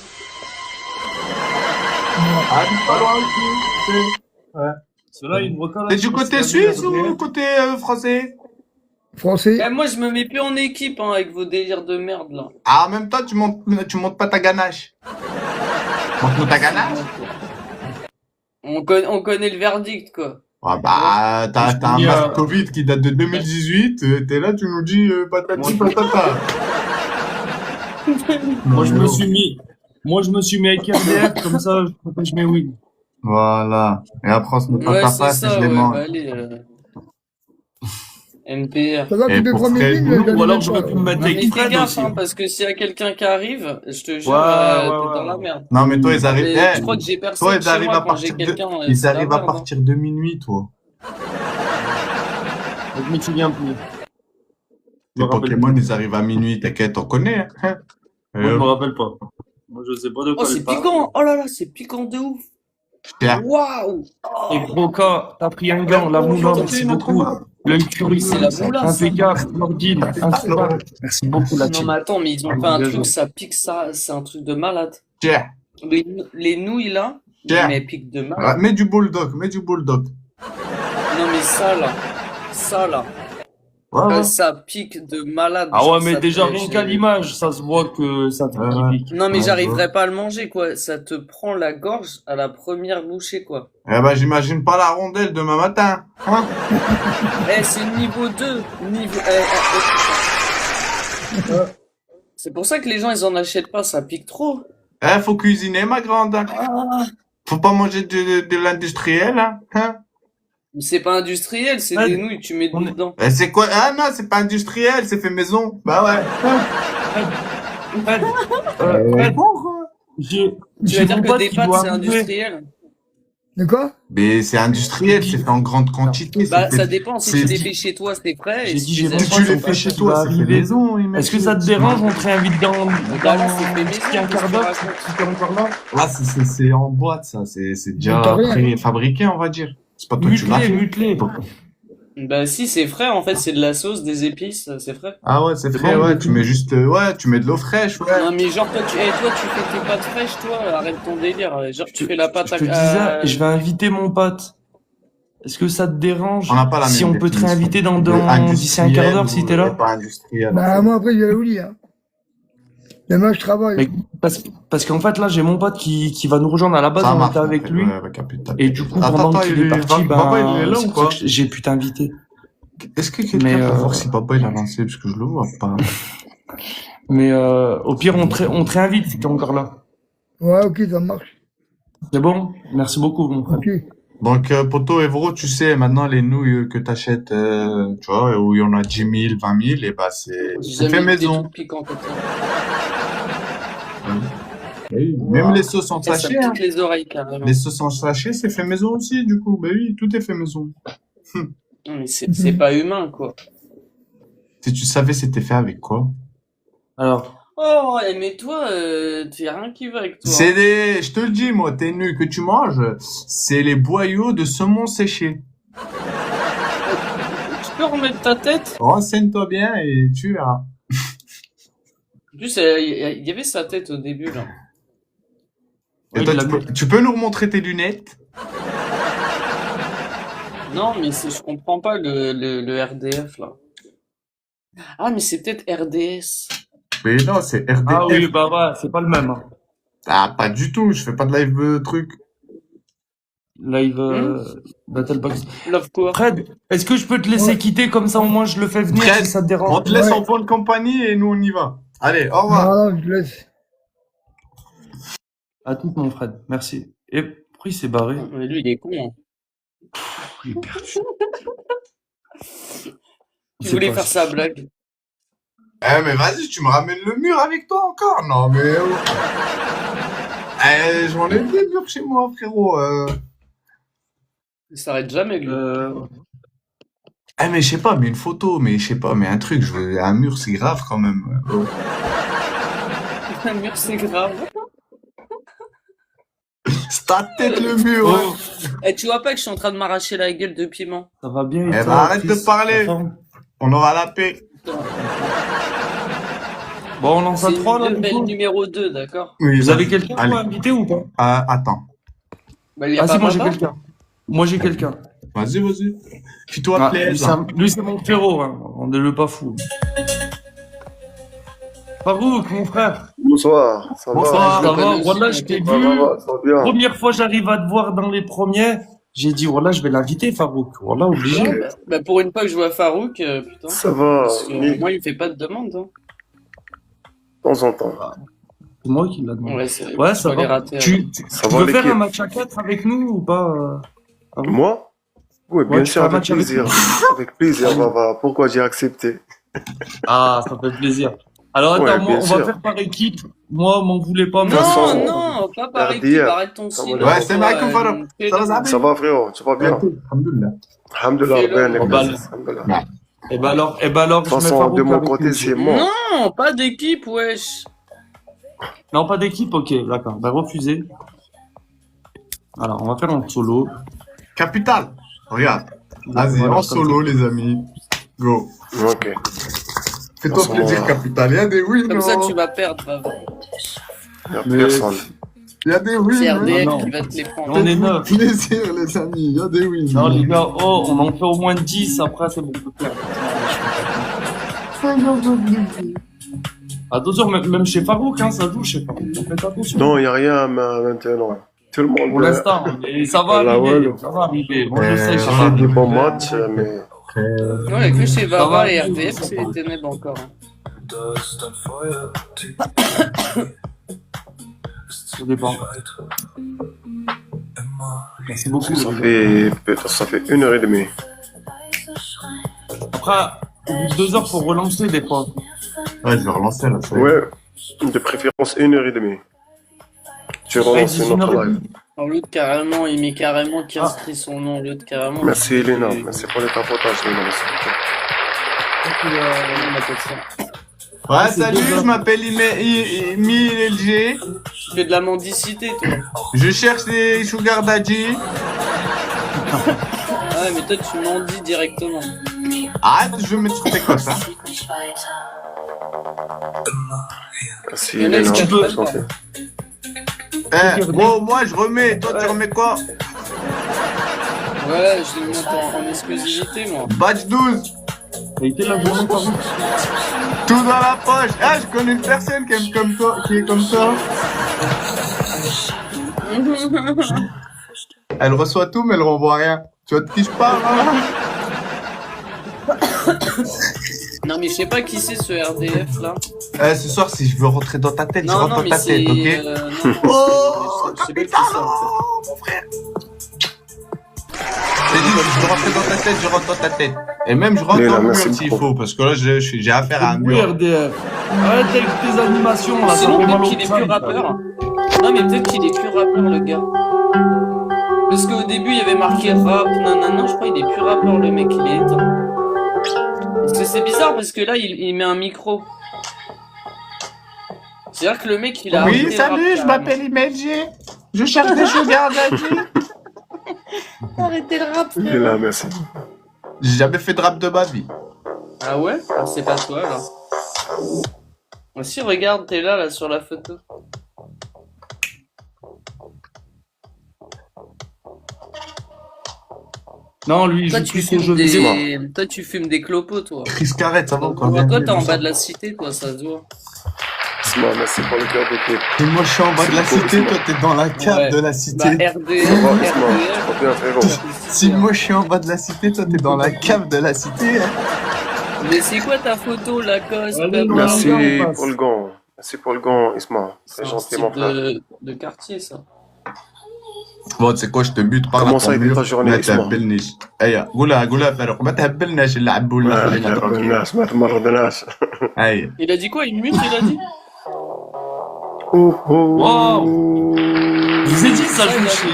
Speaker 12: Ah, t'es pas loin ici. Ouais.
Speaker 1: Cela, il me reconnaît.
Speaker 12: T'es du côté suisse ou côté français?
Speaker 7: Français.
Speaker 9: Eh, moi, je me mets plus en équipe hein, avec vos délires de merde là.
Speaker 12: Ah, en même temps, tu montes pas ta ganache. Montre-nous ta ganache.
Speaker 9: On connaît le verdict quoi.
Speaker 12: Ah bah, t'as un masque Covid qui date de 2018, t'es là, tu nous dis patati patata.
Speaker 1: Moi, je me suis mis avec RDF, comme ça, je protège mes wins.
Speaker 12: Voilà. Et après, on se met pas
Speaker 8: Ouais,
Speaker 12: ta
Speaker 8: c'est
Speaker 12: face et
Speaker 8: ça,
Speaker 12: je les
Speaker 8: ouais,
Speaker 12: mange.
Speaker 8: bah allez. NPR.
Speaker 7: Ça va,
Speaker 12: Et
Speaker 7: tu peux
Speaker 12: pour
Speaker 7: prendre
Speaker 12: Fred,
Speaker 7: une ligne,
Speaker 1: Ou alors, j'aurais pu me mettre
Speaker 8: Non, mais
Speaker 1: avec
Speaker 8: fais
Speaker 1: Fred
Speaker 8: gaffe,
Speaker 1: aussi.
Speaker 8: hein, parce que s'il y a quelqu'un qui arrive, je te jure,
Speaker 1: Ouais,
Speaker 8: t'es
Speaker 1: ouais,
Speaker 8: dans la
Speaker 1: ouais.
Speaker 8: merde.
Speaker 12: Non, mais toi, ils arrivent.
Speaker 8: Mais
Speaker 12: Eh,
Speaker 8: je crois que j'ai
Speaker 12: toi,
Speaker 8: personne
Speaker 12: ils
Speaker 8: chez
Speaker 12: arrivent
Speaker 8: moi
Speaker 12: à
Speaker 8: quand j'ai
Speaker 12: partir de.
Speaker 8: quelqu'un,
Speaker 12: Ils
Speaker 8: c'est la
Speaker 12: arrivent à
Speaker 8: merde. Hein.
Speaker 12: partir de minuit, toi.
Speaker 1: Je me souviens plus. Je
Speaker 12: Les
Speaker 1: me rappelle
Speaker 12: Pokémon,
Speaker 1: plus.
Speaker 12: ils arrivent à minuit, t'inquiète, on connaît. Hein.
Speaker 1: Moi, je me rappelle pas. Moi, je sais pas de
Speaker 8: Oh,
Speaker 1: quoi
Speaker 8: c'est
Speaker 1: elle parle.
Speaker 8: piquant! Oh là là, c'est piquant de ouf!
Speaker 12: Tiens.
Speaker 8: Waouh!
Speaker 1: Et Broca, t'as pris un gant, la moula, merci beaucoup. Le curry,
Speaker 8: C'est la moula, ça.
Speaker 1: impeccable, Nordine, incroyable. Merci beaucoup, la
Speaker 8: Non,
Speaker 1: team.
Speaker 8: mais attends, mais ils ont fait un truc, ça pique ça, c'est un truc de malade.
Speaker 12: Tiens.
Speaker 8: Les nouilles là,
Speaker 12: Tiens.
Speaker 8: mais elles piquent de malade.
Speaker 12: Ah, mets du bulldog, mets du bulldog.
Speaker 8: Non, mais ça là,
Speaker 12: Ouais, ouais.
Speaker 8: ça pique de malade.
Speaker 1: Ah ouais,
Speaker 8: genre,
Speaker 1: mais
Speaker 8: ça
Speaker 1: déjà,
Speaker 8: te-
Speaker 1: rien qu'à l'image, ça se voit que ça te pique.
Speaker 8: Non, mais
Speaker 12: Ouais,
Speaker 8: j'arriverai pas à le manger, quoi. Ça te prend la gorge à la première bouchée, quoi.
Speaker 12: Eh ben, j'imagine pas la rondelle demain matin. Hein?
Speaker 8: Eh, c'est niveau 2. Niveau... C'est pour ça que les gens, ils en achètent pas, ça pique trop.
Speaker 12: Eh, faut cuisiner, ma grande.
Speaker 8: Ah.
Speaker 12: Faut pas manger de l'industriel, hein? Hein?
Speaker 8: C'est pas industriel, c'est des nouilles, tu mets dedans.
Speaker 12: Eh, c'est quoi? Ah non, c'est pas industriel, c'est fait maison. Bah ouais.
Speaker 1: Fred,
Speaker 8: Tu
Speaker 1: j'ai
Speaker 8: vas dire
Speaker 1: mon
Speaker 8: que
Speaker 1: pote
Speaker 8: des
Speaker 1: qui
Speaker 8: pâtes,
Speaker 1: doit
Speaker 8: c'est
Speaker 1: arriver.
Speaker 8: industriel?
Speaker 7: De quoi?
Speaker 12: Mais c'est industriel, c'est fait en grande quantité.
Speaker 8: Bah,
Speaker 12: c'est
Speaker 8: ça
Speaker 12: fait-
Speaker 8: dépend. Si
Speaker 12: c'est-
Speaker 8: tu les fais chez toi, c'est frais.
Speaker 1: J'ai
Speaker 8: Et
Speaker 1: dit,
Speaker 8: si
Speaker 1: j'ai
Speaker 8: tu
Speaker 1: mon
Speaker 8: les
Speaker 1: pote
Speaker 12: tu les
Speaker 1: qui
Speaker 12: fais chez
Speaker 1: va
Speaker 12: toi, c'est fait
Speaker 1: arriver.
Speaker 12: maison.
Speaker 1: Est-ce que ça te dérange? On te réinvite dans
Speaker 8: Bah là, c'est fait maison.
Speaker 1: un quart d'heure, si t'es encore là.
Speaker 12: Là, c'est en boîte, ça. C'est déjà
Speaker 7: t'as rien.
Speaker 12: préfabriqué, on va dire. C'est pas toi qui l'as
Speaker 1: Mutelé,
Speaker 12: fait.
Speaker 1: mutelé.
Speaker 8: Bah si, c'est frais. En fait, c'est de la sauce, des épices, c'est frais.
Speaker 12: Ah ouais, c'est frais,
Speaker 1: bon,
Speaker 12: ouais.
Speaker 1: du
Speaker 12: Tu
Speaker 1: coup.
Speaker 12: mets juste, ouais, tu mets de l'eau fraîche, ouais.
Speaker 8: Non, mais genre, toi, tu fais tes pâtes fraîches, toi. Arrête ton délire. Genre, tu fais la pâte
Speaker 1: Je te disais, je vais inviter mon pote. Est-ce que ça te dérange
Speaker 12: On n'a pas la
Speaker 1: si
Speaker 12: même
Speaker 1: on peut te
Speaker 12: définition.
Speaker 1: réinviter
Speaker 12: De
Speaker 1: d'ici un quart d'heure si t'es là?
Speaker 12: Pas industriel.
Speaker 7: Bah, moi, après, je vais au lit, hein. Demain, je travaille.
Speaker 1: Mais parce qu'en fait là j'ai mon pote qui va nous rejoindre à la base,
Speaker 12: Ça
Speaker 1: on
Speaker 12: marche,
Speaker 1: était avec
Speaker 12: en fait,
Speaker 1: lui
Speaker 12: ouais, avec un putain.
Speaker 1: et du coup
Speaker 12: Attends,
Speaker 1: pendant qu'il est parti,
Speaker 12: papa, il est là
Speaker 1: c'est
Speaker 12: ou
Speaker 1: pour ça
Speaker 12: pas?
Speaker 1: que j'ai pu t'inviter.
Speaker 12: Est-ce que quelqu'un
Speaker 1: Mais,
Speaker 12: peut voir si papa il a lancé, parce que je le vois pas.
Speaker 1: Mais au pire on te réinvite si t'es encore là.
Speaker 7: Ouais, ok, ça marche.
Speaker 1: C'est bon? Merci beaucoup mon frère.
Speaker 7: Ok.
Speaker 12: Donc, poto Evro, tu sais, maintenant, les nouilles que t'achètes, tu vois, où il y en a 10 000, 20 000, et bah, c'est fait maison. Oui, même les sauces en
Speaker 8: Ça
Speaker 12: sachet,
Speaker 8: pique
Speaker 12: hein.
Speaker 8: les oreilles, carrément.
Speaker 12: Les sauces en sachet, c'est fait maison aussi, du coup. Bah oui, tout est fait maison.
Speaker 8: Non, mais c'est pas humain, quoi.
Speaker 12: Si tu savais, c'était fait avec quoi?
Speaker 1: Alors,
Speaker 8: Oh, mais toi, t'es rien qui va avec toi.
Speaker 12: C'est des, je te le dis, moi, tes nouilles que tu manges, c'est les boyaux de saumon séché.
Speaker 8: Tu peux remettre ta tête?
Speaker 12: Renseigne-toi bien et tu verras.
Speaker 8: En plus, il y avait sa tête au début, là.
Speaker 12: Et toi, tu peux nous remontrer tes lunettes?
Speaker 8: Non, mais je comprends pas le RDF, là. Ah, mais c'est peut-être RDS.
Speaker 12: Mais non, c'est RDF.
Speaker 1: ah oui bah ouais, c'est pas le même. Hein.
Speaker 12: Ah, pas du tout, je fais pas de live truc.
Speaker 1: Live Battlebox.
Speaker 8: Love quoi?
Speaker 1: Fred, est-ce que je peux te laisser quitter comme ça au moins je le fais venir
Speaker 12: Fred,
Speaker 1: si ça te dérange?
Speaker 12: on te laisse en bonne compagnie et nous on y va. Allez, au revoir.
Speaker 7: Non, non, je laisse.
Speaker 1: À tout mon Fred, merci. Et pourquoi il s'est barré?
Speaker 8: Mais lui, il est con, hein.
Speaker 1: Il est perdu.
Speaker 12: C'est
Speaker 8: Il voulait
Speaker 12: pas
Speaker 8: faire
Speaker 12: ça.
Speaker 8: sa blague.
Speaker 12: Eh, mais vas-y, tu me ramènes le mur avec toi encore? Non, mais... Eh, j'en ai des murs chez moi, frérot.
Speaker 8: Il s'arrête jamais, lui.
Speaker 12: Eh, mais je sais pas, mais une photo, mais je sais pas, mais un truc, un mur, c'est grave quand même.
Speaker 8: Un mur, c'est grave.
Speaker 12: C'est ta tête, le mur.
Speaker 1: Oh,
Speaker 8: Eh, tu vois pas que je suis en train de m'arracher la gueule de piment?
Speaker 1: ça va bien?
Speaker 12: Eh
Speaker 1: et
Speaker 12: ben,
Speaker 1: toi,
Speaker 12: arrête
Speaker 1: Chris,
Speaker 12: de parler.
Speaker 1: la forme?
Speaker 12: On aura la paix.
Speaker 1: Bon, on lance à
Speaker 8: C'est
Speaker 1: 3 là,
Speaker 8: une
Speaker 1: du
Speaker 8: belle
Speaker 1: coup?
Speaker 8: numéro 2, d'accord?
Speaker 12: Oui,
Speaker 1: Vous
Speaker 12: vas-y.
Speaker 1: avez quelqu'un
Speaker 12: Allez.
Speaker 1: pour inviter ou pas?
Speaker 12: Attends.
Speaker 8: Bah, il y a
Speaker 1: Ah
Speaker 8: pas
Speaker 1: si, moi j'ai
Speaker 8: papa?
Speaker 1: quelqu'un. Moi j'ai quelqu'un.
Speaker 12: Vas-y, vas-y. Fais-toi
Speaker 1: Ah,
Speaker 12: plaisir.
Speaker 1: lui c'est mon frérot, hein. On ne le pas fou. Farouk, mon frère.
Speaker 14: Bonsoir, ça
Speaker 1: Bonsoir,
Speaker 14: va?
Speaker 1: ça va? Voilà, je t'ai vu.
Speaker 14: Ça va bien.
Speaker 1: Première fois j'arrive à te voir dans les premiers. J'ai dit, voilà, je vais l'inviter, Farouk. Voilà, obligé.
Speaker 8: Ouais, bah, pour une fois que je vois Farouk, putain.
Speaker 14: Ça va,
Speaker 8: Parce que
Speaker 14: mais-
Speaker 8: moi, il me fait pas de demande, hein.
Speaker 14: temps en temps.
Speaker 1: C'est moi qui l'a demandé.
Speaker 8: Ouais,
Speaker 1: Ça
Speaker 8: faut les
Speaker 1: va.
Speaker 8: rater.
Speaker 1: Tu
Speaker 14: Ça
Speaker 1: tu
Speaker 14: va
Speaker 1: veux faire un
Speaker 14: l'équipe.
Speaker 1: match à 4 avec nous ou pas
Speaker 14: Moi? Oui,
Speaker 1: Ouais,
Speaker 14: bien
Speaker 1: tu
Speaker 14: sûr,
Speaker 1: fais un
Speaker 14: avec
Speaker 1: match avec
Speaker 14: plaisir.
Speaker 1: nous.
Speaker 14: Avec plaisir, pourquoi j'ai accepté?
Speaker 1: Ah, ça fait plaisir. Alors
Speaker 14: Ouais,
Speaker 1: attends, moi,
Speaker 14: bien
Speaker 1: on va
Speaker 14: sûr.
Speaker 1: faire par équipe. Moi, m'en voulez pas. mais-
Speaker 8: Non, non, pas par équipe,
Speaker 14: RDF.
Speaker 8: arrête ton silence.
Speaker 12: Ouais, c'est معكم فرق.
Speaker 14: Ça va frérot, tu vas bien?
Speaker 12: Alhamdoulilah.
Speaker 14: Alhamdoulilah,
Speaker 8: Fais-le.
Speaker 14: ربنا
Speaker 1: Oh, bah,
Speaker 14: يبارك. Alhamdoulilah.
Speaker 1: Et bah alors,
Speaker 14: De
Speaker 1: je
Speaker 14: toute
Speaker 1: mets
Speaker 14: façon,
Speaker 1: Farouk
Speaker 14: de mon
Speaker 1: avec
Speaker 14: côté,
Speaker 1: nous.
Speaker 14: c'est moi.
Speaker 8: Non, pas d'équipe, wesh.
Speaker 1: Non, pas d'équipe, ok, d'accord. Bah, refusé. Alors, on va faire en solo.
Speaker 12: Capital. Regarde. Vas-y,
Speaker 1: Voilà,
Speaker 12: en
Speaker 1: comme
Speaker 12: solo, les amis. Go.
Speaker 14: Ok.
Speaker 12: Fais-toi
Speaker 14: Façon,
Speaker 12: plaisir, Capital. Il y a des wins.
Speaker 8: Comme ça,
Speaker 12: non
Speaker 8: tu vas perdre, Bravo.
Speaker 14: Y a
Speaker 1: Mais-
Speaker 14: personne.
Speaker 12: Il y a des wins.
Speaker 8: C'est
Speaker 12: hein.
Speaker 8: RDF
Speaker 1: non.
Speaker 8: qui va te les prendre.
Speaker 1: On est 9.
Speaker 12: Plaisir, les amis. Il y a des wins.
Speaker 1: Non, les gars, oh, on en fait au moins 10, après, c'est bon, on peut perdre. À 2 heures, même chez Farouk, hein, ça joue chez Farouk. Donc, faites attention.
Speaker 14: Non, y a rien maintenant. Tout le monde.
Speaker 1: Pour l'instant, et ça va
Speaker 14: Voilà,
Speaker 1: arriver,
Speaker 14: ouais.
Speaker 1: ça va arriver. Moi, je sais,
Speaker 14: J'ai
Speaker 1: ça va
Speaker 14: fait des
Speaker 1: arriver.
Speaker 14: bons matchs, mais.
Speaker 8: Non, il y a que chez
Speaker 1: va
Speaker 8: Vava et
Speaker 1: arriver,
Speaker 8: RDF, c'est les ténèbres encore. hein.
Speaker 1: Ça dépend. Merci beaucoup.
Speaker 14: Ça fait 1h30.
Speaker 1: Après, au bout de 2 heures, faut relancer des fois.
Speaker 12: Ouais, je vais relancer là. ça y est.
Speaker 14: Ouais, de préférence 1h30. Tu relances
Speaker 1: Ouais,
Speaker 14: notre
Speaker 1: 19h30.
Speaker 14: live.
Speaker 8: Alors, l'autre, carrément, il met carrément qui inscrit son nom. L'autre, carrément.
Speaker 14: Merci Elena, merci pour les tapotages, Elena. Merci beaucoup.
Speaker 12: Ouais, salut, je m'appelle Emile LG.
Speaker 8: Tu fais de la mendicité, toi.
Speaker 12: Je cherche des sugar daddy.
Speaker 8: Ah ouais, mais toi, tu mendis directement.
Speaker 12: Arrête, je vais mettre sur tes cotes, hein.
Speaker 14: Merci
Speaker 8: Il y en a
Speaker 14: Elena,
Speaker 8: qui
Speaker 14: je
Speaker 8: peuvent
Speaker 14: te
Speaker 8: pas.
Speaker 14: santé.
Speaker 12: Eh, gros, moi je remets, toi tu remets quoi?
Speaker 8: Ouais, je les monte en exclusivité, moi.
Speaker 12: Badge 12.
Speaker 1: Et quel la journée par vous?
Speaker 12: Tout dans la poche. Ah, je connais une personne qui aime comme toi, qui est comme ça. Elle reçoit tout, mais elle renvoie rien. Tu vois de qui je parle, hein?
Speaker 8: Non, mais je sais pas qui c'est ce RDF là.
Speaker 12: Ce soir, si je veux rentrer dans ta tête, je
Speaker 8: Non,
Speaker 12: rentre
Speaker 8: non,
Speaker 12: dans
Speaker 8: mais
Speaker 12: ta
Speaker 8: c'est.
Speaker 12: tête, ok?
Speaker 8: Non,
Speaker 12: Oh,
Speaker 8: je sais pas qui c'est en fait.
Speaker 12: mon frère. J'ai dit, je veux rentrer dans ta tête, je rentre dans ta tête. Et même, je rentre
Speaker 14: Léla,
Speaker 12: dans le mur
Speaker 14: merci
Speaker 12: s'il
Speaker 14: beaucoup.
Speaker 12: faut, parce que là, j'ai affaire à un
Speaker 1: Oui,
Speaker 12: mur.
Speaker 1: RDF. Arrête avec tes animations, là, ça
Speaker 8: Sinon,
Speaker 1: fait mal
Speaker 8: peut-être
Speaker 1: au
Speaker 8: qu'il est
Speaker 1: crâne,
Speaker 8: plus rappeur. Non, mais peut-être qu'il est plus rappeur, le gars. Parce qu'au début, il y avait marqué rap, nanana, je crois qu'il est plus rappeur, le mec, il est éteint. Parce que c'est bizarre, parce que là, il met un micro. C'est-à-dire que le mec, il a
Speaker 12: Oui,
Speaker 8: arrêté
Speaker 12: salut,
Speaker 8: le
Speaker 12: je
Speaker 8: rap,
Speaker 12: m'appelle Imelji. Je cherche des sugar daddy.
Speaker 8: Arrêtez le rap, frère.
Speaker 14: Elena, merci.
Speaker 12: J'ai jamais fait de rap de ma vie.
Speaker 8: Ah ouais? Ah, c'est pas toi, là. Ah, si, regarde, t'es là, sur la photo.
Speaker 1: Non, lui, il
Speaker 8: Toi,
Speaker 1: joue
Speaker 8: tu
Speaker 1: plus aux
Speaker 8: fumes
Speaker 1: jeux vidéo.
Speaker 8: toi, tu fumes des clopos, toi.
Speaker 12: Chris Carrette, ça va encore.
Speaker 8: Toi, t'es en bas de la cité, toi, ça se voit.
Speaker 14: Isma, merci pour le cœur d'équipe.
Speaker 12: Et moi, je suis en bas de la cité, toi, t'es dans la cave
Speaker 8: Ouais.
Speaker 12: de la
Speaker 8: Bah,
Speaker 12: cité.
Speaker 8: RDF,
Speaker 14: Ça va, Isma,
Speaker 8: RDF.
Speaker 14: trop bien, frérot.
Speaker 12: Si moi, je suis en bas de la cité, toi, t'es dans la cave de la cité. Hein.
Speaker 8: Mais c'est quoi ta photo, Lacoste?
Speaker 1: Allez,
Speaker 8: Pablo
Speaker 14: Merci
Speaker 1: on passe.
Speaker 14: pour le gant. Merci pour le gant, Isma.
Speaker 8: C'est
Speaker 14: Très
Speaker 8: un
Speaker 14: gentil,
Speaker 8: style
Speaker 14: mon frère.
Speaker 8: de quartier, ça.
Speaker 12: Bon, tu sais quoi, je te bute par
Speaker 14: Comment
Speaker 12: là,
Speaker 14: ça,
Speaker 12: ton
Speaker 14: il est
Speaker 12: mur.
Speaker 14: ta journée,
Speaker 12: ما
Speaker 14: Isma?
Speaker 12: تهبلنيش. ايوه قولها فاروق ما تهبلناش اللعب ولا
Speaker 14: ما
Speaker 12: خلينا تروكي.
Speaker 14: تمرضناش ما تمرضناش.
Speaker 12: ايوه
Speaker 8: Il a dit quoi? Il mute, il a dit?
Speaker 1: Wow. Je vous ai dit, ça
Speaker 8: Ah,
Speaker 1: joue
Speaker 8: il a-
Speaker 1: chez.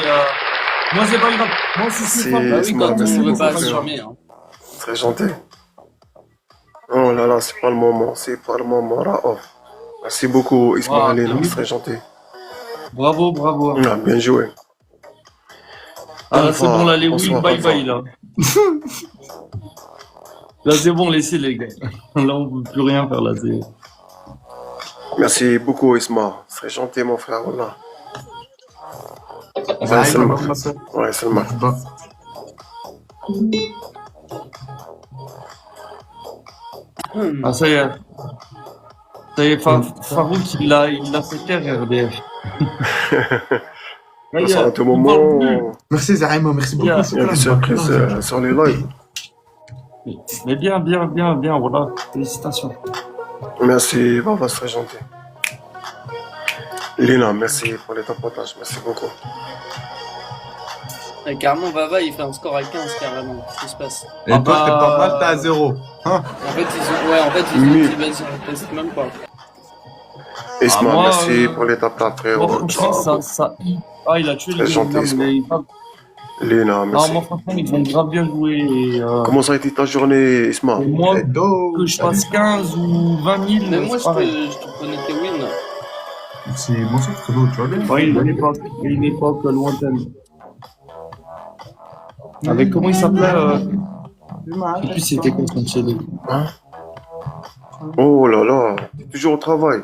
Speaker 1: Moi, c'est pas grave. Moi, si c'est
Speaker 14: C'est-
Speaker 1: pas
Speaker 8: Bah oui,
Speaker 14: Isma,
Speaker 8: quand
Speaker 14: merci
Speaker 8: on veut
Speaker 14: beaucoup,
Speaker 8: pas
Speaker 14: frère.
Speaker 8: assumer. Hein.
Speaker 14: Très gentil. Oh là là, c'est pas le moment, c'est pas le moment, Raouf. Merci beaucoup, Isma
Speaker 1: Wow,
Speaker 14: Alina,
Speaker 1: oui.
Speaker 14: c'est très gentil.
Speaker 1: Bravo, bravo.
Speaker 14: Ah, bien joué.
Speaker 1: Ah, là, c'est bon, là, les
Speaker 14: Bonsoir,
Speaker 1: wins, bye
Speaker 14: bonsoir.
Speaker 1: bye, là. Là, c'est bon, laissez les gars. Là, on peut plus rien faire, là.
Speaker 14: Merci beaucoup, Isma. C'est très gentil, mon frère, voilà.
Speaker 12: زعيم
Speaker 14: Ouais, Salma.
Speaker 12: والله صار.
Speaker 14: Ouais, Salma.
Speaker 12: مرحبا.
Speaker 1: Ah, ça y est. Ça y est, Farouk, il a fait taire, RDF. Ça y est,
Speaker 14: À tout
Speaker 1: il parle
Speaker 14: moment,
Speaker 12: Merci Zaïma, merci beaucoup.
Speaker 1: Yeah.
Speaker 14: il y a des surprises sur les lives.
Speaker 1: plus. Mais bien, voilà. Félicitations.
Speaker 14: Merci, Baba, c'est très gentil. Lina, merci pour les tapotages, merci beaucoup.
Speaker 8: Et carrément, Vava, il fait un score à 15, carrément. Qu'est-ce qui se passe?
Speaker 12: Et toi, t'es pas mal, t'es à 0. Hein?
Speaker 8: En fait, ils ont dit, vas-y, on teste même pas.
Speaker 14: Isma,
Speaker 1: moi,
Speaker 14: merci pour les tapotages,
Speaker 1: Moi,
Speaker 14: frérot.
Speaker 1: franchement, ça. Ah, il a tué
Speaker 14: Très
Speaker 1: le
Speaker 14: gentil,
Speaker 1: gars,
Speaker 14: Isma.
Speaker 1: mais
Speaker 14: Lina,
Speaker 1: non,
Speaker 14: merci.
Speaker 1: moi, franchement, ils vont grave bien jouer. Et,
Speaker 14: Comment ça a été ta journée, Isma?
Speaker 1: et moi, que je fasse 15 ou 20 000,
Speaker 8: Mais moi,
Speaker 1: c'est pareil.
Speaker 8: je te prenais tes wins.
Speaker 12: C'est bonsoir, frérot, tu vas bien?
Speaker 1: Ouais, une époque lointaine. Avec comment il s'appelait et puis c'était quoi son pseudo?
Speaker 14: Hein? Oh là là, t'es toujours au travail.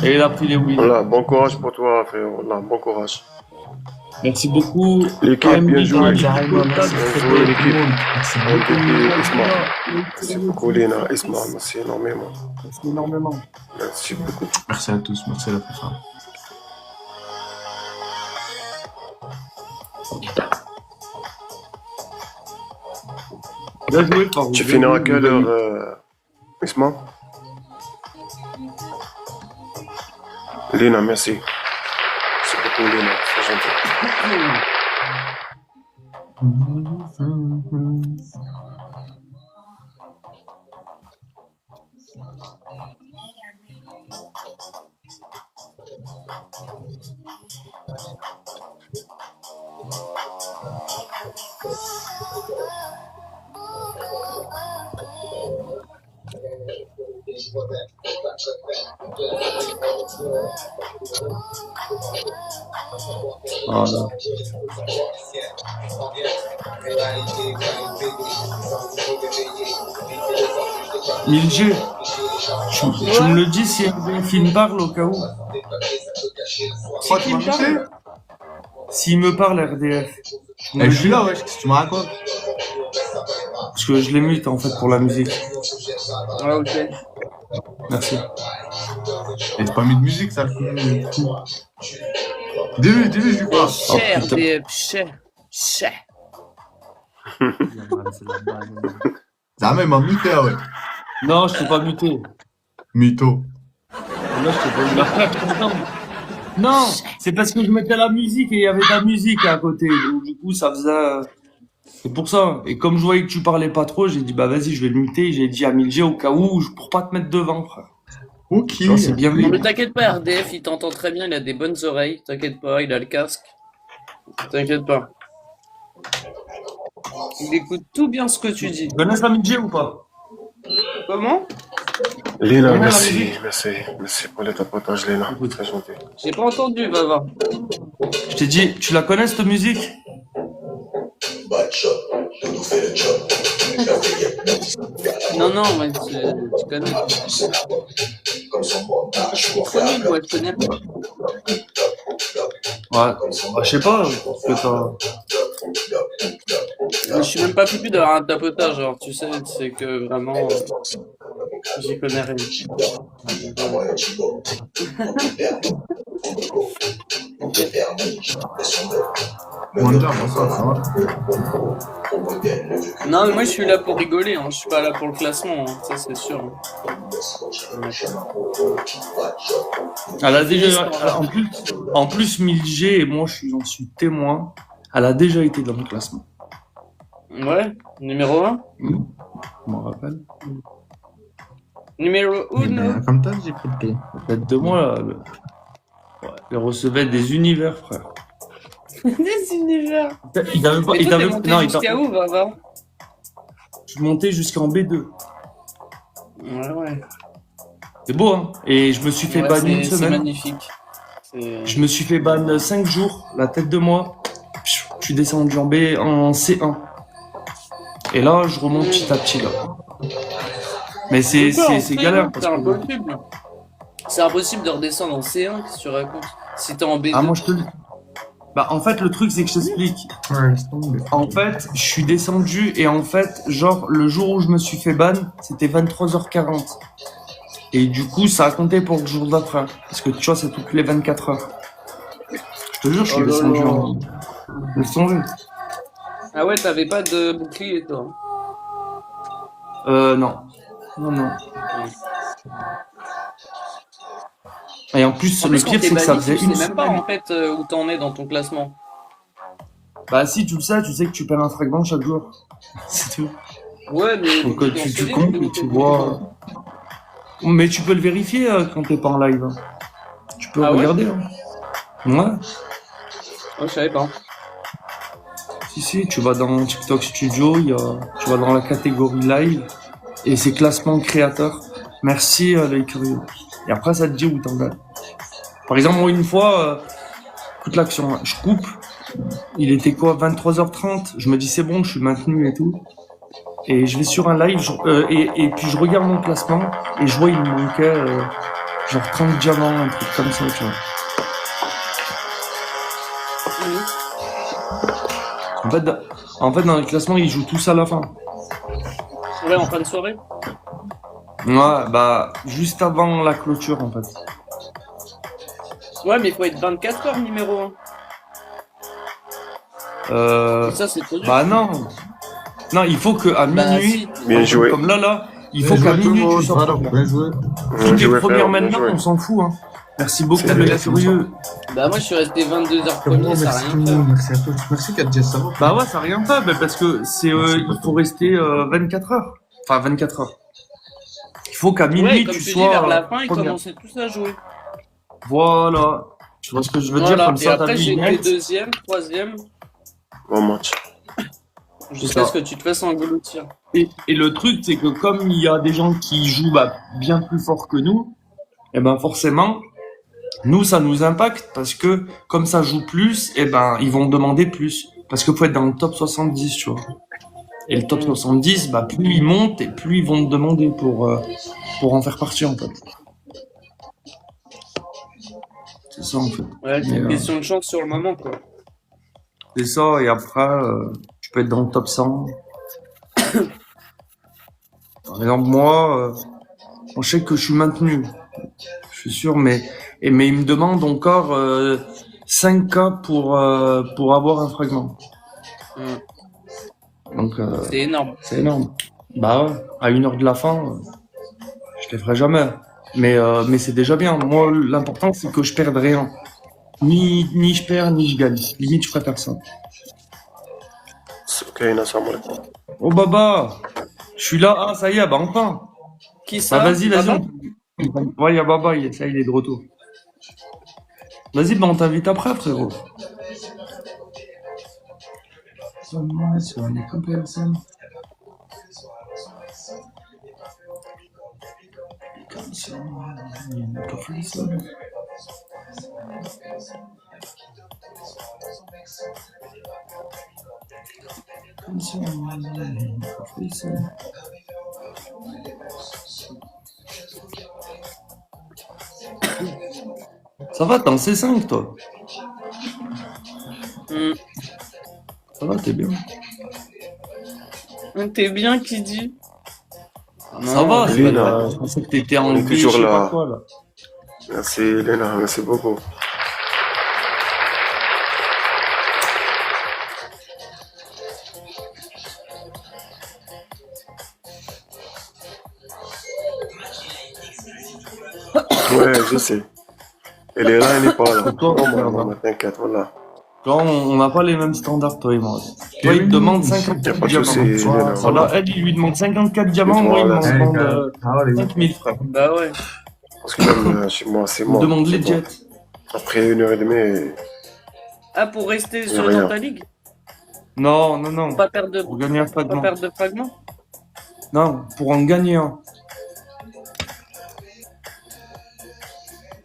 Speaker 1: Et il a pris les wins.
Speaker 14: Voilà, bon courage pour toi, frérot. Voilà, bon courage.
Speaker 1: Merci beaucoup.
Speaker 14: L'équipe, bien joué.
Speaker 1: Bien
Speaker 14: Bien joué, l'équipe. Isma. Merci beaucoup, Lina. Isma, merci énormément.
Speaker 1: Merci énormément.
Speaker 14: Merci beaucoup.
Speaker 12: Merci à tous, merci à la FIFA.
Speaker 1: Bien joué, par vous.
Speaker 14: Tu finis à quelle heure, Isma? Lina, merci. Merci beaucoup, Lina. C'est gentil.
Speaker 1: Voilà. Milger, tu me le dis si RDF il me parle au cas où.
Speaker 12: Quoi, tu m'as muté?
Speaker 1: S'il me parle RDF.
Speaker 12: Eh, je suis là, wesh, qu'est-ce que tu me racontes?
Speaker 1: Parce que je les mute en fait pour la musique.
Speaker 8: Ouais, ok.
Speaker 1: Merci.
Speaker 12: Et t'as pas mis de musique, ça le coup. Dis-lui, je lui parle.
Speaker 8: Cher,
Speaker 1: putain.
Speaker 8: DF, cher.
Speaker 12: Zama, il m'a muté, ah ouais.
Speaker 1: Non, je t'ai pas muté.
Speaker 12: Mytho.
Speaker 1: Là, je t'ai pas muté. Non, c'est parce que je mettais la musique et il y avait de la musique à côté. Donc, du coup, ça faisait. C'est pour ça. Et comme je voyais que tu parlais pas trop, j'ai dit bah vas-y, je vais le muter. J'ai dit à Milger au cas où, pour pas te mettre devant, frère.
Speaker 12: Ok.
Speaker 1: Tu vois, c'est bien
Speaker 8: Non,
Speaker 1: vu.
Speaker 8: mais t'inquiète pas, RDF, il t'entend très bien, il a des bonnes oreilles. T'inquiète pas, il a le casque. T'inquiète pas. Il écoute tout bien ce que tu dis.
Speaker 1: Tu connais ça, Milger ou pas?
Speaker 8: Comment?
Speaker 14: Lina,
Speaker 1: Ouais, la
Speaker 14: merci.
Speaker 1: musique.
Speaker 14: Merci pour les tapotages, Lina. Très gentil.
Speaker 8: J'ai pas entendu, Vava.
Speaker 1: Je t'ai dit, tu la connais cette musique?
Speaker 8: Non, mais tu connais. Je suis trop nul, moi, je connais pas.
Speaker 1: Ouais. Bah, je sais pas, parce que t'as.
Speaker 8: Je suis même pas foutu d'avoir un tapotage, genre, tu sais, c'est que vraiment, j'y connais rien.
Speaker 12: Wanda, bonsoir, ça va?
Speaker 8: Non, mais moi, je suis là pour rigoler, hein. Je suis pas là pour le classement, hein. Ça, c'est sûr.
Speaker 1: Elle a déjà. En plus, Milger et moi, j'en suis témoin. Elle a déjà été dans le classement.
Speaker 8: Ouais, numéro 1.
Speaker 1: Je m'en rappelle.
Speaker 8: Numéro
Speaker 12: Eh
Speaker 8: 1.
Speaker 12: ben, comme t'as, j'ai pété.
Speaker 1: Peut-être de moi, là. Il recevait des univers, frère.
Speaker 8: Des univers.
Speaker 1: Il avait pas.
Speaker 8: Mais
Speaker 1: Il
Speaker 8: toi, t'es
Speaker 1: avait.
Speaker 8: monté
Speaker 1: Non, il
Speaker 8: jusqu'à où, Vava?
Speaker 1: Je suis monté jusqu'en B2.
Speaker 8: Ouais.
Speaker 1: C'est beau, hein. Et je me suis fait
Speaker 8: Ouais,
Speaker 1: ban une
Speaker 8: c'est
Speaker 1: semaine.
Speaker 8: magnifique.
Speaker 1: Je me suis fait ban 5 jours, la tête de moi. Je suis descendu en B, en C1. Et là, je remonte petit à petit, là. Mais c'est galère. Parce
Speaker 8: C'est
Speaker 1: que...
Speaker 8: impossible. C'est impossible de redescendre en C1, qu'est-ce que tu racontes? Si t'es en B2.
Speaker 1: Ah, moi, je te le dis. Bah, en fait, le truc, c'est que je t'explique.
Speaker 12: Ouais, laisse tomber.
Speaker 1: En fait, je suis descendu et en fait, genre, le jour où je me suis fait ban, c'était 23h40. Et du coup, ça a compté pour le jour d'après. Parce que tu vois, c'est toutes les 24 heures. Je te jure, je suis descendu en... Laisse tomber.
Speaker 8: Ah ouais, t'avais pas de bouclier, toi?
Speaker 1: Non. Non. Et en plus,
Speaker 8: En
Speaker 1: le
Speaker 8: plus, quand
Speaker 1: pire,
Speaker 8: t'es
Speaker 1: c'est que ça
Speaker 8: banni,
Speaker 1: faisait
Speaker 8: tu
Speaker 1: une
Speaker 8: sais même pas
Speaker 1: semaine.
Speaker 8: en fait où t'en es dans ton classement.
Speaker 1: Bah si, tu sais que tu perds un fragment chaque jour. C'est tout.
Speaker 8: Ouais, mais
Speaker 1: Donc
Speaker 8: tu t'en
Speaker 1: tu
Speaker 8: souviens
Speaker 1: comptes
Speaker 8: de
Speaker 1: et tu
Speaker 8: ton
Speaker 1: vois.
Speaker 8: classement.
Speaker 1: Mais tu peux le vérifier quand t'es pas en live. Hein. Tu peux
Speaker 8: Ah ouais?
Speaker 1: regarder. Hein. Ouais.
Speaker 8: Oh, je savais pas.
Speaker 1: Si, tu vas dans TikTok Studio, tu vas dans la catégorie live et c'est classement créateur. Merci les curieux. Et après, ça te dit où t'en es. Par exemple, moi, une fois, écoute l'action, hein, je coupe. Il était quoi, 23h30. Je me dis, c'est bon, je suis maintenu et tout. Et je vais sur un live, et puis je regarde mon classement et je vois, il me manquait genre 30 diamants, un truc comme ça, tu vois. En fait, dans les classements, ils jouent tous à la fin.
Speaker 8: Ouais, en fin de soirée.
Speaker 1: Ouais, bah, juste avant la clôture, en fait.
Speaker 8: Ouais, mais il faut être 24 heures numéro 1. Et ça, c'est trop dur.
Speaker 1: Bah non. Non, il faut qu'à minuit,
Speaker 8: si.
Speaker 14: Bien joué.
Speaker 1: comme là, il faut
Speaker 12: Bien
Speaker 1: qu'à
Speaker 12: joué, tout le
Speaker 1: minuit tu
Speaker 12: monde.
Speaker 1: sortes.
Speaker 12: Bravo, bien joué.
Speaker 14: Bien
Speaker 1: Toutes les
Speaker 14: joué,
Speaker 1: premières
Speaker 14: frère, bien
Speaker 1: maintenant,
Speaker 14: joué.
Speaker 1: on s'en fout. Hein. Merci beaucoup,
Speaker 14: C'est
Speaker 1: les
Speaker 14: vrai,
Speaker 1: curieux.
Speaker 8: Bah, moi, je suis resté 22 heures
Speaker 12: Tout le
Speaker 8: premier,
Speaker 12: monde,
Speaker 8: ça a
Speaker 12: merci
Speaker 8: rien
Speaker 12: tout le
Speaker 8: fait.
Speaker 12: monde, merci à tous. Merci Kadja, ça va.
Speaker 1: Bah ouais, ça n'a rien fait, mais parce que c'est, il faut rester 24 heures. Enfin, 24 heures. Il faut qu'à minuit,
Speaker 8: Ouais, et comme
Speaker 1: tu
Speaker 8: tu dis,
Speaker 1: sois
Speaker 8: vers la fin, ils
Speaker 1: première.
Speaker 8: commençaient tous à jouer.
Speaker 1: Voilà. Tu vois ce que je veux dire,
Speaker 8: Voilà.
Speaker 1: comme
Speaker 8: Et
Speaker 1: ça, t'as
Speaker 8: après,
Speaker 1: vu
Speaker 8: j'ai été
Speaker 1: net.
Speaker 8: deuxième, troisième,
Speaker 14: Bon match.
Speaker 8: jusqu'à ce que tu te fasses engloutir.
Speaker 1: Et le truc, c'est que comme il y a des gens qui jouent bien plus fort que nous, et ben forcément, nous, ça nous impacte parce que comme ça joue plus, et ben ils vont demander plus. Parce qu'il faut être dans le top 70, tu vois. Et le top 70, bah plus ils montent et plus ils vont te demander pour en faire partie, en fait. C'est ça, en fait.
Speaker 8: Ouais, c'est
Speaker 1: Mais,
Speaker 8: une question de chance sur le moment, quoi.
Speaker 1: c'est ça, et après, tu peux être dans le top 100. Par exemple, moi, je sais que je suis maintenu. Je suis sûr, mais ils me demandent encore 5K pour avoir un fragment. Donc,
Speaker 8: C'est énorme.
Speaker 1: c'est énorme. Bah ouais, à 1 heure de la fin, je les ferai jamais. Mais c'est déjà bien. Moi, l'important, c'est que je perde rien. Ni je perds, ni je gagne. Limite, je préfère ça.
Speaker 14: Ok, assalamu alaikum.
Speaker 1: Oh Baba, je suis là. Ah, ça y est, bah enfin.
Speaker 8: Qui ça?
Speaker 1: Bah vas-y,
Speaker 8: Baba
Speaker 1: Ouais, il y a Baba, ça il est de retour. Vas-y, bah on t'invite après, frérot. Ça va, t'es en C5, toi. Ça va, t'es bien.
Speaker 8: T'es bien qui dit?
Speaker 1: Ça va, c'est
Speaker 14: Léna.
Speaker 1: pas- je pensais que t'étais en
Speaker 14: On est
Speaker 1: B,
Speaker 14: toujours
Speaker 1: je sais
Speaker 14: là.
Speaker 1: pas quoi, là.
Speaker 14: Merci Léna, merci beaucoup. Ouais, je sais. Elle est là, elle n'est pas là.
Speaker 1: Toi,
Speaker 14: Oh,
Speaker 1: frère,
Speaker 14: maman, t'inquiète, voilà.
Speaker 1: Toi, on n'a pas les mêmes standards, toi et moi. Toi, il te demande
Speaker 14: Y a
Speaker 1: 54
Speaker 14: pas de
Speaker 1: diamants.
Speaker 14: souci, Léna,
Speaker 1: Voilà, elle, il lui demande 54 diamants, moi, il m'en
Speaker 14: Voilà.
Speaker 1: demande 5000, frère.
Speaker 8: Bah ouais.
Speaker 14: Parce que même chez moi, c'est
Speaker 1: Il me
Speaker 14: mort.
Speaker 1: demande
Speaker 14: c'est
Speaker 1: les
Speaker 14: bon.
Speaker 1: jets.
Speaker 14: Après 1h30,
Speaker 8: Ah, pour rester
Speaker 14: Y a
Speaker 8: sur
Speaker 14: rien.
Speaker 8: dans ta ligue?
Speaker 1: Non, non, non.
Speaker 8: Pas perdre de,
Speaker 1: Pour gagner un
Speaker 8: pas
Speaker 1: fragment.
Speaker 8: perdre de fragments?
Speaker 1: Non, pour en gagner un.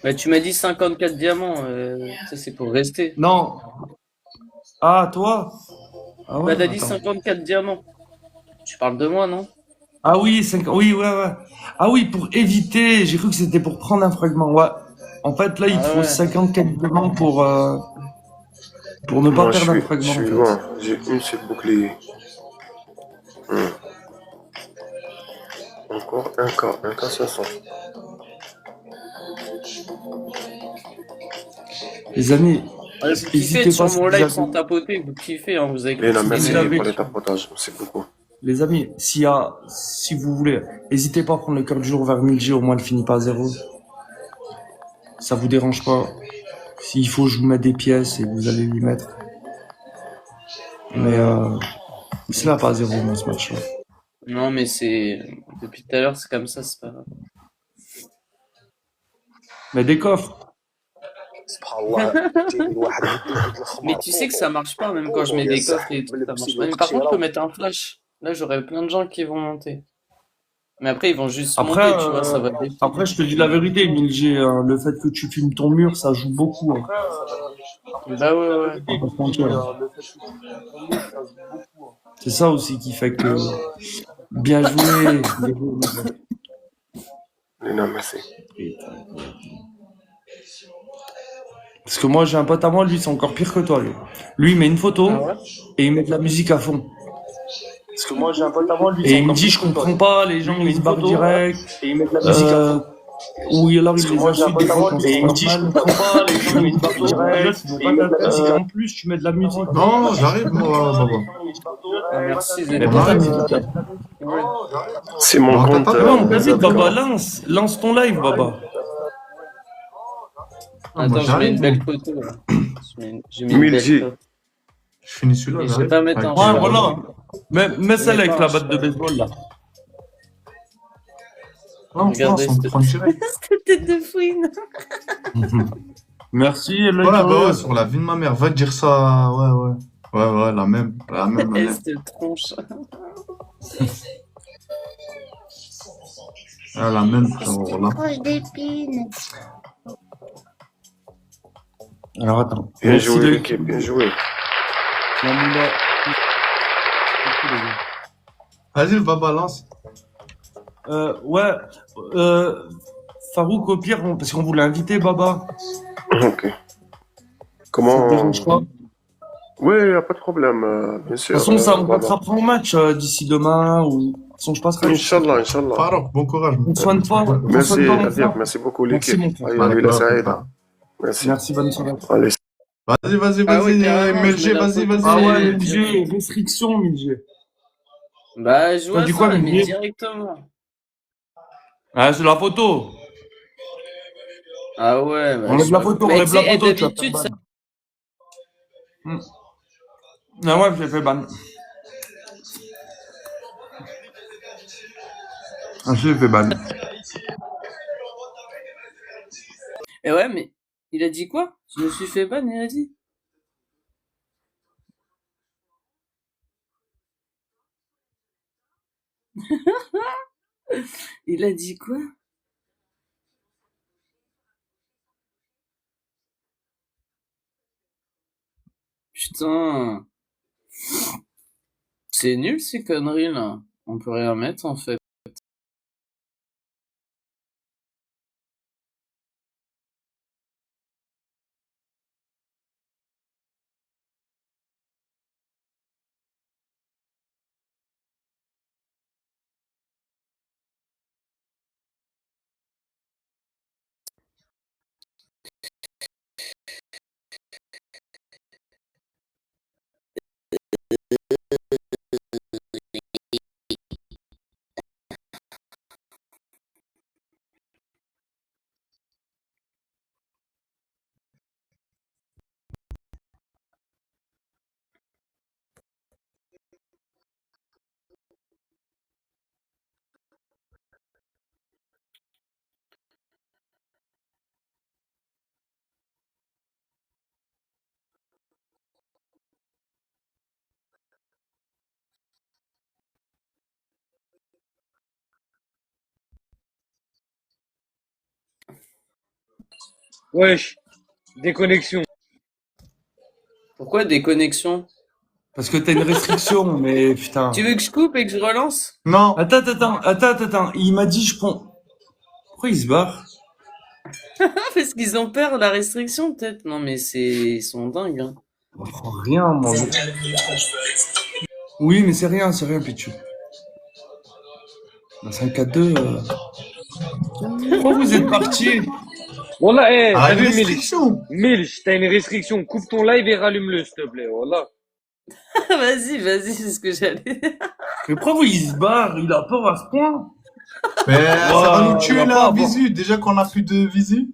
Speaker 8: Bah, tu m'as dit 54 diamants, ça c'est pour rester.
Speaker 1: Non. Ah, toi? Ah ouais,
Speaker 8: Bah, t'as dit
Speaker 1: attends.
Speaker 8: 54 diamants. Tu parles de moi, non?
Speaker 1: Ah oui, oui, ouais. Ah oui, pour éviter, j'ai cru que c'était pour prendre un fragment, ouais. En fait, là, il te
Speaker 8: Ah
Speaker 1: faut
Speaker 8: ouais.
Speaker 1: 54 diamants pour ne pas
Speaker 14: moi
Speaker 1: perdre un
Speaker 14: je
Speaker 1: fragment,
Speaker 14: suis
Speaker 1: en fait.
Speaker 14: loin. J'ai une seule bouclier. Encore un K 500.
Speaker 1: Les amis,
Speaker 8: Ah, vous kiffez
Speaker 1: n'hésitez
Speaker 8: sur
Speaker 1: pas si
Speaker 8: mon
Speaker 1: vous
Speaker 8: live
Speaker 1: avez-
Speaker 8: sans tapoter, vous kiffez, hein, vous avez
Speaker 14: Léna,
Speaker 8: kiffé.
Speaker 14: merci
Speaker 1: vous avez-
Speaker 14: pour les tapotages. Merci beaucoup.
Speaker 1: Les amis, si vous voulez, n'hésitez pas à prendre le cœur du jour vers 1000G, au moins elle finit pas à 0. ça vous dérange pas. S'il faut, je vous mets des pièces et vous allez lui mettre. Mais c'est là pas à 0 dans ce match-là.
Speaker 8: Non, mais c'est. Depuis tout à l'heure, c'est comme ça, c'est pas grave.
Speaker 1: Mais des coffres.
Speaker 8: Mais tu sais que ça marche pas, même quand je mets des coffres et tout, ça marche pas. Mais par contre, je peux mettre un flash. Là, j'aurai plein de gens qui vont monter. Mais après, ils vont juste
Speaker 1: Après,
Speaker 8: monter, tu vois, ça va défiler.
Speaker 1: après, je te dis la vérité, Milgé, le fait que tu filmes ton mur, ça joue beaucoup. Hein.
Speaker 8: Bah ouais.
Speaker 1: On va pas se mentir. C'est ça aussi qui fait que. Bien joué.
Speaker 14: Non, merci.
Speaker 1: Parce que moi, j'ai un pote à moi, lui, c'est encore pire que toi. Lui, il met une photo et il met de la musique à fond. Parce que moi, j'ai un pote à moi, lui, et il me dit, je comprends pas, les gens, ils se barrent direct. Et il met de la musique à fond. Ou alors, il les insulte des fois quand c'est pas mal. Je comprends pas, les gens, ils se barrent direct. Et en plus, tu mets de la musique.
Speaker 12: Non, j'arrive, moi, Baba.
Speaker 8: Merci,
Speaker 1: Mais pas ta musique.
Speaker 14: C'est mon compte.
Speaker 1: Non, vas-y, Baba, lance ton live, Baba.
Speaker 8: Attends, je mets une belle photo là. J'ai mis une belle photo.
Speaker 12: Je finis celui-là.
Speaker 8: Et je vais pas mettre un.
Speaker 1: Ouais, voilà. Mets celle avec la batte de baseball là.
Speaker 12: Non,
Speaker 8: Regardez
Speaker 12: on prend direct.
Speaker 2: Cette tête de fouine.
Speaker 1: Merci,
Speaker 12: Ouais, bah ouais, sur la vie de ma mère. Va dire ça. Ouais. Ouais, la même. La même.
Speaker 8: Cette tronche.
Speaker 12: Ah, la même, frérot, là.
Speaker 13: Proche d'épines.
Speaker 1: Alors attends.
Speaker 14: Bien joué, l'équipe, bien joué.
Speaker 12: Vas-y, le Baba, lance.
Speaker 1: Ouais. Farouk, au pire, parce qu'on voulait inviter Baba.
Speaker 14: Ok. Comment.
Speaker 1: Ça te dérange pas?
Speaker 14: Oui, y a pas de problème, bien sûr.
Speaker 1: De toute façon, ça, on
Speaker 14: voilà.
Speaker 1: rattrapera au match d'ici demain. Ou... De toute façon, je passerai.
Speaker 14: Inch'Allah.
Speaker 12: Farouk, bon courage.
Speaker 1: On soigne toi.
Speaker 14: Merci, Nadir, merci beaucoup, l'équipe.
Speaker 1: Merci, mon frère.
Speaker 14: Allez, la Saïda. Merci,
Speaker 1: bonne soirée.
Speaker 14: Allez.
Speaker 12: Vas-y,
Speaker 8: Ah ouais, carrément,
Speaker 12: Milgé,
Speaker 8: je mets la
Speaker 12: vas-y.
Speaker 8: photo.
Speaker 1: Ah ouais, Milgé, restriction, Milgé.
Speaker 8: Bah, je vois
Speaker 1: T'as dit
Speaker 8: ça,
Speaker 1: quoi,
Speaker 8: mais
Speaker 1: Milgé?
Speaker 8: directement.
Speaker 1: Ah, c'est la photo.
Speaker 8: Ah ouais, bah,
Speaker 1: Enlève la photo,
Speaker 8: mais
Speaker 1: enlève
Speaker 8: tu
Speaker 1: la
Speaker 8: sais,
Speaker 1: photo, tu vas
Speaker 8: d'habitude,
Speaker 1: faire
Speaker 8: ça.
Speaker 1: ban. Ah ouais, j'ai fait ban. Ah, j'ai fait ban.
Speaker 8: Et ouais, mais il a dit quoi? Je me suis fait ban, il a dit. Il a dit quoi? Putain. C'est nul ces conneries là. On peut rien mettre en fait.
Speaker 11: Wesh, déconnexion.
Speaker 8: Pourquoi des connexions?
Speaker 1: Parce que t'as une restriction, mais putain.
Speaker 8: Tu veux que je coupe et que je relance?
Speaker 12: Non.
Speaker 1: Attends. Il m'a dit, je prends. Pourquoi il se barre?
Speaker 8: Parce qu'ils ont peur de la restriction, peut-être. Non, mais ils sont dingues, hein.
Speaker 1: On prend rien, moi. Oui, mais c'est rien, Pichou. La 5-4-2. Pourquoi vous êtes partis?
Speaker 11: Wallah, t'as
Speaker 12: une
Speaker 11: vu,
Speaker 12: restriction.
Speaker 11: Milch, t'as une restriction. Coupe ton live et rallume-le, s'il te plaît. Wallah.
Speaker 8: Vas-y, c'est ce que j'allais.
Speaker 1: Mais pourquoi il se barre? Il a peur à ce point?
Speaker 12: Mais ça va nous tuer
Speaker 1: on va
Speaker 12: la
Speaker 1: pas avoir-
Speaker 12: visu. Déjà qu'on a plus de visu.